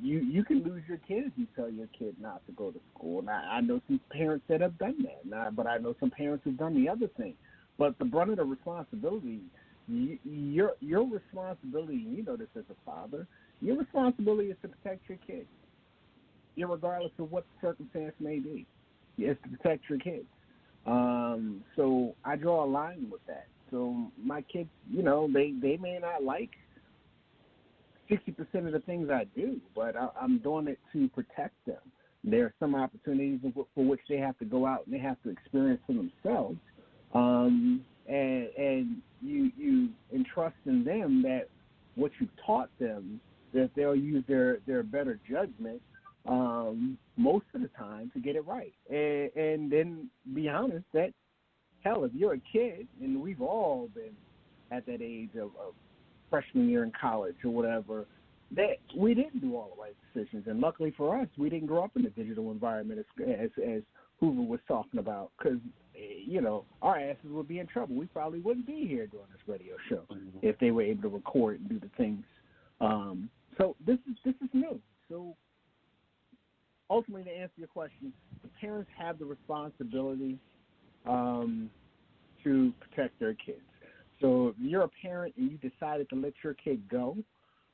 S12: you can lose your kid if you tell your kid not to go to school. And I know some parents that have done that, but I know some parents who've done the other thing. But the brunt of the responsibility, your responsibility, and you know this as a father, your responsibility is to protect your kids, regardless of what the circumstance may be. It's to protect your kids. So I draw a line with that. So my kids, they may not like 60% of the things I do, but I'm doing it to protect them. There are some opportunities for which they have to go out and they have to experience for themselves. And you entrust in them that what you taught them, that they'll use their better judgment most of the time to get it right. And then be honest that, hell, if you're a kid, and we've all been at that age of freshman year in college or whatever, that we didn't do all the right decisions. And luckily for us, we didn't grow up in a digital environment as Hoover was talking about, because, our asses would be in trouble. We probably wouldn't be here doing this radio show if they were able to record and do the things. So this is new. So ultimately, to answer your question, the parents have the responsibility to protect their kids. So if you're a parent and you decided to let your kid go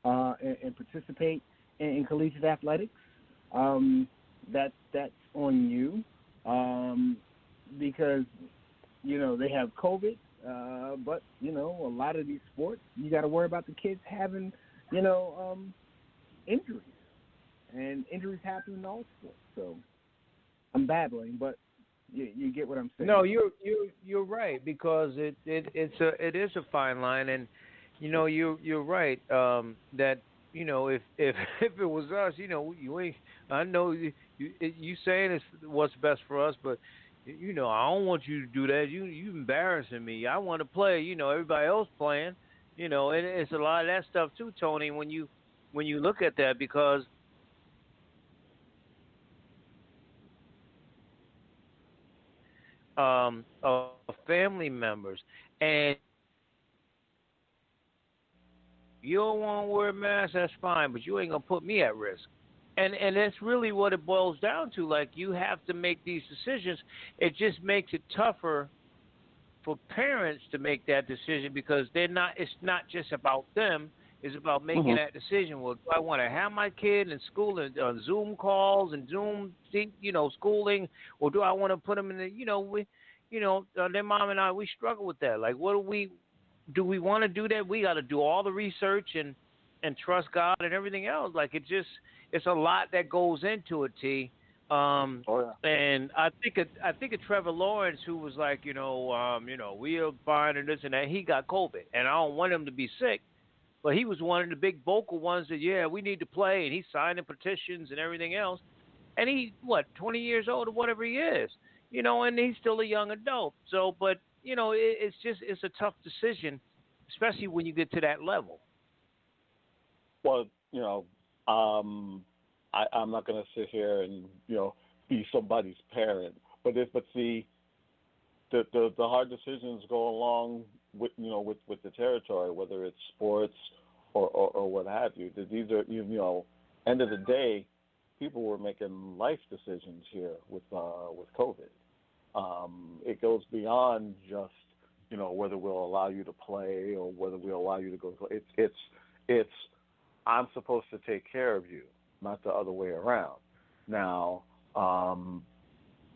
S12: and participate in collegiate athletics, that's on you, because they have COVID. But a lot of these sports, you got to worry about the kids having injuries, and injuries happen in all sports. So I'm babbling, but you get what I'm saying.
S2: No, you're right, because it is a fine line, and you're right that if it was us, you ain't. I know you saying it's what's best for us, but I don't want you to do that. You embarrassing me. I want to play. Everybody else playing. And it's a lot of that stuff too, Tony. When you look at that, because of family members, and you don't want to wear a mask, that's fine, but you ain't gonna put me at risk. And that's really what it boils down to. Like, you have to make these decisions. It just makes it tougher for parents to make that decision, because it's not just about them. It's about making that decision. Well, do I want to have my kid in school and on Zoom calls and Zoom, schooling, or do I want to put them in the, their mom and I, we struggle with that. Like, do we want to do that? We got to do all the research and trust God and everything else. Like, it's a lot that goes into it, T. And I think of Trevor Lawrence, who was like, we are fine and this and that. He got COVID, and I don't want him to be sick. But he was one of the big vocal ones that, we need to play, and he's signing petitions and everything else. And he, 20 years old or whatever he is, and he's still a young adult. So, but, it's a tough decision, especially when you get to that level.
S11: Well, I'm not going to sit here and, be somebody's parent. But the hard decisions go along with the territory, whether it's sports or what have you. These are, end of the day, people were making life decisions here with COVID. It goes beyond just whether we'll allow you to play or whether we'll allow you to go. It's I'm supposed to take care of you, not the other way around. Now,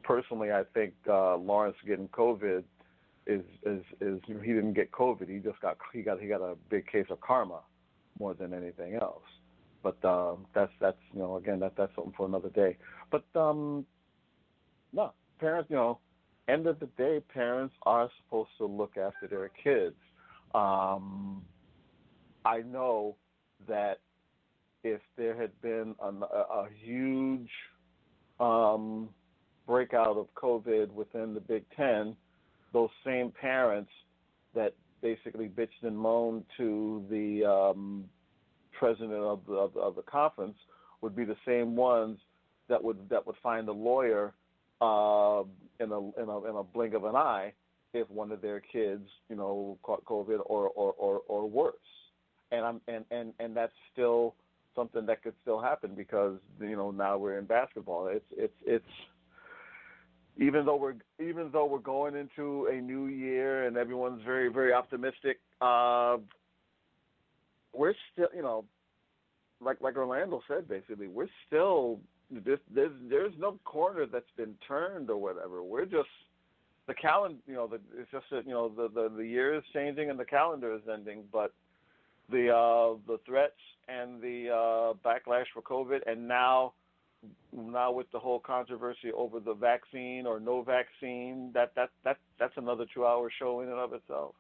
S11: personally, I think Lawrence getting COVID he didn't get COVID. He got a big case of karma more than anything else. But that's again that's something for another day. But no, parents, end of the day, parents are supposed to look after their kids. I know that if there had been a huge breakout of COVID within the Big Ten, those same parents that basically bitched and moaned to the president of the conference would be the same ones that would find a lawyer in a blink of an eye if one of their kids caught COVID or worse, and that's still something that could still happen because now we're in basketball. It's even though we're going into a new year and everyone's very, very optimistic, we're still, like Orlando said, basically, we're still there's no corner that's been turned or whatever. We're just the calendar, it's just that the year is changing and the calendar is ending, but the threats and the backlash for COVID, and now with the whole controversy over the vaccine or no vaccine, that's another 2-hour show in and of itself.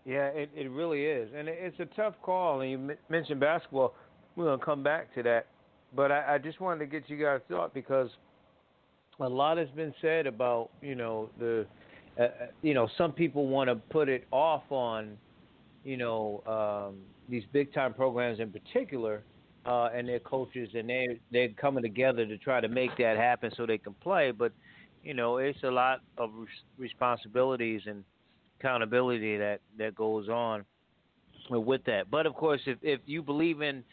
S10: Yeah, it really is, and it's a tough call. And you mentioned basketball. We're gonna come back to that, but I just wanted to get you guys' thought because a lot has been said about some people want to put it off on these big time programs in particular and their coaches, and they're coming together to try to make that happen so they can play. But it's a lot of responsibilities and accountability that goes on with that. But of course, if you believe in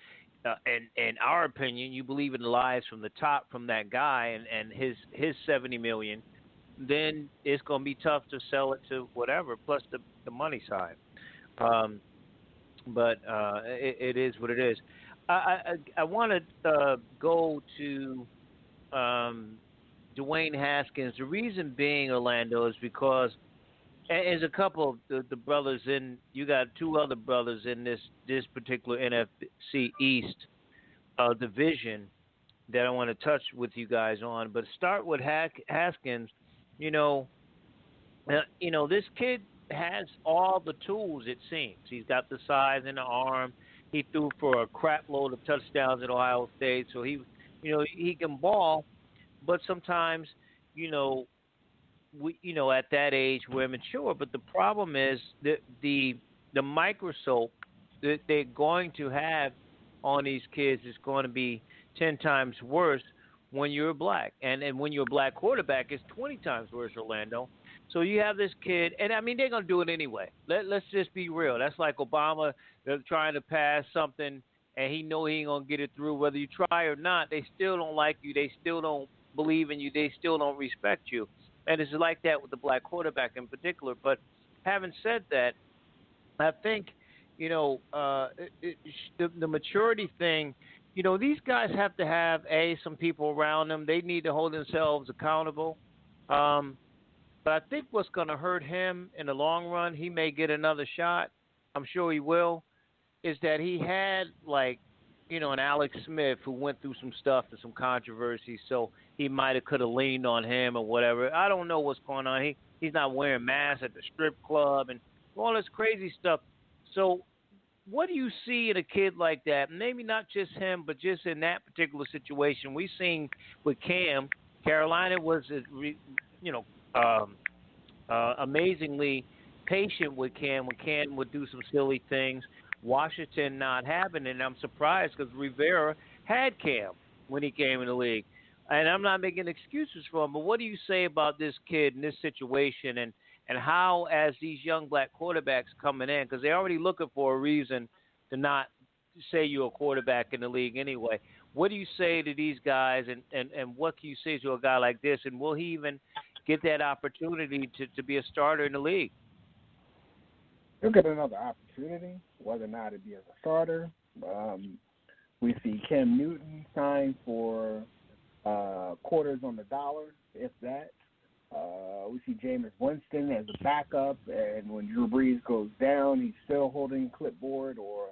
S10: our opinion, you believe in the lies from the top from that guy and his $70 million, then it's going to be tough to sell it to whatever. Plus the money side. But it is what it is. I want to go to Dwayne Haskins. The reason being, Orlando, is because there's a couple of the brothers in. You got two other brothers in this particular NFC East division that I want to touch with you guys on. But start with Haskins. This kid has all the tools. It seems he's got the size and the arm. He threw for a crap load of touchdowns at Ohio State, so he can ball. But sometimes, at that age we're immature. But the problem is that the microscope that they're going to have on these kids is going to be 10 times worse when you're black, and when you're a black quarterback, it's 20 times worse, Orlando. So you have this kid, and I mean they're gonna do it anyway. Let's just be real. That's like Obama trying to pass something, and he ain't gonna get it through. Whether you try or not, they still don't like you. They still don't believe in you. They still don't respect you. And it's like that with the black quarterback in particular. But having said that, I think the maturity thing. These guys have to have some people around them. They need to hold themselves accountable. But I think what's going to hurt him in the long run, he may get another shot. I'm sure he will. Is that he had an Alex Smith who went through some stuff and some controversy, so he could have leaned on him or whatever. I don't know what's going on. He's not wearing masks at the strip club and all this crazy stuff. So what do you see in a kid like that? Maybe not just him, but just in that particular situation. We've seen with Cam, Carolina was, amazingly patient with Cam when Cam would do some silly things. Washington not having it, and I'm surprised because Rivera had Cam when he came in the league. And I'm not making excuses for him, but what do you say about this kid in this situation and how, as these young black quarterbacks coming in, because they're already looking for a reason to not say you're a quarterback in the league anyway. What do you say to these guys, and what can you say to a guy like this, and will he even get that opportunity to be a starter in the league?
S12: He'll get another opportunity, whether or not it be as a starter. We see Cam Newton sign for quarters on the dollar, if that. We see Jameis Winston as a backup, and when Drew Brees goes down, he's still holding a clipboard or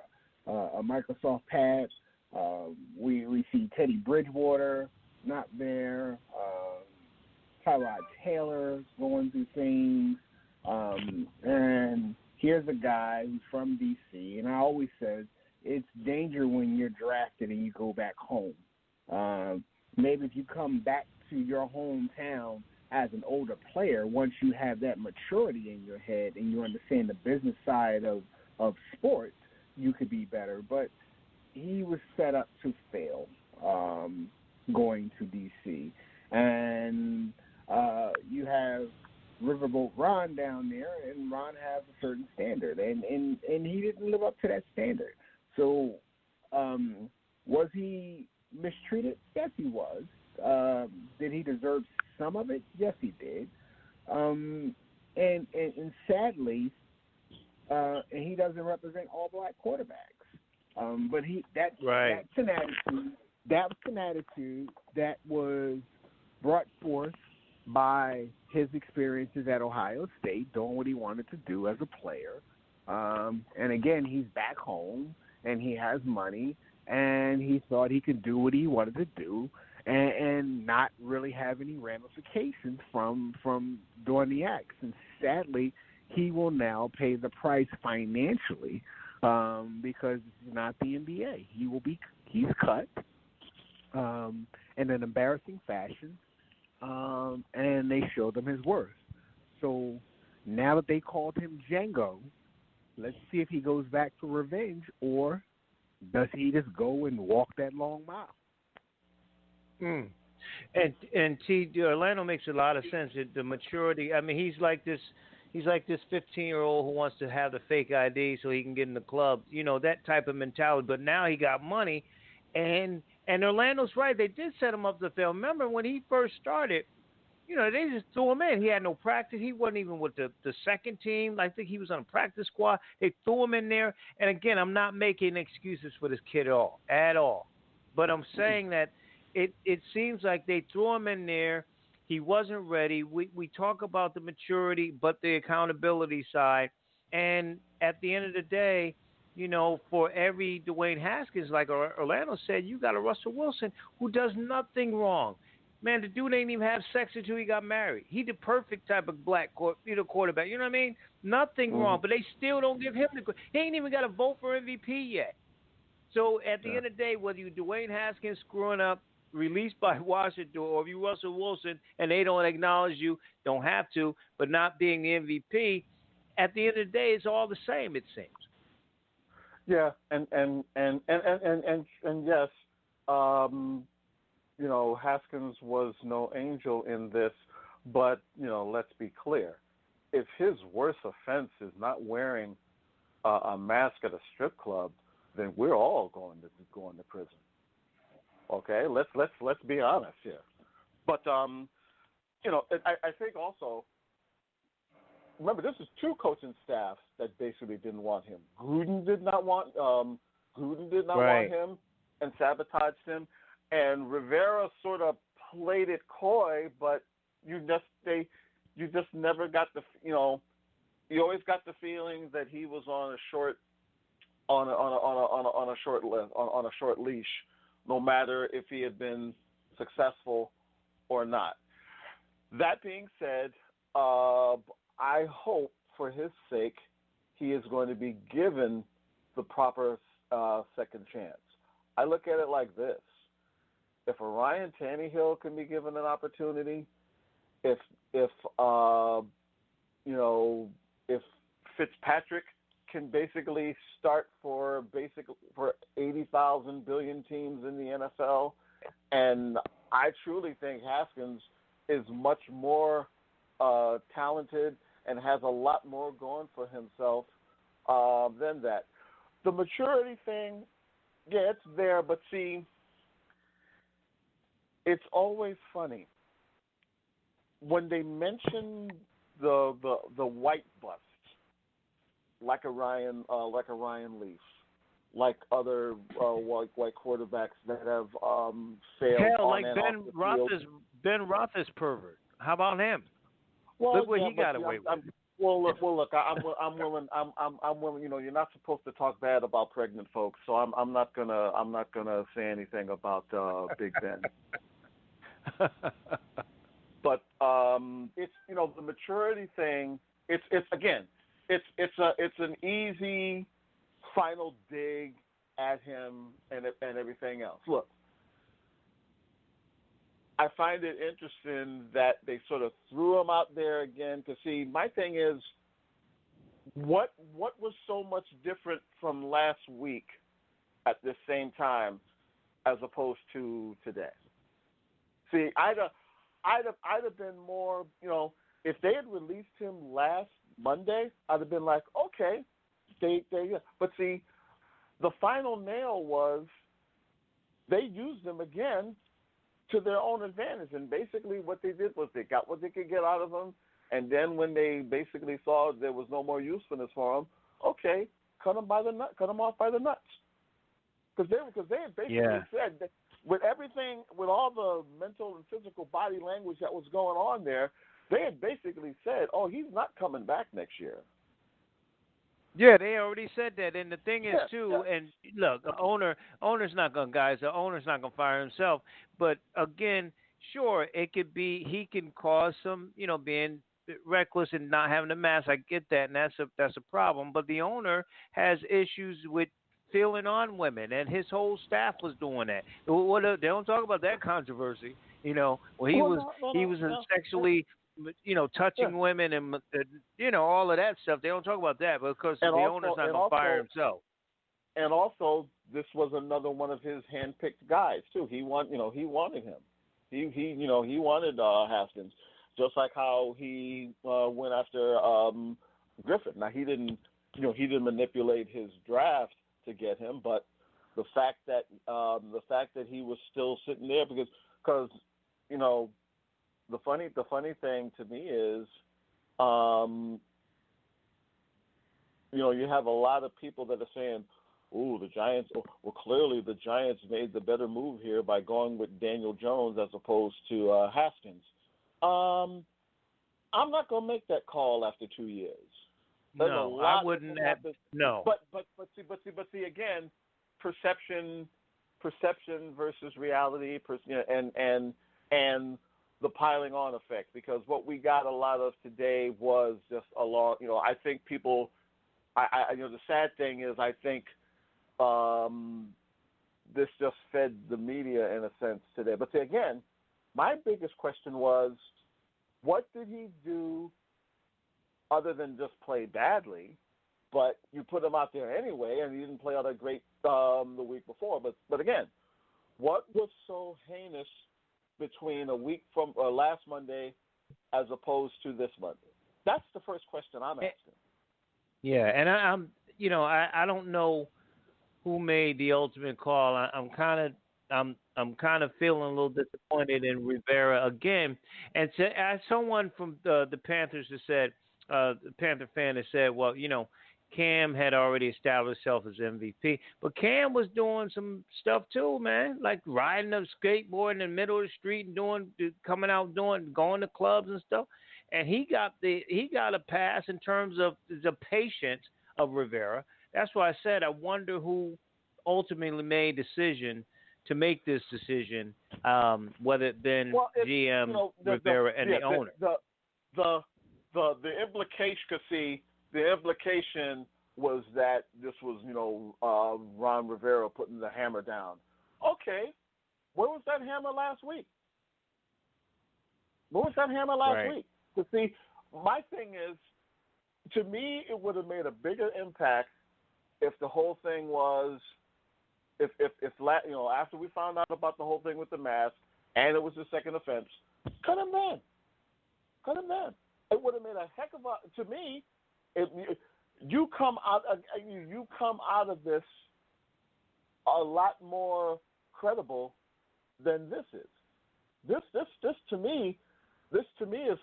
S12: a Microsoft Pad. We see Teddy Bridgewater not there. Tyrod Taylor going through things. And here's a guy who's from D.C., and I always says it's danger when you're drafted and you go back home. Maybe if you come back to your hometown as an older player, once you have that maturity in your head and you understand the business side of sports, you could be better. But he was set up to fail going to D.C. And you have Riverboat Ron down there, and Ron has a certain standard, and he didn't live up to that standard. So was he mistreated? Yes, he was. Did he deserve some of it? Yes, he did. And sadly, and he doesn't represent all black quarterbacks. But that's an attitude. That was an attitude that was brought forth by his experiences at Ohio State, doing what he wanted to do as a player. And again, he's back home, and he has money, and he thought he could do what he wanted to do, and not really have any ramifications from doing the acts. And sadly, he will now pay the price financially because it's not the NBA. He's cut in an embarrassing fashion, and they showed him his worth. So now that they called him Django, let's see if he goes back for revenge, or does he just go and walk that long mile?
S10: And T, Orlando makes a lot of sense. The maturity. I mean, he's like this 15-year-old who wants to have the fake ID so he can get in the club. You know, that type of mentality. But now he got money, and Orlando's right. They did set him up to fail. Remember when he first started? You know, they just threw him in. He had no practice. He wasn't even with the second team. I think he was on a practice squad. They threw him in there. And again, I'm not making excuses for this kid at all. But I'm saying that it seems like they threw him in there. He wasn't ready. We talk about the maturity, but the accountability side. And at the end of the day, you know, for every Dwayne Haskins, like Orlando said, you got a Russell Wilson who does nothing wrong. Man, the dude ain't even have sex until he got married. He the perfect type of black quarterback. You know what I mean? Nothing wrong, but they still don't give him the – he ain't even got a vote for MVP yet. So at the end of the day, whether you Dwayne Haskins screwing up, released by Washington, or if you Russell Wilson and they don't acknowledge you, don't have to, but not being the MVP, at the end of the day, it's all the same, it seems.
S11: Yeah, and yes, you know, Haskins was no angel in this, but, you know, let's be clear. If his worst offense is not wearing a mask at a strip club, then we're all going to prison. Okay, let's be honest here. But you know, I think also, remember, this is two coaching staffs that basically didn't want him. Gruden did not want him and sabotaged him. And Rivera sort of played it coy, but you just never got the, you know, you always got the feeling that he was on a short leash, no matter if he had been successful or not. That being said, I hope for his sake he is going to be given the proper second chance. I look at it like this. If a Ryan Tannehill can be given an opportunity, if Fitzpatrick can basically start for 80,000 billion teams in the NFL, and I truly think Haskins is much more talented and has a lot more going for himself than that. The maturity thing, yeah, it's there, but see, it's always funny when they mention the white bust, like a Ryan Leaf, like other white quarterbacks that have failed.
S10: Hell,
S11: on
S10: like
S11: and off the field.
S10: Ben Roethlisberger. How about him?
S11: Well,
S2: look what
S11: yeah,
S2: he got away with.
S11: Well, look. I'm willing. I'm willing. You know, you're not supposed to talk bad about pregnant folks, so I'm not gonna say anything about Big Ben. But it's, you know, the maturity thing. It's an easy final dig at him and everything else. Look, I find it interesting that they sort of threw him out there again. Because see, my thing is, what was so much different from last week at the same time as opposed to today? See, I'd have been more, you know, if they had released him last Monday, I'd have been like, okay, yeah. But see, the final nail was they used him again to their own advantage, and basically what they did was they got what they could get out of him, and then when they basically saw there was no more usefulness for him, okay, cut him off by the nuts, because they had basically said that with everything, with all the mental and physical body language that was going on there, they had basically said, oh, he's not coming back next year.
S2: Yeah, they already said that, and the thing is too. And look, the owner's not gonna fire himself. But again, sure, it could be he can cause some, you know, being reckless and not having a mask. I get that, and that's a problem. But the owner has issues with feeling on women, and his whole staff was doing that. They don't talk about that controversy, you know. Well, he was sexually, you know, touching women and you know, all of that stuff. They don't talk about that because the owner's not going to fire himself.
S11: And also, this was another one of his handpicked guys too. He wanted him. He wanted Haskins, just like how he went after Griffin. Now he didn't manipulate his draft to get him, but the fact that he was still sitting there because you know. The funny thing to me is, you know, you have a lot of people that are saying, "Ooh, the Giants." Well, clearly the Giants made the better move here by going with Daniel Jones as opposed to Haskins. I'm not going to make that call after 2 years.
S2: No, I wouldn't. No.
S11: But see again, perception versus reality, and the piling on effect, because what we got a lot of today was just a long, you know, I think people, you know, the sad thing is I think this just fed the media in a sense today. But again, my biggest question was, what did he do other than just play badly? But you put him out there anyway, and he didn't play all that great the week before. But again, what was so heinous between a week from last Monday as opposed to this Monday? That's the first question I'm asking.
S2: Yeah, and I'm you know, I don't know who made the ultimate call. I'm kind of feeling a little disappointed in Rivera again. And as someone from the Panthers has said, the Panther fan has said, well, you know, Cam had already established himself as MVP, but Cam was doing some stuff too, man, like riding a skateboard in the middle of the street and going to clubs and stuff. And he got a pass in terms of the patience of Rivera. That's why I said I wonder who ultimately made decision to make this decision, whether it been GM, you know, Rivera, and the owner.
S11: The implication, the implication was that this was, you know, Ron Rivera putting the hammer down. Okay, where was that hammer last week? Where was that hammer last week? To see, my thing is, to me, it would have made a bigger impact if the whole thing was, if you know, after we found out about the whole thing with the mask and it was the second offense, cut him then. It would have made a heck of a, to me. You come out of this a lot more credible than this is. This to me is,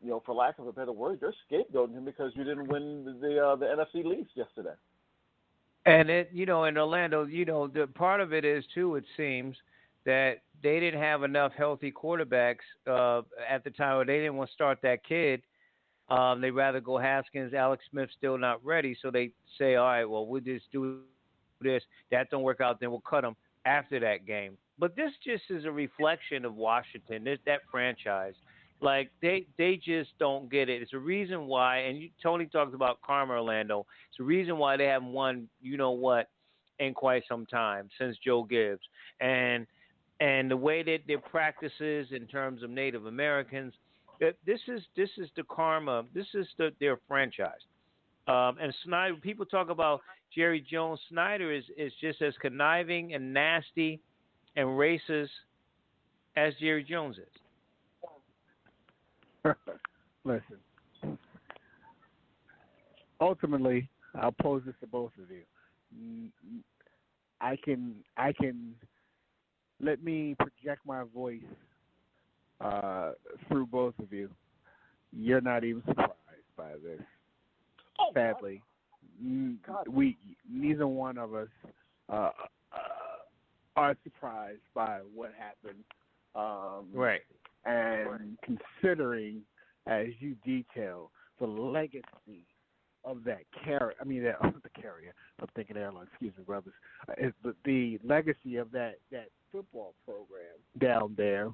S11: you know, for lack of a better word, you're scapegoating him because you didn't win the NFC Leafs yesterday.
S2: And it, you know, in Orlando, you know, the part of it is too, it seems
S10: that they didn't have enough healthy quarterbacks at the time, or they didn't want to start that kid. They'd rather go Haskins. Alex Smith's still not ready, so they say, all right, well, we'll just do this. That don't work out, then we'll cut him after that game. But this just is a reflection of Washington, that franchise. Like, they just don't get it. It's a reason why, and Tony talks about karma, Orlando. It's a reason why they haven't won, you know what, in quite some time, since Joe Gibbs. And the way that their practices in terms of Native Americans, this is the karma. This is their franchise. And Snyder, people talk about Jerry Jones. Snyder is just as conniving and nasty and racist as Jerry Jones is.
S12: Listen, ultimately, I'll pose this to both of you. I can let me project my voice through both of you. You're not even surprised by this.
S11: Oh,
S12: sadly, we neither one of us are surprised by what happened.
S10: Right.
S12: And considering, as you detail, the legacy of that carrier, the carrier, I'm thinking airline, excuse me, brothers, the legacy of that football program down there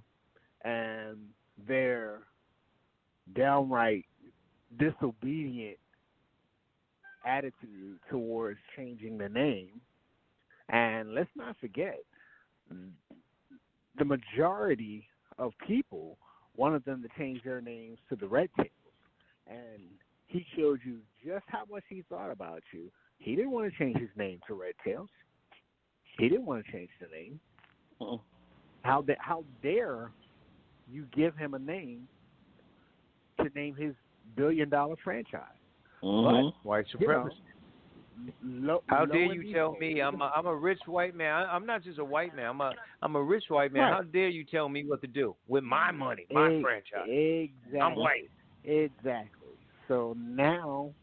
S12: and their downright disobedient attitude towards changing the name. And let's not forget, the majority of people wanted them to change their names to the Red Tails. And he showed you just how much he thought about you. He didn't want to change his name to Red Tails. He didn't want to change the name.
S11: Uh-uh.
S12: How dare you give him a name to name his billion-dollar franchise?
S11: Mm-hmm.
S12: But,
S10: white supremacy. How dare you tell me I'm a rich white man? I'm not just a white man. I'm a rich white man.
S12: Right.
S10: How dare you tell me what to do with my money, my franchise?
S12: Exactly.
S10: I'm white.
S12: Exactly. So now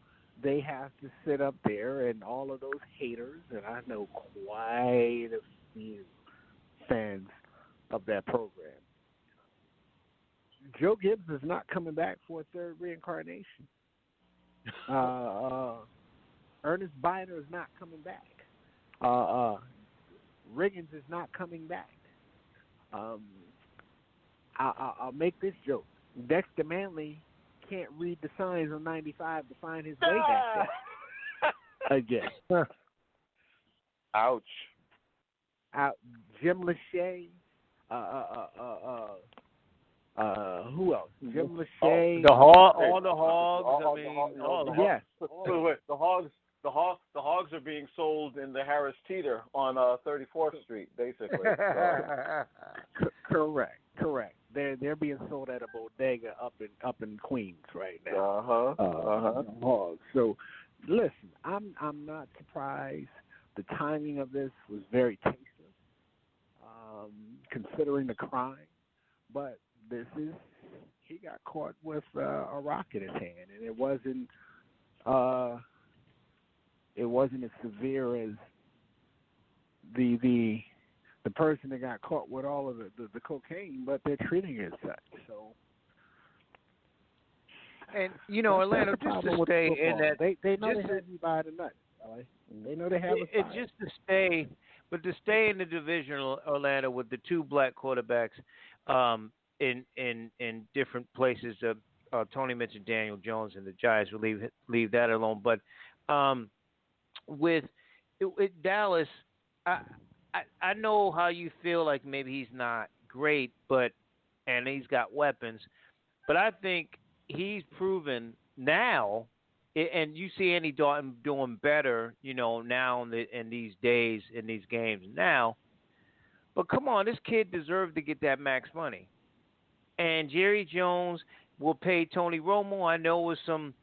S12: they have to sit up there, and all of those haters, and I know quite a few fans of that program. Joe Gibbs is not coming back for a third reincarnation. Ernest Biner is not coming back. Riggins is not coming back. I'll make this joke. Dexter Manley can't read the signs on 95 to find his way back there again.
S11: Ouch.
S12: Jim Lachey. Who else? Jim Lachey.
S10: All the hogs.
S12: Yes.
S11: Wait, the hogs are being sold in the Harris Teeter on 34th Street, basically.
S12: Correct. They're being sold at a bodega up in Queens right now. Hogs. So, listen, I'm not surprised. The timing of this was very tasteless, considering the crime. But he got caught with a rock in his hand, and it wasn't as severe as the person that got caught with all of the cocaine, but they're treating it as such. So,
S10: and Orlando, just to stay in that,
S12: they know they have you by the nuts. They know they have us.
S10: It's just to stay in the division, Orlando, with the two black quarterbacks. In different places. Tony mentioned Daniel Jones and the Giants. We'll leave that alone. But with Dallas, I know how you feel like maybe he's not great, and he's got weapons. But I think he's proven now, and you see Andy Dalton doing better, now in these days, in these games now. But come on, this kid deserved to get that max money. And Jerry Jones will pay Tony Romo. I know it was some,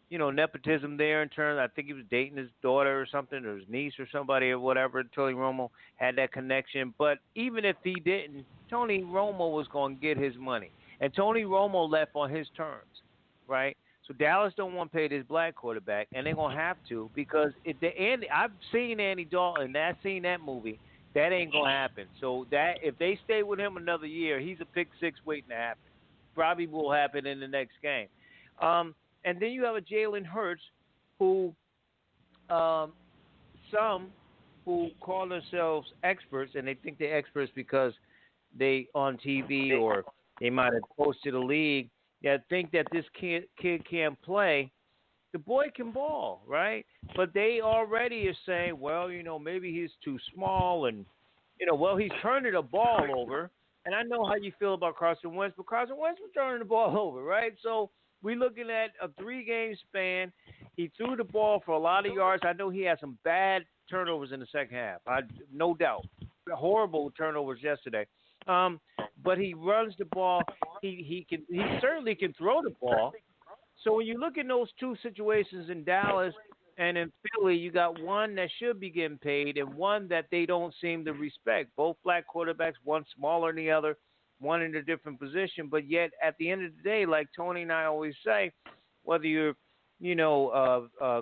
S10: nepotism there in terms. I think he was dating his daughter or something, or his niece or somebody or whatever. Tony Romo had that connection. But even if he didn't, Tony Romo was going to get his money. And Tony Romo left on his terms, right? So Dallas don't want to pay this black quarterback, and they're going to have to because I've seen Andy Dalton. I've seen that movie.
S2: That ain't gonna happen. So that if they stay with him another year, he's a pick six waiting to happen. Probably will happen in the next game. And then you have a Jalen Hurts, who some who call themselves experts, and they think they're experts because they on TV or they might have posted a league that think that this kid can't play. The boy can ball, right? But they already are saying, well, maybe he's too small, and he's turning the ball over. And I know how you feel about Carson Wentz, but Carson Wentz was turning the ball over, right? So we're looking at a 3-game span. He threw the ball for a lot of yards. I know he had some bad turnovers in the second half. No doubt. Horrible turnovers yesterday. But he runs the ball. He certainly can throw the ball. So when you look at those two situations in Dallas and in Philly, you got one that should be getting paid and one that they don't seem to respect. Both black quarterbacks, one smaller than the other, one in a different position. But yet, at the end of the day, like Tony and I always say, whether you're,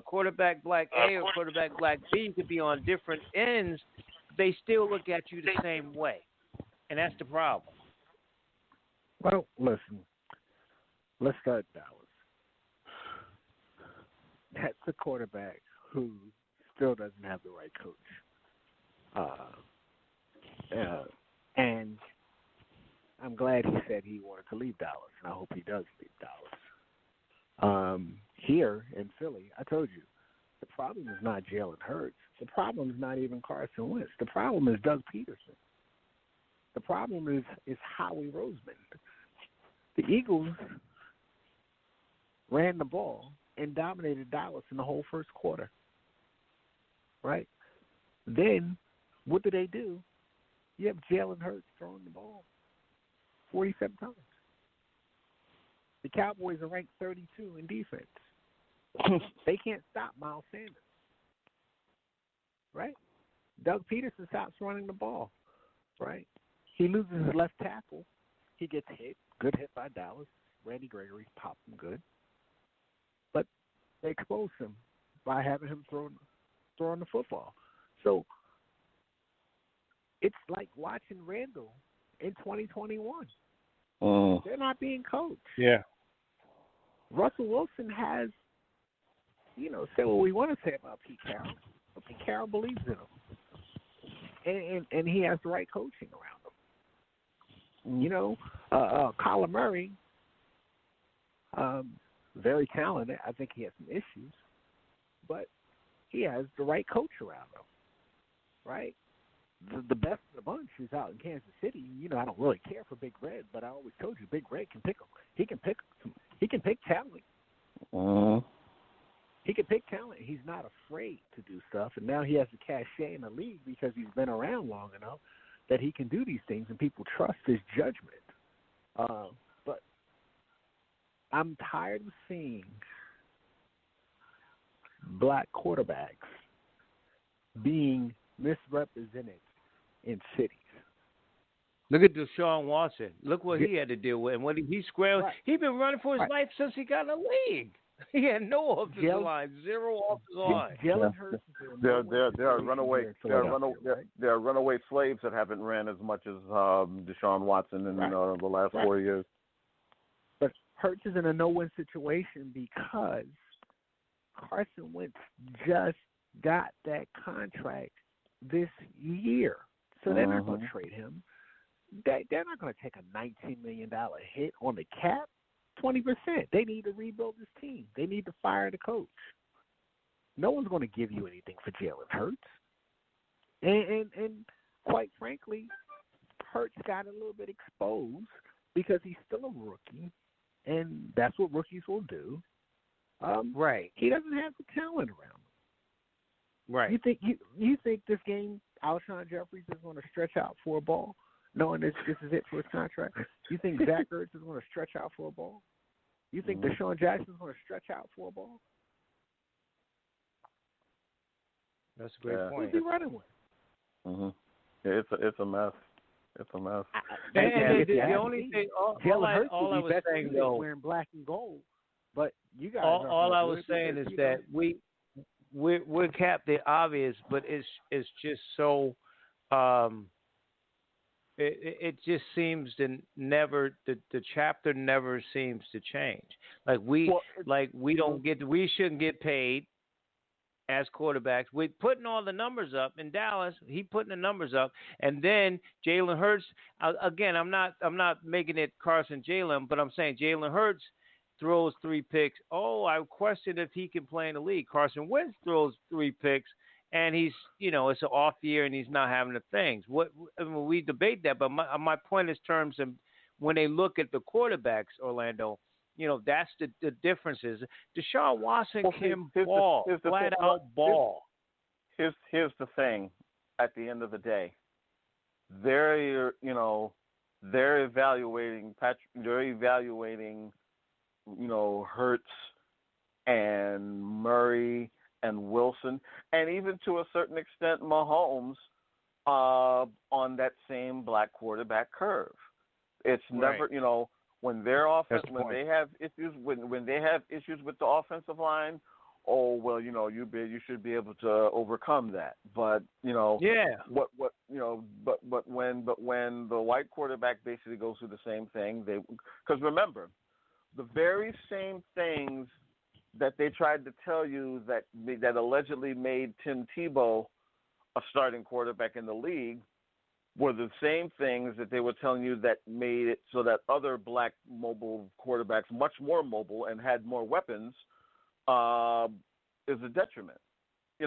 S2: quarterback black A or quarterback black B, you could be on different ends. They still look at you the same way. And that's the problem.
S12: Well, listen, let's start Dallas. That's a quarterback who still doesn't have the right coach. And I'm glad he said he wanted to leave Dallas, and I hope he does leave Dallas. Here in Philly, I told you, the problem is not Jalen Hurts. The problem is not even Carson Wentz. The problem is Doug Peterson. The problem is Howie Roseman. The Eagles ran the ball and dominated Dallas in the whole first quarter. Right? Then, what do? You have Jalen Hurts throwing the ball 47 times. The Cowboys are ranked 32 in defense. They can't stop Miles Sanders. Right? Doug Peterson stops running the ball. Right? He loses his left tackle. He gets hit. Good hit by Dallas. Randy Gregory popped him good. But they expose him by having him throwing the football. So it's like watching Randall in 2021. They're not being coached.
S2: Yeah.
S12: Russell Wilson has, say what we want to say about Pete Carroll, but Pete Carroll believes in him. And he has the right coaching around him. Kyler Murray, very talented. I think he has some issues, but he has the right coach around him, right? The best of the bunch is out in Kansas City. I don't really care for Big Red, but I always told you Big Red can pick him. He can pick talent. He can pick talent. He's not afraid to do stuff, and now he has the cachet in the league because he's been around long enough that he can do these things, and people trust his judgment. But I'm tired of seeing black quarterbacks being misrepresented in cities.
S2: Look at Deshaun Watson. Look what he had to deal with. And when he scrambled, he's been running for his life since he got in the league. He had no offensive line, zero offensive line.
S12: Jalen Hurts.
S11: There are runaway slaves that haven't ran as much as Deshaun Watson in the last 4 years.
S12: But Hurts is in a no-win situation because Carson Wentz just got that contract this year. So they're not going to trade him. They're not going to take a $19 million hit on the cap. 20%. They need to rebuild this team. They need to fire the coach. No one's going to give you anything for Jalen Hurts. And quite frankly, Hurts got a little bit exposed because he's still a rookie, and that's what rookies will do.
S2: Right.
S12: He doesn't have the talent around him.
S2: Right.
S12: You think this game, Alshon Jeffries is going to stretch out for a ball, knowing this is it for his contract? You think Zach Ertz is going to stretch out for a ball? You think Deshaun Jackson is going to stretch out for a ball?
S2: That's a great point.
S12: Who's he running with?
S11: Yeah, it's a mess. It's a mess.
S2: The only thing, all I was saying though,
S12: wearing black and gold, but you guys.
S2: All I was saying is that we're capped the obvious, but it's just so
S10: it just seems to never the chapter never seems to change. Like we shouldn't get paid as quarterbacks. We're putting all the numbers up in Dallas. He putting the numbers up, and then Jalen Hurts. Again, I'm not making it Carson Jalen, but I'm saying Jalen Hurts throws 3 picks. Oh, I question if he can play in the league. Carson Wentz throws 3 picks, and he's it's an off year and he's not having the things. We debate that, but my point is terms of when they look at the quarterbacks, Orlando. That's the differences. Deshaun Watson can ball, flat out ball.
S11: Here's the thing. At the end of the day, they're evaluating Hurts and Murray and Wilson, and even to a certain extent Mahomes on that same black quarterback curve. It's never when their offense, when they have issues, when they have issues with the offensive line, you should be able to overcome that. But but when the white quarterback basically goes through the same thing, because remember, the very same things that they tried to tell you that allegedly made Tim Tebow a starting quarterback in the league were the same things that they were telling you that made it so that other black mobile quarterbacks, much more mobile and had more weapons, is a detriment. They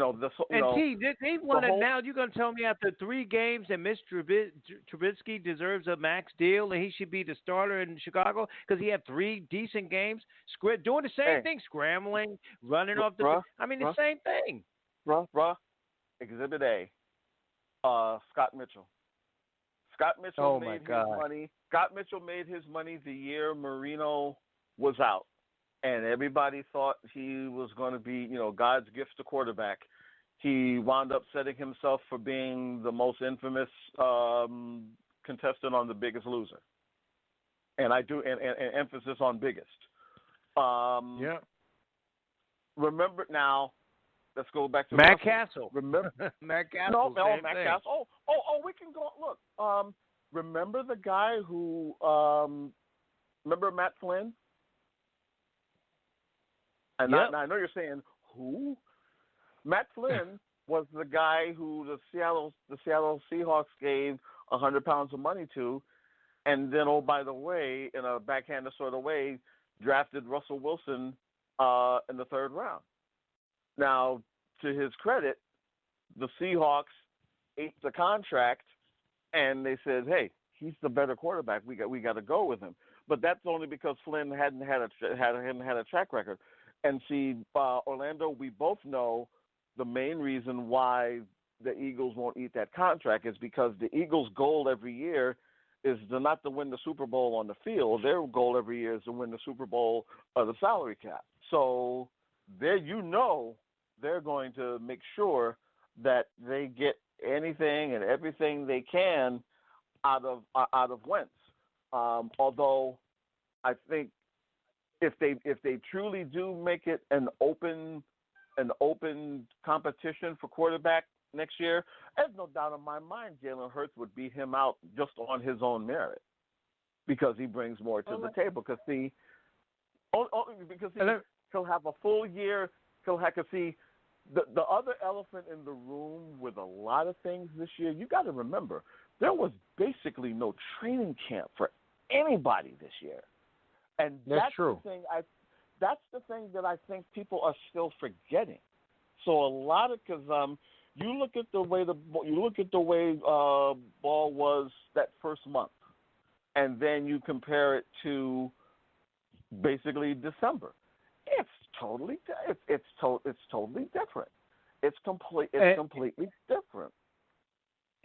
S11: won it now. You're going to tell me after 3 games that Mitch Trubisky deserves a max deal and he should be the starter in Chicago because he had 3 decent games, doing the same thing, scrambling, running off the the same thing. Exhibit A, Scott Mitchell. Scott Mitchell made his money. Scott Mitchell made his money the year Marino was out, and everybody thought he was going to be, God's gift to quarterback. He wound up setting himself for being the most infamous contestant on The Biggest Loser, and I do and emphasis on biggest. Remember now. Let's go back to
S10: Matt Castle.
S11: Remember
S10: Matt Castle?
S11: No, Matt Castle. Oh, we can go. Look, remember the guy who? Remember Matt Flynn? And I know you're saying who? Matt Flynn was the guy who the Seattle Seahawks gave 100 pounds of money to, and then by the way, in a backhanded sort of way, drafted Russell Wilson in the 3rd round. Now, to his credit, the Seahawks ate the contract, and they said, "Hey, he's the better quarterback. We got to go with him." But that's only because Flynn hadn't had a track record. And see, Orlando, we both know the main reason why the Eagles won't eat that contract is because the Eagles' goal every year is not to win the Super Bowl on the field. Their goal every year is to win the Super Bowl of the salary cap. So they're going to make sure that they get anything and everything they can out of Wentz. Although I think if they truly do make it an open competition for quarterback next year, there's no doubt in my mind Jalen Hurts would beat him out just on his own merit because he brings more to the table. Because he'll have a full year. The other elephant in the room with a lot of things this year, you got to remember, there was basically no training camp for anybody this year. And that's true. That's the thing that I think people are still forgetting. So a lot of you look at the way ball was that first month, and then you compare it to basically December. It's totally different. It's completely different.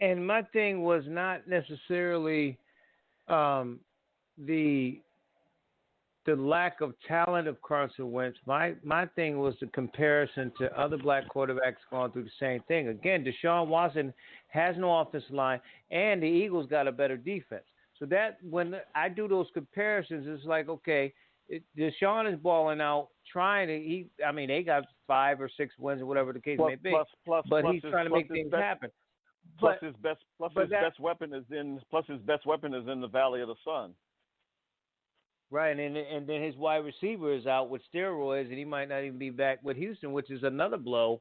S10: And my thing was not necessarily the lack of talent of Carson Wentz. My thing was the comparison to other black quarterbacks going through the same thing. Again, Deshaun Watson has no offensive line, and the Eagles got a better defense. So that when I do those comparisons, it's like, okay, Deshaun is balling out, they got 5 or 6 wins or whatever the case may be. But he's trying to make things happen.
S11: Plus his best weapon is in the Valley of the Sun.
S10: Right, and then his wide receiver is out with steroids, and he might not even be back with Houston, which is another blow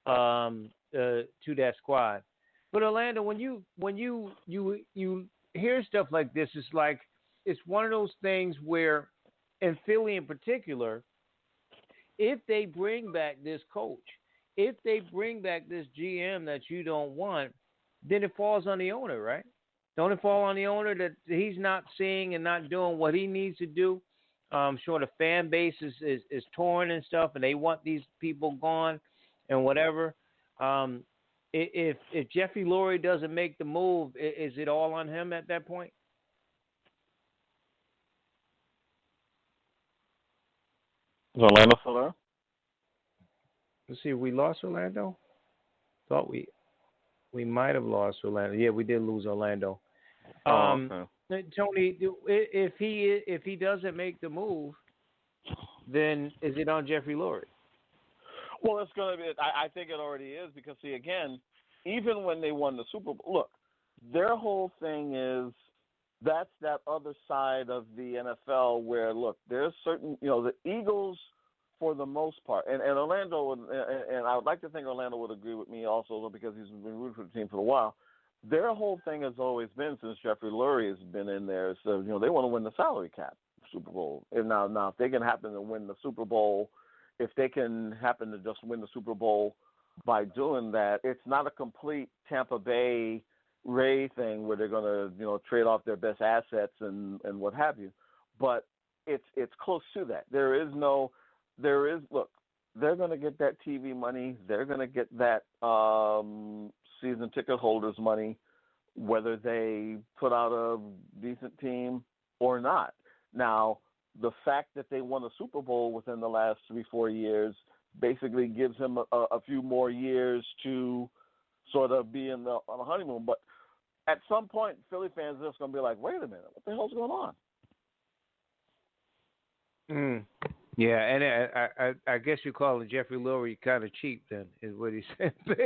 S10: to that squad. But Orlando, when you hear stuff like this, it's one of those things where, in Philly in particular, if they bring back this coach, if they bring back this GM that you don't want, then it falls on the owner, right? Don't it fall on the owner that he's not seeing and not doing what he needs to do? I'm sure the fan base is torn and stuff, and they want these people gone and whatever. If Jeffrey Lurie doesn't make the move, is it all on him at that point?
S11: Is Orlando still there?
S10: Let's see, we lost Orlando? Thought we might have lost Orlando. Yeah, we did lose Orlando.
S11: Okay.
S10: Tony, if he doesn't make the move, then is it on Jeffrey Lurie?
S11: Well, it's going to be. I think it already is because, see, again, even when they won the Super Bowl, look, their whole thing is that's that other side of the NFL where, look, there's certain, the Eagles, for the most part, and Orlando, and I would like to think Orlando would agree with me also because he's been rooting for the team for a while. Their whole thing has always been, since Jeffrey Lurie has been in there, so they want to win the salary cap Super Bowl. And now if they can happen to win the Super Bowl, if they can happen to just win the Super Bowl by doing that, it's not a complete Tampa Bay Ray thing where they're going to trade off their best assets and what have you. But it's close to that. Look, they're going to get that TV money. They're going to get that season ticket holders money, whether they put out a decent team or not. Now, the fact that they won a Super Bowl within the last 3-4 years basically gives him a few more years to sort of be on a honeymoon. But at some point, Philly fans are just going to be like, wait a minute, what the hell's going on?
S10: Yeah, and I guess you call Jeffrey Lurie kind of cheap. Then is what he said.
S11: But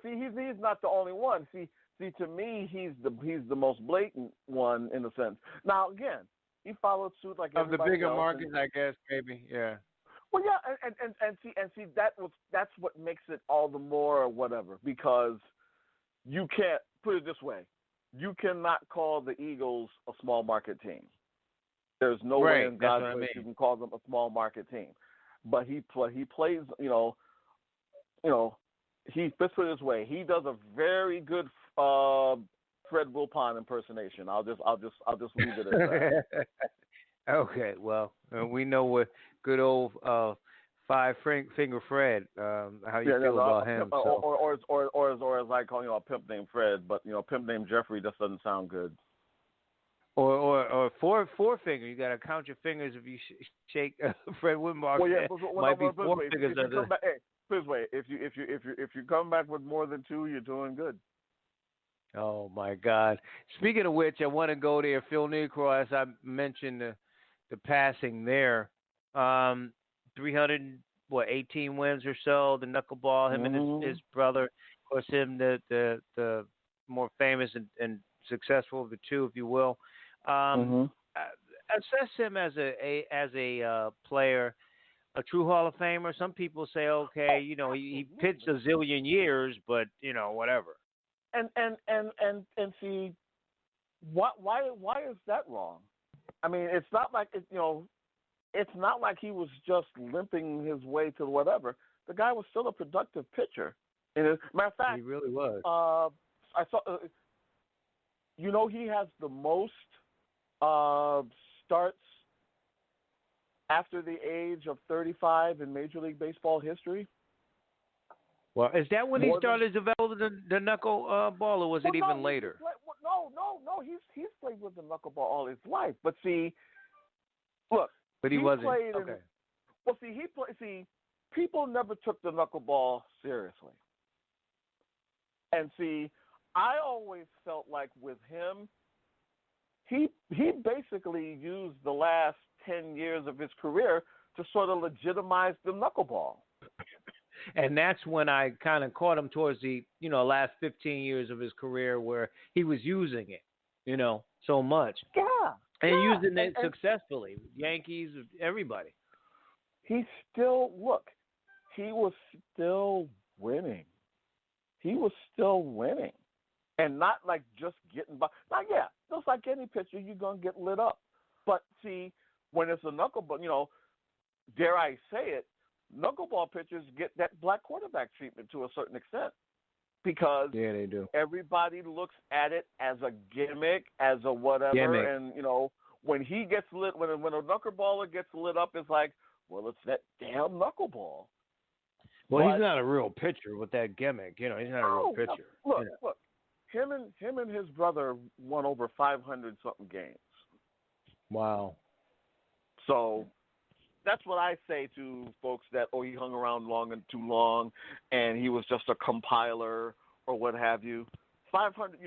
S11: see, he's not the only one. See, to me, he's the most blatant one in a sense. Now, again, he followed suit like
S10: of the
S11: everybody
S10: bigger
S11: else
S10: markets, I guess, maybe. Yeah.
S11: Well, yeah, and see that's what makes it all the more whatever, because you can't put it this way. You cannot call the Eagles a small market team. There's no way in God's way you can call them a small market team. But he plays, let's put it this way. He does a very good Fred Wilpon impersonation. I'll just leave it at that.
S10: Okay, well, we know what good old Five-Finger Fred. How you feel about him?
S11: Or as I call a pimp named Fred, but pimp named Jeffrey just doesn't sound good.
S10: Or four finger. You got to count your fingers if you shake Fred Wilpon.
S11: Well, yeah,
S10: might be four fingers.
S11: Please wait. If you come back with more than two, you're doing good.
S10: Oh my God! Speaking of which, I want to go there. Phil Necro, as I mentioned, the passing there. 318 wins or so. The knuckleball, him and his brother. Of course, him the more famous and successful of the two, if you will. Assess him as a player, a true Hall of Famer. Some people say, okay, he pitched a zillion years, but whatever.
S11: And see, why is that wrong? I mean, it's not like it's not like he was just limping his way to whatever. The guy was still a productive pitcher. And matter of fact,
S10: he really was.
S11: I saw. He has the most starts after the age of 35 in Major League Baseball history.
S10: Well, is that when he started developing the knuckleball, or was it even later?
S11: No. He's played with the knuckleball all his life. But see, look.
S10: But he wasn't.
S11: Okay. People never took the knuckleball seriously. And see, I always felt like with him, he basically used the last 10 years of his career to sort of legitimize the knuckleball.
S10: And that's when I kind of caught him towards the, last 15 years of his career where he was using it, so much.
S11: Yeah.
S10: And using it successfully. Yankees, everybody.
S11: He was still winning. And not like just getting by. Now, yeah, just like any pitcher, you're going to get lit up. But see, when it's a knuckleball, dare I say it, knuckleball pitchers get that black quarterback treatment to a certain extent. Because
S10: they do.
S11: Everybody looks at it as a gimmick, as a whatever. And, when he gets lit, when a knuckleballer gets lit up, it's like, well, it's that damn knuckleball.
S10: Well, he's not a real pitcher with that gimmick. He's not a real pitcher.
S11: No. Look. Him and his brother won over 500-something games.
S10: Wow.
S11: So that's what I say to folks that, he hung around too long, and he was just a compiler or what have you. 500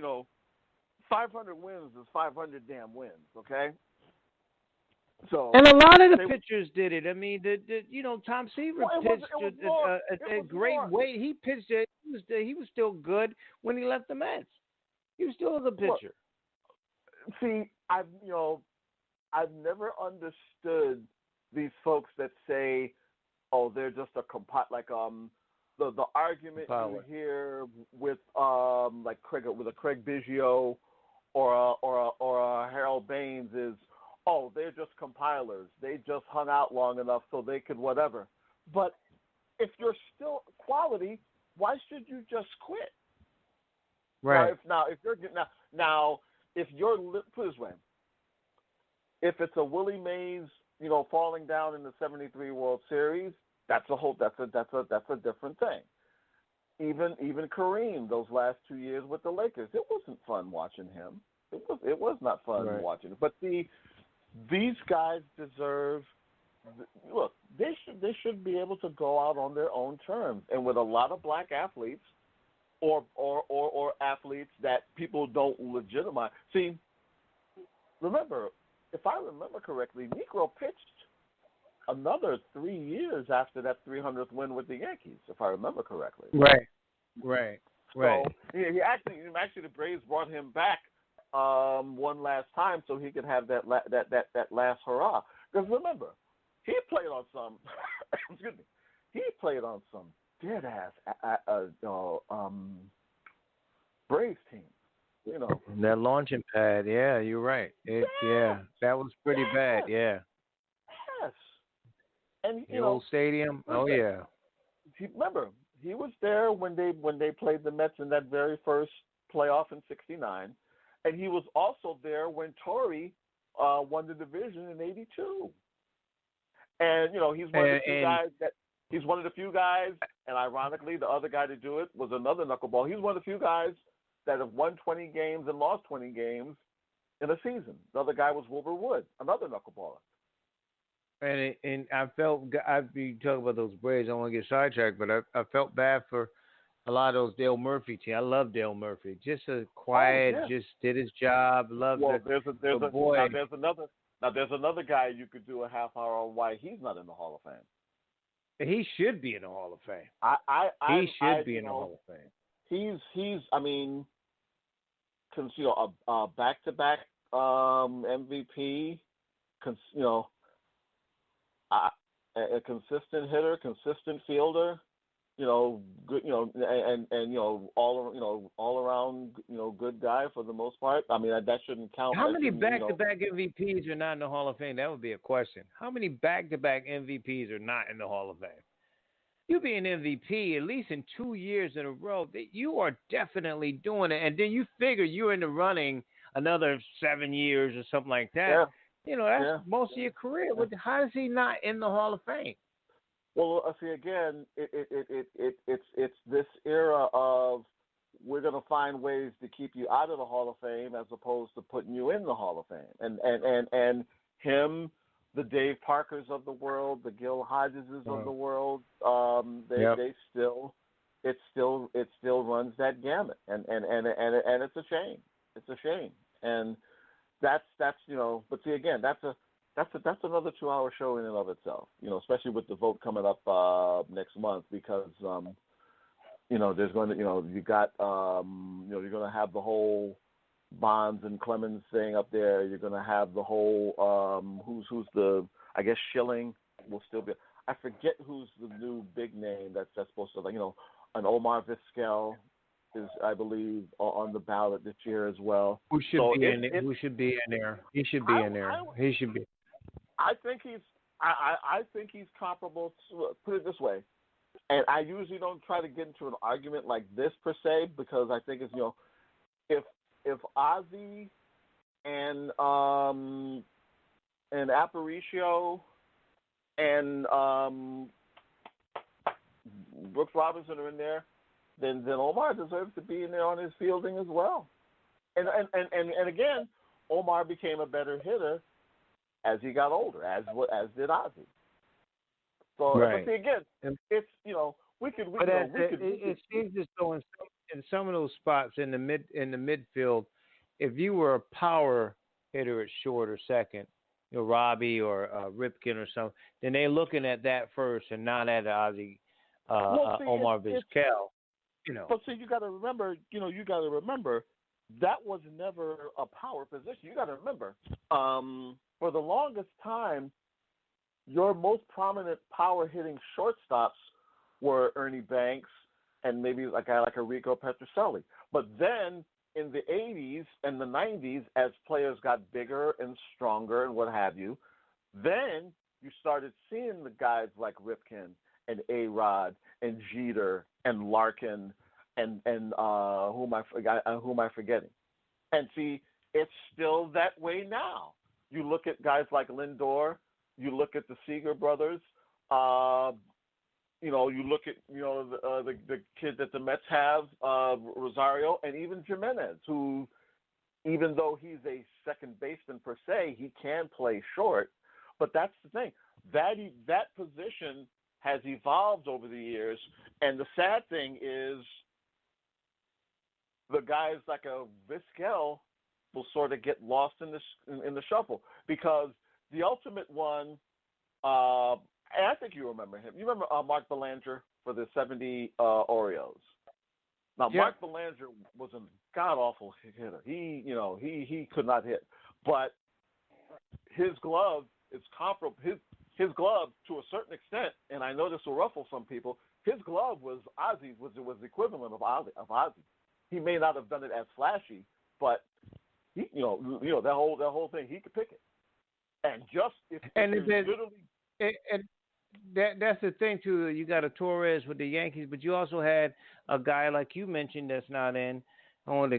S11: wins is 500 damn wins, okay? So,
S10: and a lot of the pitchers did it. I mean, Tom Seaver pitched a great way. He pitched it. He was still good when he left the Mets. He was still a good pitcher.
S11: Look, see, I've never understood these folks that say, they're just a the argument you hear with Craig Biggio or a Harold Baines is, they're just compilers. They just hung out long enough so they could whatever. But if you're still quality, why should you just quit?
S10: Right.
S11: If you're put it this way, if it's a Willie Mays, falling down in the '73 World Series, that's a different thing. Even Kareem, those last 2 years with the Lakers, it wasn't fun watching him. It was not fun watching it. But these guys deserve. Look, they should be able to go out on their own terms, and with a lot of black athletes, or athletes that people don't legitimize. See, remember, if I remember correctly, Negro pitched another 3 years after that 300th win with the Yankees, if I remember correctly.
S10: Right.
S11: So he actually the Braves brought him back one last time so he could have that last hurrah. Because remember, he played on some excuse me, he played on some dead ass Braves team.
S10: That launching pad, you're right. That was pretty bad,
S11: Yes. And
S10: the old stadium,
S11: Remember, he was there when they played the Mets in that very first playoff in '69, and he was also there when Torrey won the division in '82. And he's one of the few guys that he's one of the few guys, and ironically, the other guy to do it was another knuckleball. He's one of the few guys that have won 20 games and lost 20 games in a season. The other guy was Wilbur Wood, another knuckleballer.
S10: And I felt, I'd be talking about those Braves, I don't want to get sidetracked, but I felt bad for a lot of those Dale Murphy teams. I love Dale Murphy. Just a quiet, just did his job. There's another guy you could do a half hour on why he's not in the Hall of Fame. He should be in the Hall of Fame. He should be in the Hall of Fame.
S11: He's I mean, a back-to-back MVP, a consistent hitter, consistent fielder, good, and all around, good guy for the most part. I mean, that shouldn't count.
S10: How many back-to-back MVPs are not in the Hall of Fame? That would be a question. How many back-to-back MVPs are not in the Hall of Fame? You be an MVP at least in 2 years in a row, you are definitely doing it. And then you figure you're in the running another 7 years or something like that.
S11: Yeah.
S10: That's most of your career. How is he not in the Hall of Fame?
S11: Well, see, again, it's this era of we're going to find ways to keep you out of the Hall of Fame as opposed to putting you in the Hall of Fame. And him, the Dave Parkers of the world, the Gil Hodgeses of the world, they still runs that gamut, and it's a shame. It's a shame, and that's but see, again, that's that's another 2-hour show in and of itself. Especially with the vote coming up next month, because there's going to you got you're going to have the whole Bonds and Clemens thing up there. You're going to have the whole who's the, I guess Schilling will still be. I forget who's the new big name that's supposed to, an Omar Vizquel is, I believe, on the ballot this year as well.
S10: Who should be in there? He should be in there. He should be.
S11: I think he's comparable to, put it this way, and I usually don't try to get into an argument like this per se, because I think it's, if Ozzy and Aparicio and Brooks Robinson are in there, then Omar deserves to be in there on his fielding as well. And again, Omar became a better hitter as he got older, as did Ozzy. So,
S10: right.
S11: But see, again, it's
S10: it seems as though in some of those spots in the midfield, if you were a power hitter at short or second, Robbie or Ripken or something, then they're looking at that first and not at Ozzy, Omar Vizquel.
S11: But see, you got to remember, that was never a power position. You got to remember, for the longest time, your most prominent power hitting shortstops were Ernie Banks and maybe a guy like Enrico Petrocelli. But then in the 80s and the 90s, as players got bigger and stronger and what have you, then you started seeing the guys like Ripken and A-Rod and Jeter and Larkin and who am I forgetting? And see, it's still that way now. You look at guys like Lindor, you look at the Seager brothers, you look at the kid that the Mets have, Rosario, and even Jimenez, who, even though he's a second baseman per se, he can play short. But that's the thing, that position has evolved over the years, and the sad thing is the guys like a Vizquel will sort of get lost in the shuffle, because the ultimate one, and I think you remember him. You remember Mark Belanger for the 70 Orioles. Now, yeah. Mark Belanger was a god-awful hitter. He could not hit. But his glove is comparable. His glove, to a certain extent, and I know this will ruffle some people, his glove was Ozzy's, was the equivalent of Ozzy. He may not have done it as flashy, but he, that whole thing, he could pick it. And just
S10: that's the thing too. You got a Torres with the Yankees, but you also had a guy like you mentioned that's not in. I want to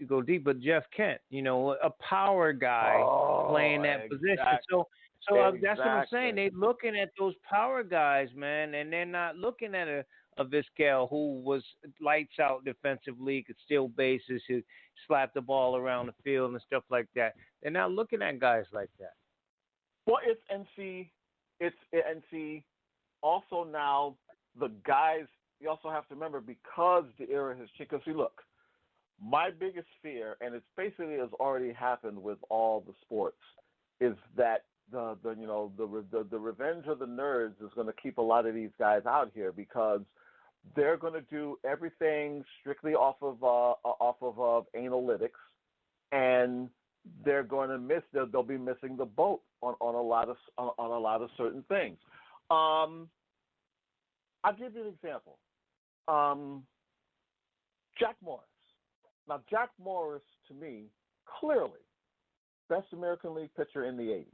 S10: go deep, but Jeff Kent, a power guy playing that position. So that's what I'm saying. They're looking at those power guys, man, and they're not looking at a Vizquel who was lights out defensively, could steal bases, who slapped the ball around the field and stuff like that. They're not looking at guys like that.
S11: Well, also now the guys, you also have to remember, because the era has changed. Because see, look, my biggest fear, and it's basically has already happened with all the sports, is that the revenge of the nerds is going to keep a lot of these guys out here, because they're going to do everything strictly off of analytics, and they're going to miss. They'll be missing the boat on a lot of certain things. I'll give you an example. Jack Morris. Now, Jack Morris, to me, clearly best American League pitcher in the '80s.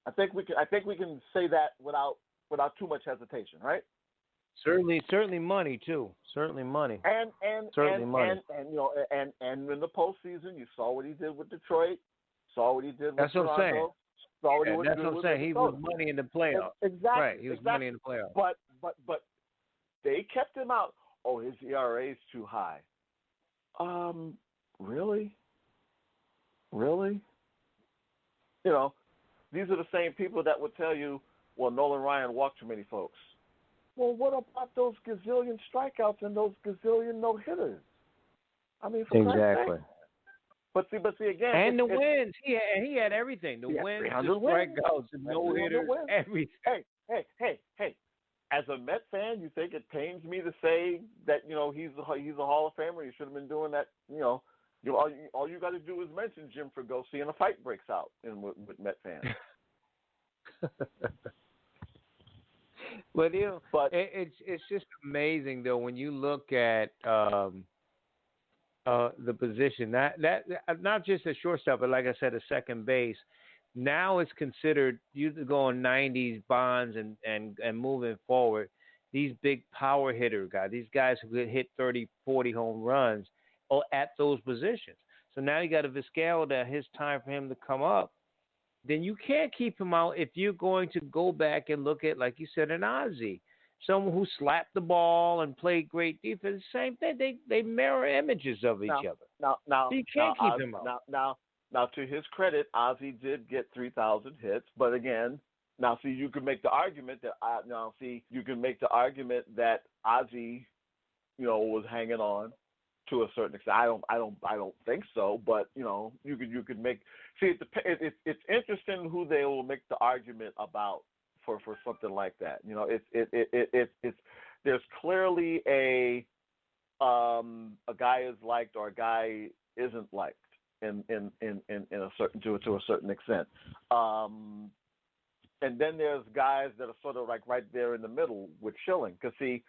S11: I think we can say that without too much hesitation, right?
S10: Certainly money too. Certainly money.
S11: And
S10: money.
S11: And in the postseason, you saw what he did with Detroit. Saw what he did with Toronto.
S10: That's what I'm saying. That's what I'm saying. He was money in the playoffs.
S11: Exactly.
S10: Right. He was money in the playoffs.
S11: But they kept him out. Oh, his ERA is too high. Really? These are the same people that would tell you, well, Nolan Ryan walked too many folks. Well, what about those gazillion strikeouts and those gazillion no-hitters? I mean, for Christ's sake. But see again.
S10: And the wins. He had everything. The wins, the strikeouts, the no hitters, everything.
S11: Hey. As a Met fan, you think it pains me to say that he's a Hall of Famer. He should have been doing that. All you got to do is mention Jim Fregosi and a fight breaks out with Met fans.
S10: But it's just amazing though when you look at the position that not just a shortstop, but like I said, a second base. Now it's considered you going 90s Bonds and moving forward. These big power hitter guys, these guys who could hit 30, 40 home runs, are at those positions. So now you got a Vizquel that his time for him to come up. Then you can't keep him out if you're going to go back and look at, like you said, an Ozzie, someone who slapped the ball and played great defense. Same thing. They mirror images of each other.
S11: Now,
S10: so you can't keep him out.
S11: Now, to his credit, Ozzie did get 3,000 hits, but again, you can make the argument that Ozzie, was hanging on to a certain extent. I don't think so, but you could make. See, it's interesting who they will make the argument about for something like that. It's there's clearly a guy is liked or a guy isn't liked. In a certain to a certain extent, and then there's guys that are sort of like right there in the middle with Schilling. Because see,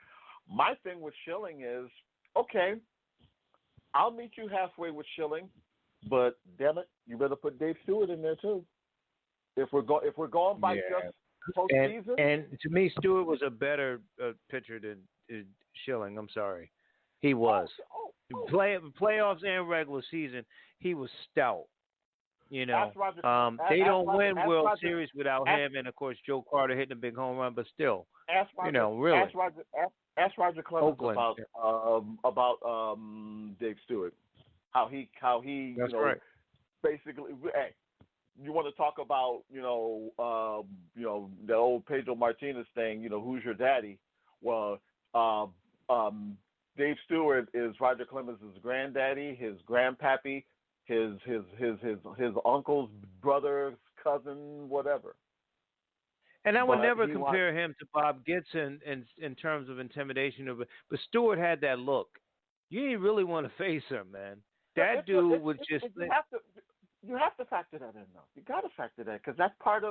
S11: my thing with Schilling is okay. I'll meet you halfway with Schilling, but damn it, you better put Dave Stewart in there too. If we're going by just postseason,
S10: and to me, Stewart was a better pitcher than Schilling. I'm sorry, he was. Playoffs and regular season, he was stout. They don't win World Series without him, and of course Joe Carter hitting a big home run. But still, really.
S11: Ask Roger Clemens about Dave Stewart, how he
S10: That's right.
S11: Basically. Hey, you want to talk about the old Pedro Martinez thing? Who's your daddy? Well, Dave Stewart is Roger Clemens' granddaddy, his grandpappy, his uncle's brother's cousin, whatever.
S10: And I would never compare him to Bob Gibson in terms of intimidation. But Stewart had that look. You didn't really want to face him, man. That dude was just.
S11: You have to factor that in, though. You got to factor that because that's part.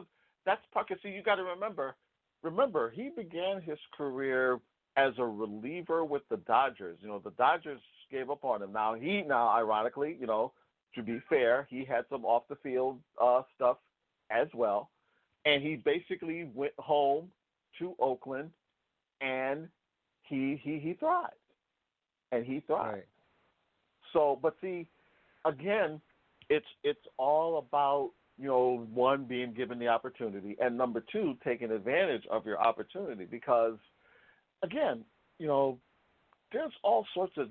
S11: See, you got to remember. Remember, he began his career as a reliever with the Dodgers. The Dodgers gave up on him. Now, ironically, to be fair, he had some off the field stuff as well. And he basically went home to Oakland and he thrived. And he thrived.
S10: Right.
S11: So, but see, again, it's all about, one, being given the opportunity, and number two, taking advantage of your opportunity because again, there's all sorts of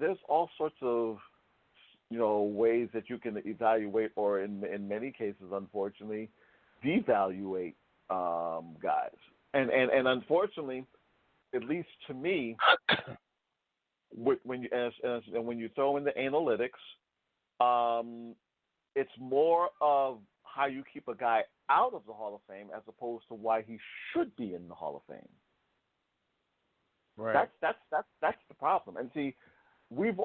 S11: ways that you can evaluate or in many cases, unfortunately, devaluate guys. And unfortunately, at least to me, when you throw in the analytics, it's more of how you keep a guy out of the Hall of Fame as opposed to why he should be in the Hall of Fame.
S10: Right.
S11: That's the problem. And see, with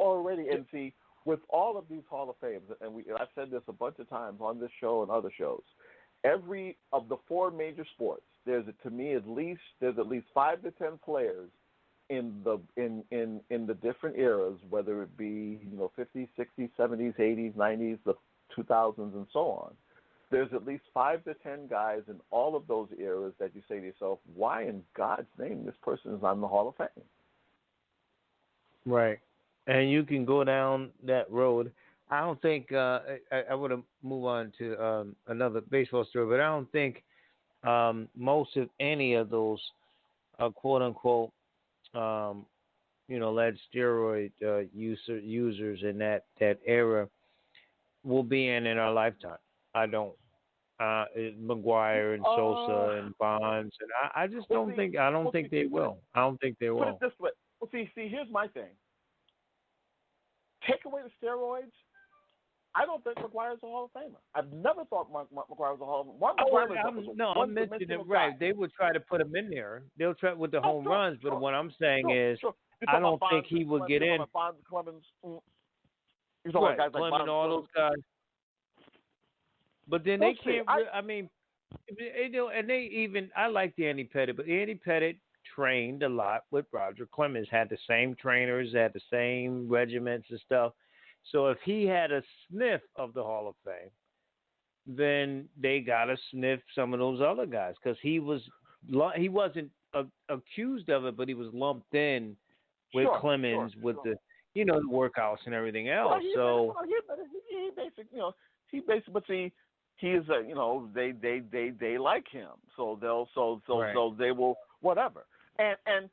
S11: all of these Hall of Fames, and I've said this a bunch of times on this show and other shows. Every of the four major sports, there's at least 5 to 10 players in the different eras, whether it be 50s, 60s, 70s, 80s, 90s, the 2000s, and so on. There's at least 5 to 10 guys in all of those eras that you say to yourself, why in God's name this person is on the Hall of Fame?
S10: Right. And you can go down that road. I don't think I want to move on to another baseball story, but I don't think most of any of those quote unquote alleged steroid users in that era will be in our lifetime. I don't. McGuire and Sosa and Bonds, and I just don't think. I don't think they will. I don't think they will.
S11: Put it this way. Well, see, here's my thing. Take away the steroids, I don't think McGuire's a Hall of Famer. I've never thought McGuire was a Hall of Famer.
S10: I'm mentioning it right. They would try to put him in there. They'll try with the home runs, but what I'm saying is, I don't think he would get in.
S11: Bonds, Clemens,
S10: right, guys like Clemens, all those guys. But then they can't. I mean, and they even. I like Andy Pettitte, but Andy Pettitte trained a lot with Roger Clemens. Had the same trainers, had the same regiments and stuff. So if he had a sniff of the Hall of Fame, then they got to sniff some of those other guys because he wasn't accused of it, but he was lumped in with Clemens with the the workouts and everything else.
S11: He basically, but see, he is they like him, so they will whatever. And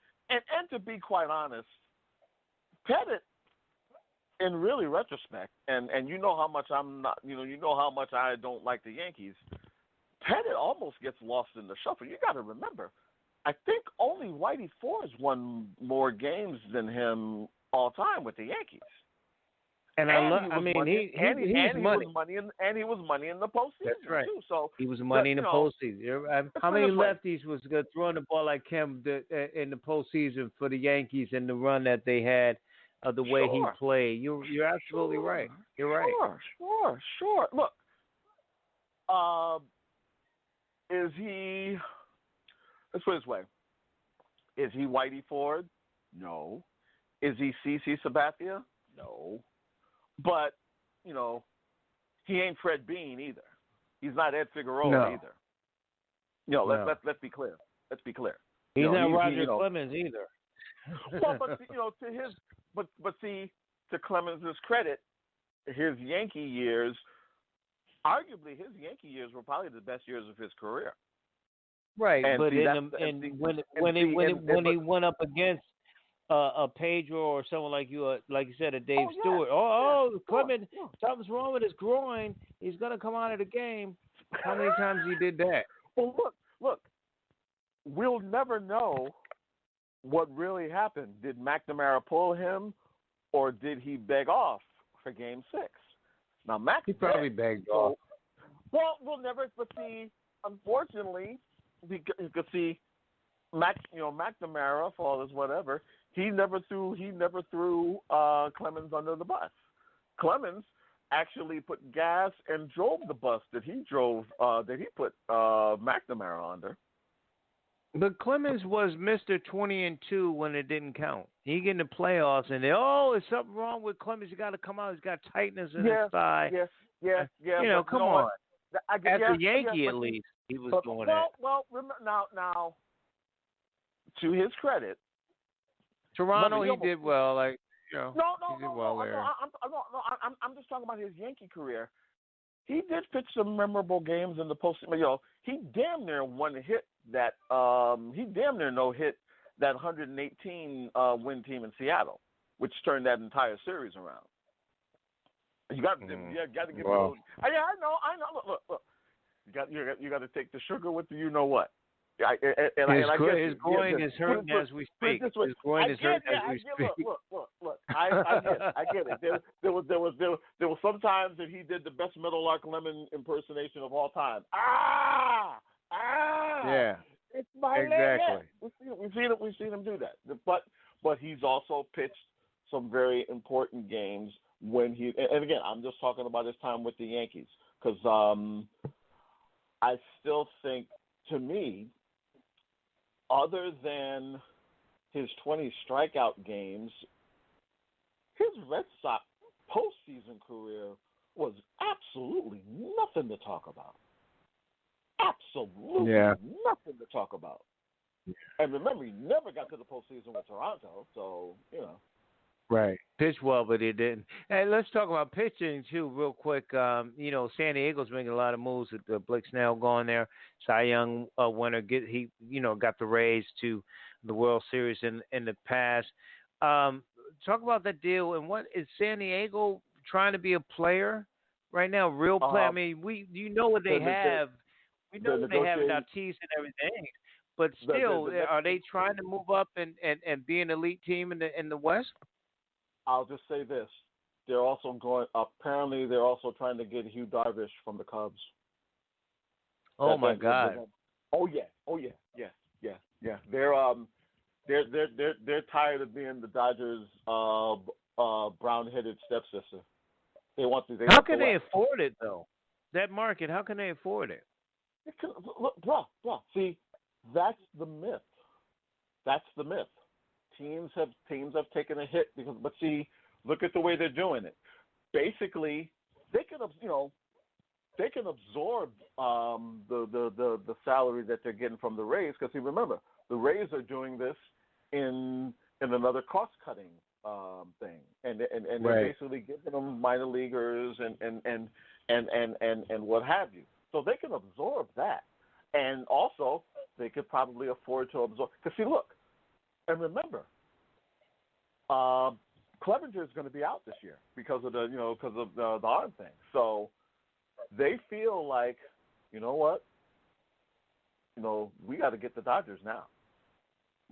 S11: to be quite honest, Pettitte, in really retrospect, and you know how much I'm not, you know how much I don't like the Yankees. Pettitte almost gets lost in the shuffle. You got to remember, I think only Whitey Ford won more games than him all time with the Yankees.
S10: And he was
S11: money in the postseason.
S10: That's right.
S11: Too. So
S10: he was money in the postseason. How many lefties was throwing the ball like him in the postseason for the Yankees and the run that they had? The way he played, you're absolutely right. You're right.
S11: Sure. Look, is he? Let's put it this way: is he Whitey Ford? No. Is he CC Sabathia? No. But he ain't Fred Bean either. He's not Ed Figueroa either. Let's be clear.
S10: He's not Roger Clemens either.
S11: Well, but see, to Clemens' credit, his Yankee years, arguably his Yankee years were probably the best years of his career.
S10: Right, and but when he went up against a Pedro or someone like you said, a Dave Stewart. Clemens, something's wrong with his groin. He's gonna come out of the game. How many times he did that?
S11: Well, look, we'll never know what really happened. Did McNamara pull him, or did he beg off for Game 6? Now,
S10: he probably begged off.
S11: Well, we'll never. But see, unfortunately, because see, McNamara, for all his whatever, he never threw Clemens under the bus. Clemens actually put gas and drove the bus that he put McNamara under.
S10: But Clemens was Mr. 20-2 when it didn't count. He get in the playoffs and there's something wrong with Clemens. You got to come out. He's got tightness in his thigh.
S11: Yeah.
S10: Come on. As a Yankee, at least, he was doing it.
S11: Well, remember, now, to his credit,
S10: Toronto, he did well. He did well there.
S11: I'm just talking about his Yankee career. He did pitch some memorable games in the postseason. He damn near no-hit that 118 win team in Seattle, which turned that entire series around. You got to give him those. I know. Look. You got to take the sugar with the you know what.
S10: His groin is hurting as we speak. His groin is hurting as we speak.
S11: Look. I get it. There was sometimes that he did the best Meadowlark Lemon impersonation of all time.
S10: Yeah.
S11: It's my
S10: exactly.
S11: Leg. We've seen him do that. But he's also pitched some very important games when he. And again, I'm just talking about his time with the Yankees because I still think, to me, other than his 20 strikeout games, his Red Sox postseason career was absolutely nothing to talk about. Absolutely nothing to talk about. And remember, he never got to the postseason with Toronto, so,
S10: Right. Pitched well, but he didn't. Hey, let's talk about pitching, too, real quick. San Diego's making a lot of moves with Blake Snell going there. Cy Young winner. Got the Rays to the World Series in the past. Talk about that deal. And what is San Diego trying to be a player right now? Real player? I mean, you know what they have. We know what they have in Tatis and everything. But still, are they trying to move up and be an elite team in the West?
S11: I'll just say this. they're also going. Apparently, they're also trying to get Hugh Darvish from the Cubs.
S10: Oh my God!
S11: Oh yeah! They're tired of being the Dodgers' brown-headed stepsister.
S10: How can they afford it though? That market, how can they afford it?
S11: Look, bro. See, that's the myth. Teams have taken a hit but see, look at the way they're doing it. Basically, they can absorb the salary that they're getting from the Rays, because see, remember, the Rays are doing this in another cost cutting thing, and they're basically giving them minor leaguers and what have you, so they can absorb that, and also they could probably afford to absorb. Because see, look, and remember, Clevenger is going to be out this year because of the arm thing, so they feel like, you know what, we got to get the Dodgers now.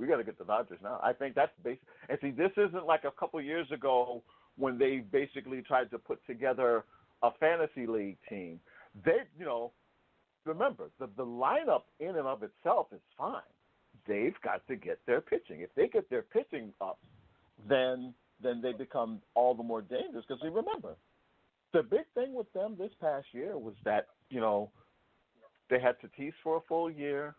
S11: I think that's basic. And see, this isn't like a couple years ago when they basically tried to put together a fantasy league team. They, remember, the lineup in and of itself is fine. They've got to get their pitching. If they get their pitching up, then they become all the more dangerous. Because you remember, the big thing with them this past year was that, they had Tatis for a full year.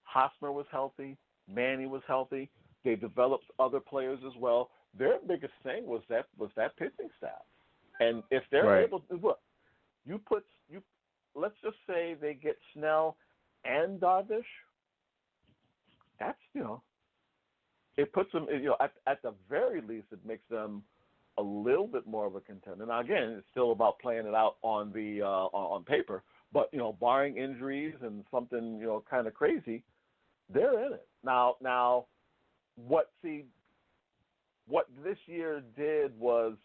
S11: Hosmer was healthy. Manny was healthy. They developed other players as well. Their biggest thing was that pitching staff. And if they're able to, look, let's just say they get Snell and Darvish, that's, it puts them, at the very least, it makes them a little bit more of a contender. Now, again, it's still about playing it out on the on paper, but, barring injuries and something, kind of crazy, they're in it. Now, what this year did was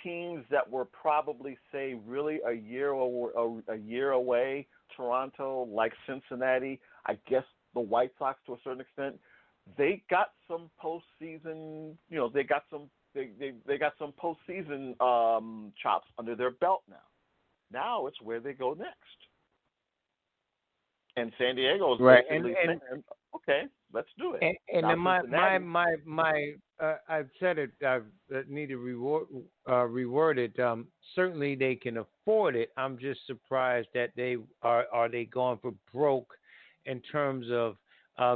S11: teams that were probably, say, really a year away, Toronto, like Cincinnati, I guess the White Sox to a certain extent, they got some postseason, they got some postseason chops under their belt now. Now it's where they go next. And San Diego is basically saying, okay, let's do it.
S10: And I've said it. I need to reword it. Certainly, they can afford it. I'm just surprised that they are they going for broke in terms of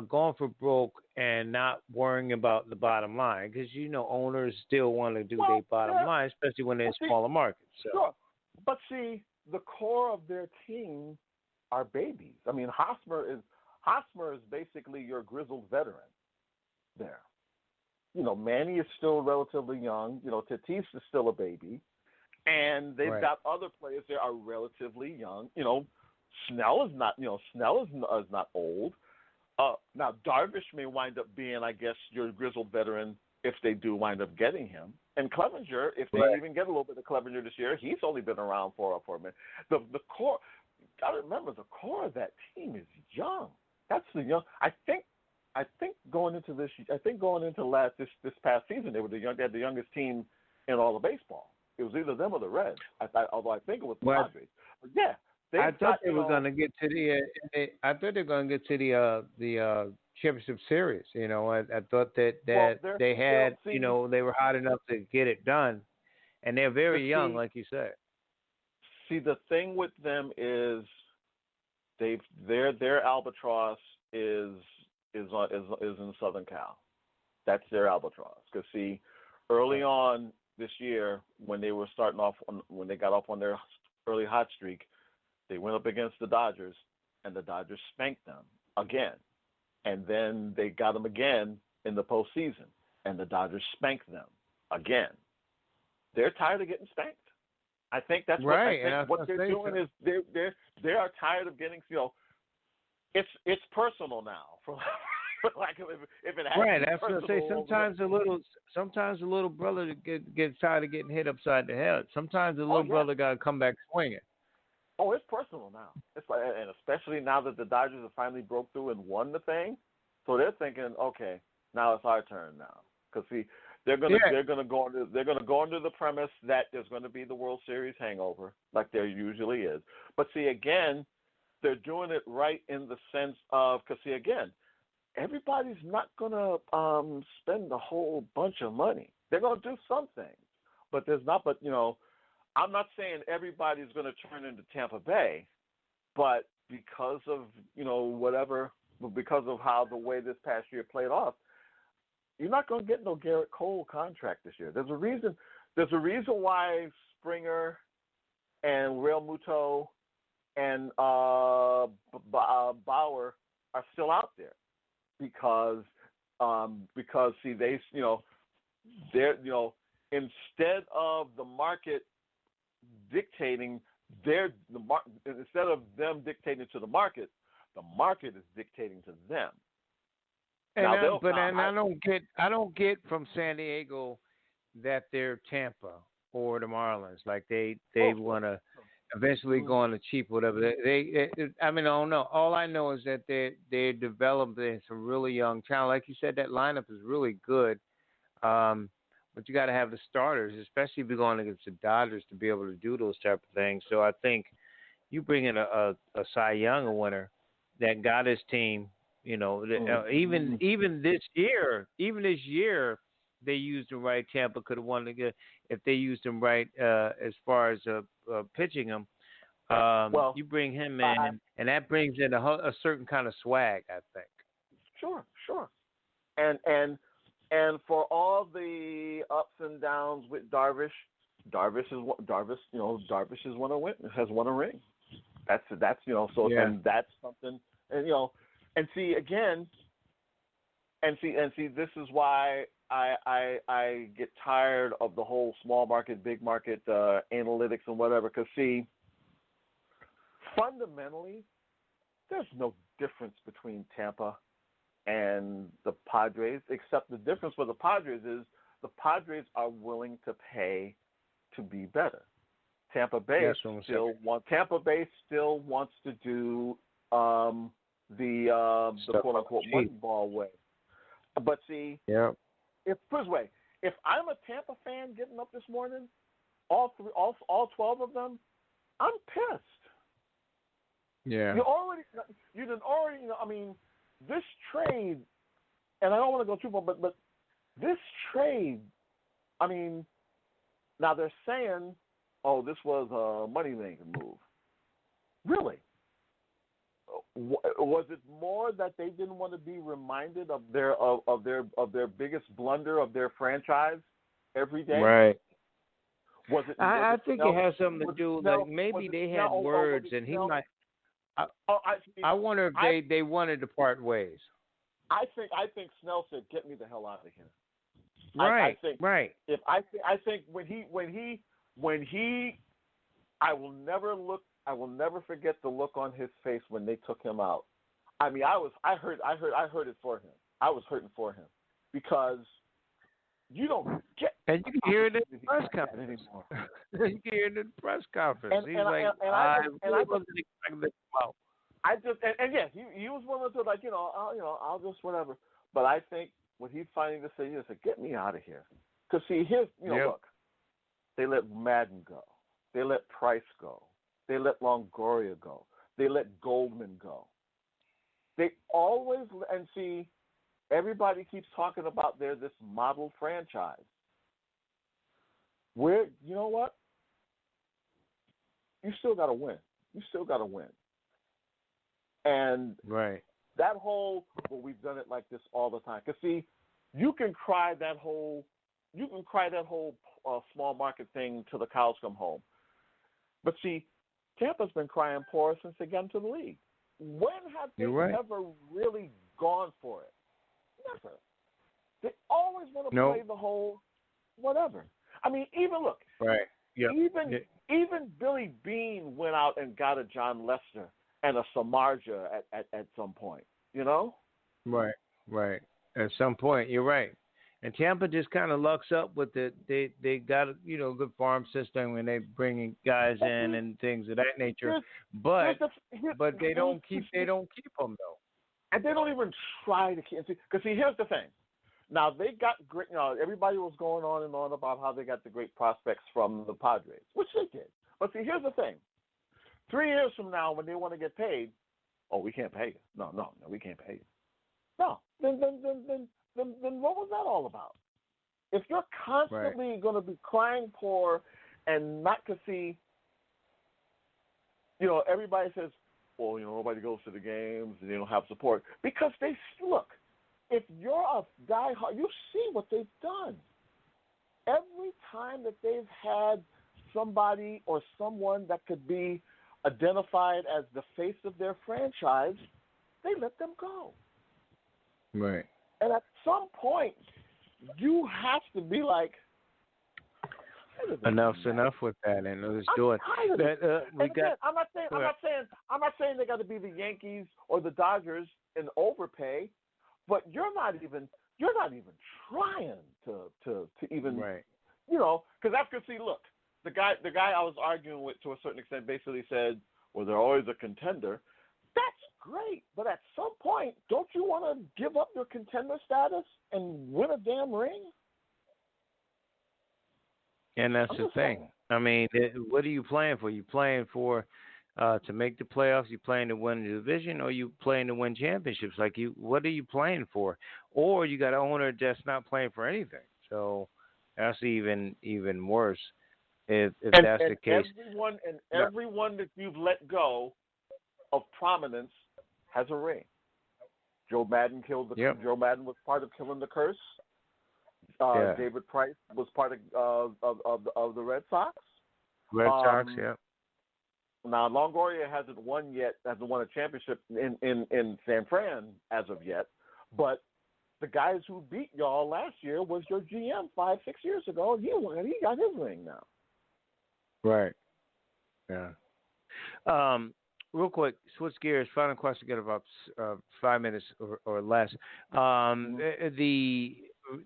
S10: going for broke and not worrying about the bottom line, because owners still want to do their bottom line, especially when they're smaller markets. So.
S11: Sure, but see, the core of their team are babies. I mean, Hosmer is basically your grizzled veteran there. Manny is still relatively young. Tatis is still a baby. And they've got other players there are relatively young. Snell is not old. Now, Darvish may wind up being, I guess, your grizzled veteran if they do wind up getting him. And Clevenger, if they even get a little bit of Clevenger this year, he's only been around for a minute. The core, got to remember, the core of that team is young. That's the young. I think going into this past season, they had the youngest team in all of baseball. It was either them or the Reds. Although I think it was the Padres. But yeah.
S10: I thought they were going to get to the championship series. I thought that they had, they were hot enough to get it done, and they're very young, like you said.
S11: See, the thing with them is their albatross is in Southern Cal. That's their albatross. Because see, early on this year when they were when they got off on their early hot streak, they went up against the Dodgers, and the Dodgers spanked them again. And then they got them again in the postseason, and the Dodgers spanked them again. They're tired of getting spanked. I think that's what they're doing is they are tired of getting, it's personal now, for lack of if it happens.
S10: Right, that's what I say. Sometimes the little brother gets tired of getting hit upside the head. Sometimes the little brother got to come back swinging.
S11: Oh, it's personal now. It's like, and especially now that the Dodgers have finally broke through and won the thing, so they're thinking, okay, now it's our turn now. Because see, They're gonna go under the premise that there's going to be the World Series hangover, like there usually is. But see, again, they're doing it right in the sense of, because see, again, everybody's not going to spend a whole bunch of money. They're going to do some things, but there's not. But I'm not saying everybody's going to turn into Tampa Bay, but because of whatever, because of how the way this past year played off, you're not going to get no Garrett Cole contract this year. There's a reason. There's a reason why Springer and Real Muto and Bauer are still out there because see they're instead of the market dictating instead of them dictating to the market is dictating to them.
S10: And I don't get from San Diego that they're Tampa or the Marlins. Like they want to eventually go on the cheap, whatever. I don't know. All I know is that they're developing some really young talent. Like you said, that lineup is really good. But you got to have the starters, especially if you're going against the Dodgers, to be able to do those type of things. So I think you bring in a Cy Young winner that got his team. Even this year, they used him right. Tampa could have won again if they used him right as far as pitching him. You bring him in, and that brings in a certain kind of swag, I think. Sure.
S11: And for all the ups and downs with Darvish has won a ring. That's so yeah. And that's something, and see again, and see this is why I get tired of the whole small market, big market analytics and whatever. Because see, fundamentally, there's no difference between Tampa and the Padres, except the difference with the Padres is the Padres are willing to pay to be better. Tampa Bay still wants to do the quote unquote money ball way. But see, if I'm a Tampa fan getting up this morning, all 12 of them, I'm pissed.
S10: Yeah.
S11: This trade, and I don't want to go too far, but this trade, now they're saying, this was a money-making move. Really? Was it more that they didn't want to be reminded of their biggest blunder of their franchise every day?
S10: Right.
S11: I
S10: think it has something to do. Like maybe they had words, and he might. I wonder if they wanted to part ways.
S11: I think Snell said, "Get me the hell out of here."
S10: Right.
S11: Right. I think when he, I will never forget the look on his face when they took him out. I heard it for him. I was hurting for him because you don't get.
S10: And you can hear it in the press conference anymore. You can hear it in the press conference. He's I wasn't expecting to come out.
S11: He was willing to I'll just whatever. But I think what he's finding to say is, get me out of here. Because see, look, they let Madden go, they let Price go, they let Longoria go, they let Goldman go. They always and see. Everybody keeps talking about this model franchise. Where you know what? You still got to win. And that whole we've done it like this all the time. Because see, you can cry that whole small market thing till the cows come home. But see, Tampa's been crying poor since they got into the league. When have they ever really gone for it? Never. They always want to play the whole whatever. Even look.
S10: Right. Yep.
S11: Even Billy Beane went out and got a John Lester and a Samardzija at some point.
S10: Right. At some point, you're right. And Tampa just kind of lucks up with it. They got a good farm system when they bringing guys in and things of that nature. But they don't keep them though.
S11: And they don't even try to keep. Because here's the thing: Now they got great. Everybody was going on and on about how they got the great prospects from the Padres, which they did. But see, here's the thing: 3 years from now, when they want to get paid, oh, we can't pay you. No, we can't pay you. No, then what was that all about? If you're constantly going to be crying poor and not to see, everybody says, well, nobody goes to the games and they don't have support because they look. If you're a diehard, you see what they've done. Every time that they've had somebody or someone that could be identified as the face of their franchise, they let them go.
S2: Right.
S11: And at some point, you have to be like,
S2: enough's enough with that, and let's do it.
S11: I'm not saying they got to be the Yankees or the Dodgers in overpay. But you're not even trying to even because after look, the guy I was arguing with to a certain extent basically said, well, they're always a contender. That's great, but at some point, don't you want to give up your contender status and win a damn ring?
S2: And that's the thing. I mean, what are you playing for? You playing for to make the playoffs? You playing to win the division, or you playing to win championships? What are you playing for? Or you got an owner that's not playing for anything. So that's even worse. If that's the case.
S11: Everyone that you've let go of prominence has a ring. Joe Madden Joe Madden was part of killing the curse. David Price was part of the Red Sox.
S2: Red Sox, yeah.
S11: Now, Longoria hasn't won a championship in San Fran as of yet, but the guys who beat y'all last year was your GM 5-6 years ago, and he got his ring now.
S2: Right. Yeah. Real quick, switch gears. Final question. Get about 5 minutes or less.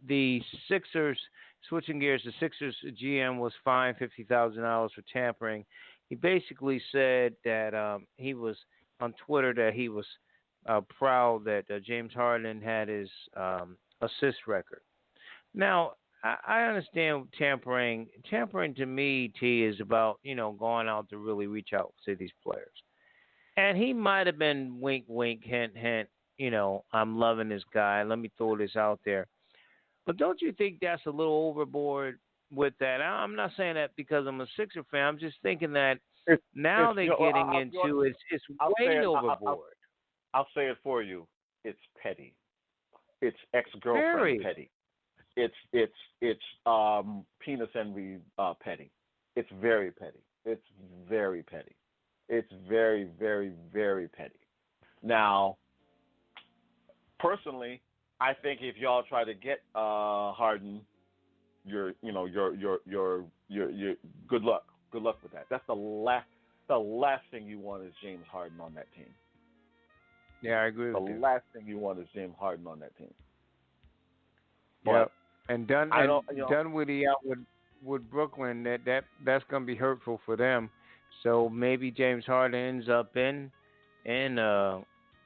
S2: The Sixers, switching gears. The Sixers GM was fined $50,000 for tampering. He basically said that he was on Twitter that he was proud that James Harden had his assist record. Now, I understand tampering. Tampering to me, T, is about going out to really reach out to these players. And he might have been wink, wink, hint, hint. I'm loving this guy. Let me throw this out there. But don't you think that's a little overboard with that? I'm not saying that because I'm a Sixer fan. I'm just thinking that now they're getting into it's way overboard.
S11: I'll say it for you. It's petty. It's ex-girlfriend petty. It's penis envy petty. It's very petty. It's very petty. It's very, very, very petty. Now, personally, I think if y'all try to get Harden, you're good luck. Good luck with that. That's the last thing you want is James Harden on that team.
S2: Yeah, I agree with you.
S11: The last thing you want is James Harden on that team.
S2: Yeah, and Dunwoody out with Brooklyn. That's going to be hurtful for them. So maybe James Harden ends up in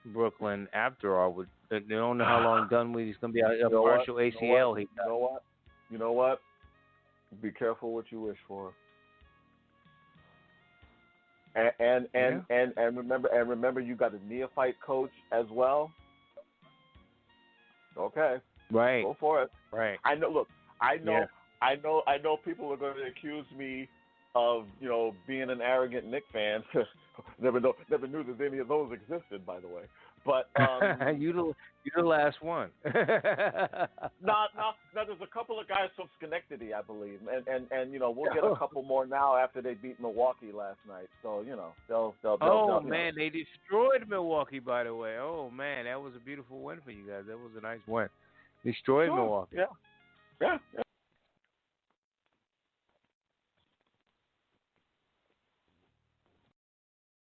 S2: Brooklyn after all. They don't know how long Dunwoody's going to be out. A partial ACL.
S11: You know what? Be careful what you wish for. And remember, you got a neophyte coach as well. Okay.
S2: Right.
S11: Go for it.
S2: Right.
S11: I know. Look, I know. People are going to accuse me of being an arrogant Knicks fan. Never knew that any of those existed, by the way. But
S2: you're the last one.
S11: No, there's a couple of guys from Schenectady, I believe, and we'll get a couple more now after they beat Milwaukee last night. So they'll
S2: man, they destroyed Milwaukee, by the way. Oh man, that was a beautiful win for you guys. That was a nice win. Destroyed Milwaukee.
S11: Yeah.